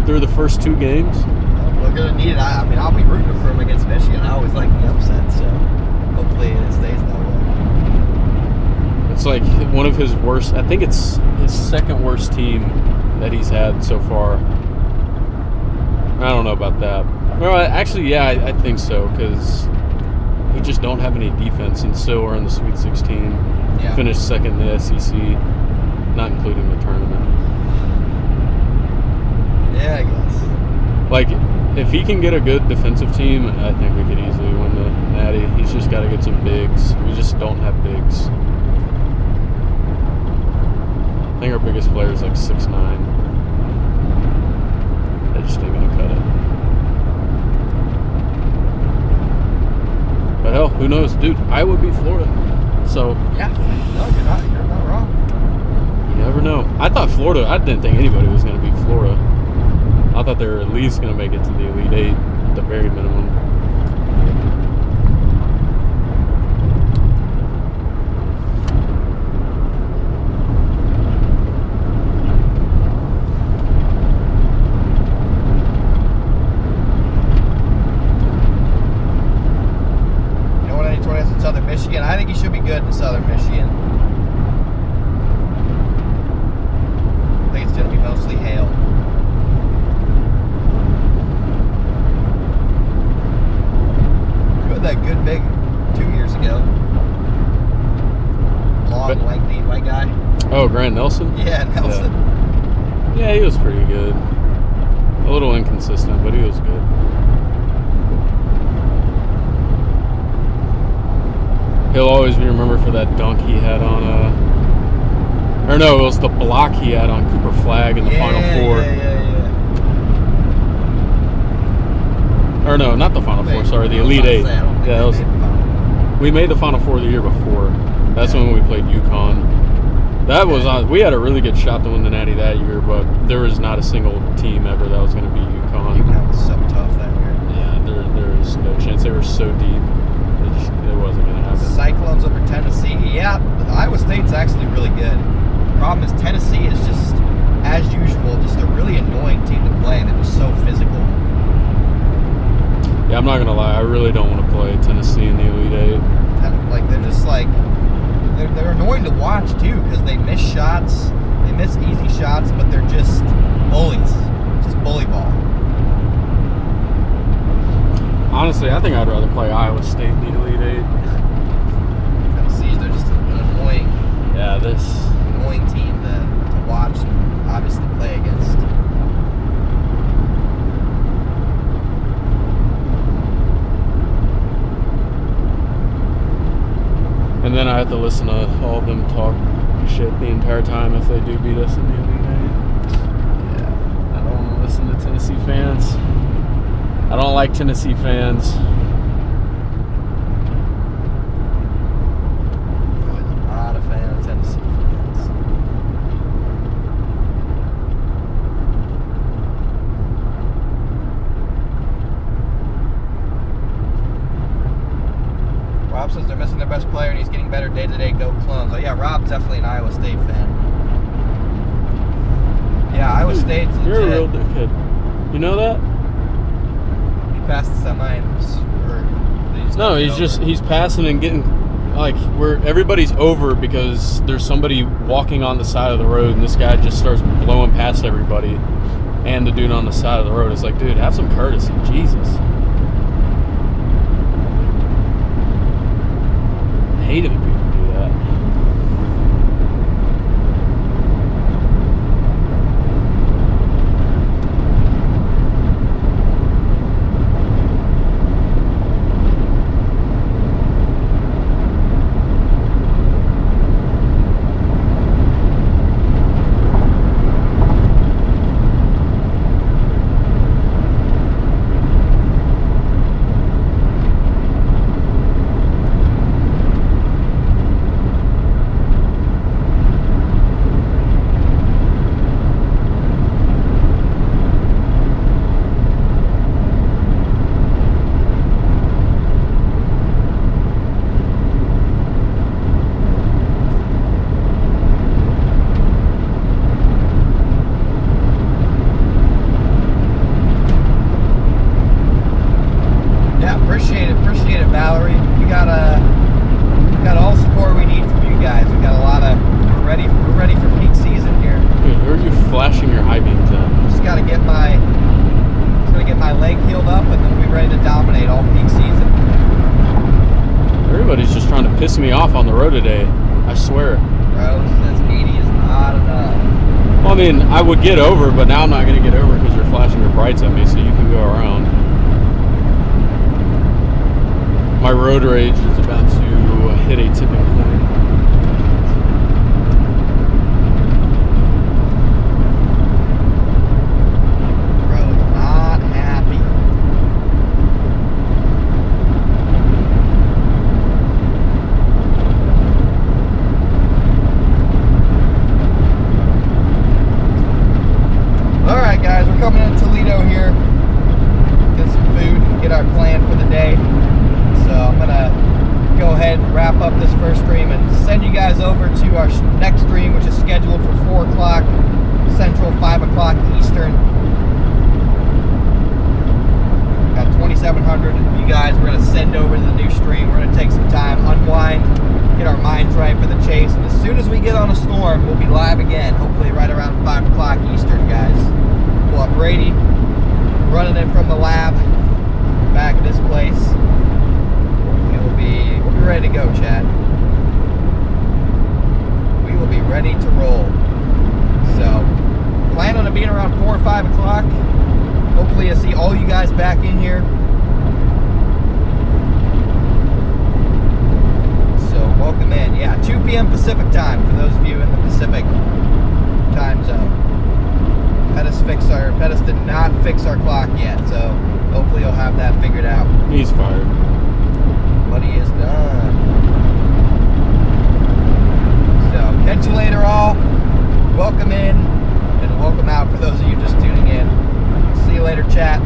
through the first 2 games. We're gonna need it. I mean, I'll be rooting for him against Michigan. I always like the upset, so hopefully it stays that way. It's like one of his worst. I think it's his second worst team that he's had so far. I don't know about that. Well, actually, yeah, I think so, because we just don't have any defense, and still we're in the Sweet 16. Yeah. Finished second in the SEC, not including the tournament. Yeah, I guess. Like, if he can get a good defensive team, I think we could easily win the Natty. He's just got to get some bigs. We just don't have bigs. I think our biggest player is like 6'9". They just ain't gonna cut it. But hell, who knows, dude? Iowa beat Florida, so Yeah. No, you're not wrong. you never know. I didn't think anybody was gonna beat Florida. I thought they were at least gonna make it to the Elite Eight, at the very minimum. Southern Michigan. I think he should be good in Southern Michigan. I think it's going to be mostly hail. Who had that good big 2 years ago? Long, lengthy white guy. Oh, Grant Nelson? Yeah, Nelson. Yeah, he was pretty good. A little inconsistent, but he was good. He'll always be remembered for that dunk he had on, or no, it was the block he had on Cooper Flagg in the Final Four. Yeah. Or no, not the Final Four, sorry, the Elite Eight. Yeah, we made the Final Four the year before. That's when we played UConn. That was we had a really good shot to win the Natty that year, but there was not a single team ever that was going to beat UConn. UConn was so tough that year. Yeah, there was no chance. They were so deep. It wasn't going to happen. Cyclones over Tennessee. Yeah, Iowa State's actually really good. Problem is Tennessee is just, as usual, just a really annoying team to play. They're just so physical. Yeah, I'm not going to lie. I really don't want to play Tennessee in the Elite Eight. Like, they're just like, they're annoying to watch, too, because they miss shots. They miss easy shots, but they're just bullies. Just bully ball. Honestly, I think I'd rather play Iowa State in the Elite Eight. Tennessee's, they're just an annoying, annoying team to watch and obviously play against. And then I have to listen to all of them talk shit the entire time if they do beat us in the Elite Eight. Yeah, I don't want to listen to Tennessee fans. I don't like Tennessee fans. I'm not a fan of Tennessee fans. Rob says they're missing their best player and he's getting better day to day. Go Clones. Oh yeah, Rob's definitely an Iowa State fan. Yeah, Iowa State's legit. You're a real dickhead. You know that? Past the semi. No, he's passing and getting like everybody's over because there's somebody walking on the side of the road and this guy just starts blowing past everybody and the dude on the side of the road. It's like, dude, have some courtesy, Jesus. I hate it when people do that. on the road today. I swear. Bro, says 80 is not enough. Well, I mean, I would get over, but now I'm not going to get over because you're flashing your brights at me, so you can go around. My road rage is about to hit a tipping point. Bro, not happy. Alright guys, we're coming into Toledo here. Get some food and get our plan for the day. So I'm gonna go ahead and wrap up this first stream and send you guys over to our next stream, which is scheduled for 4 o'clock Central, 5 o'clock Eastern. Got 2,700 of you guys. We're gonna send over to the new stream. We're gonna take some time, unwind, get our minds right for the chase, and as soon as we get on a storm, we'll be live again, hopefully right around 5 o'clock Eastern, guys. We'll have Brady running it from the lab back at this place. We'll be ready to go, Chad. We will be ready to roll. So, plan on it being around 4 or 5 o'clock. Hopefully I see all you guys back in here. So, welcome in. Yeah, 2 p.m. Pacific time for those of you in the Pacific time zone. Pettis did not fix our clock yet, so hopefully he'll have that figured out. He's fired. But he is done. So, catch you later all. Welcome in and welcome out for those of you just tuning in. See you later, chat.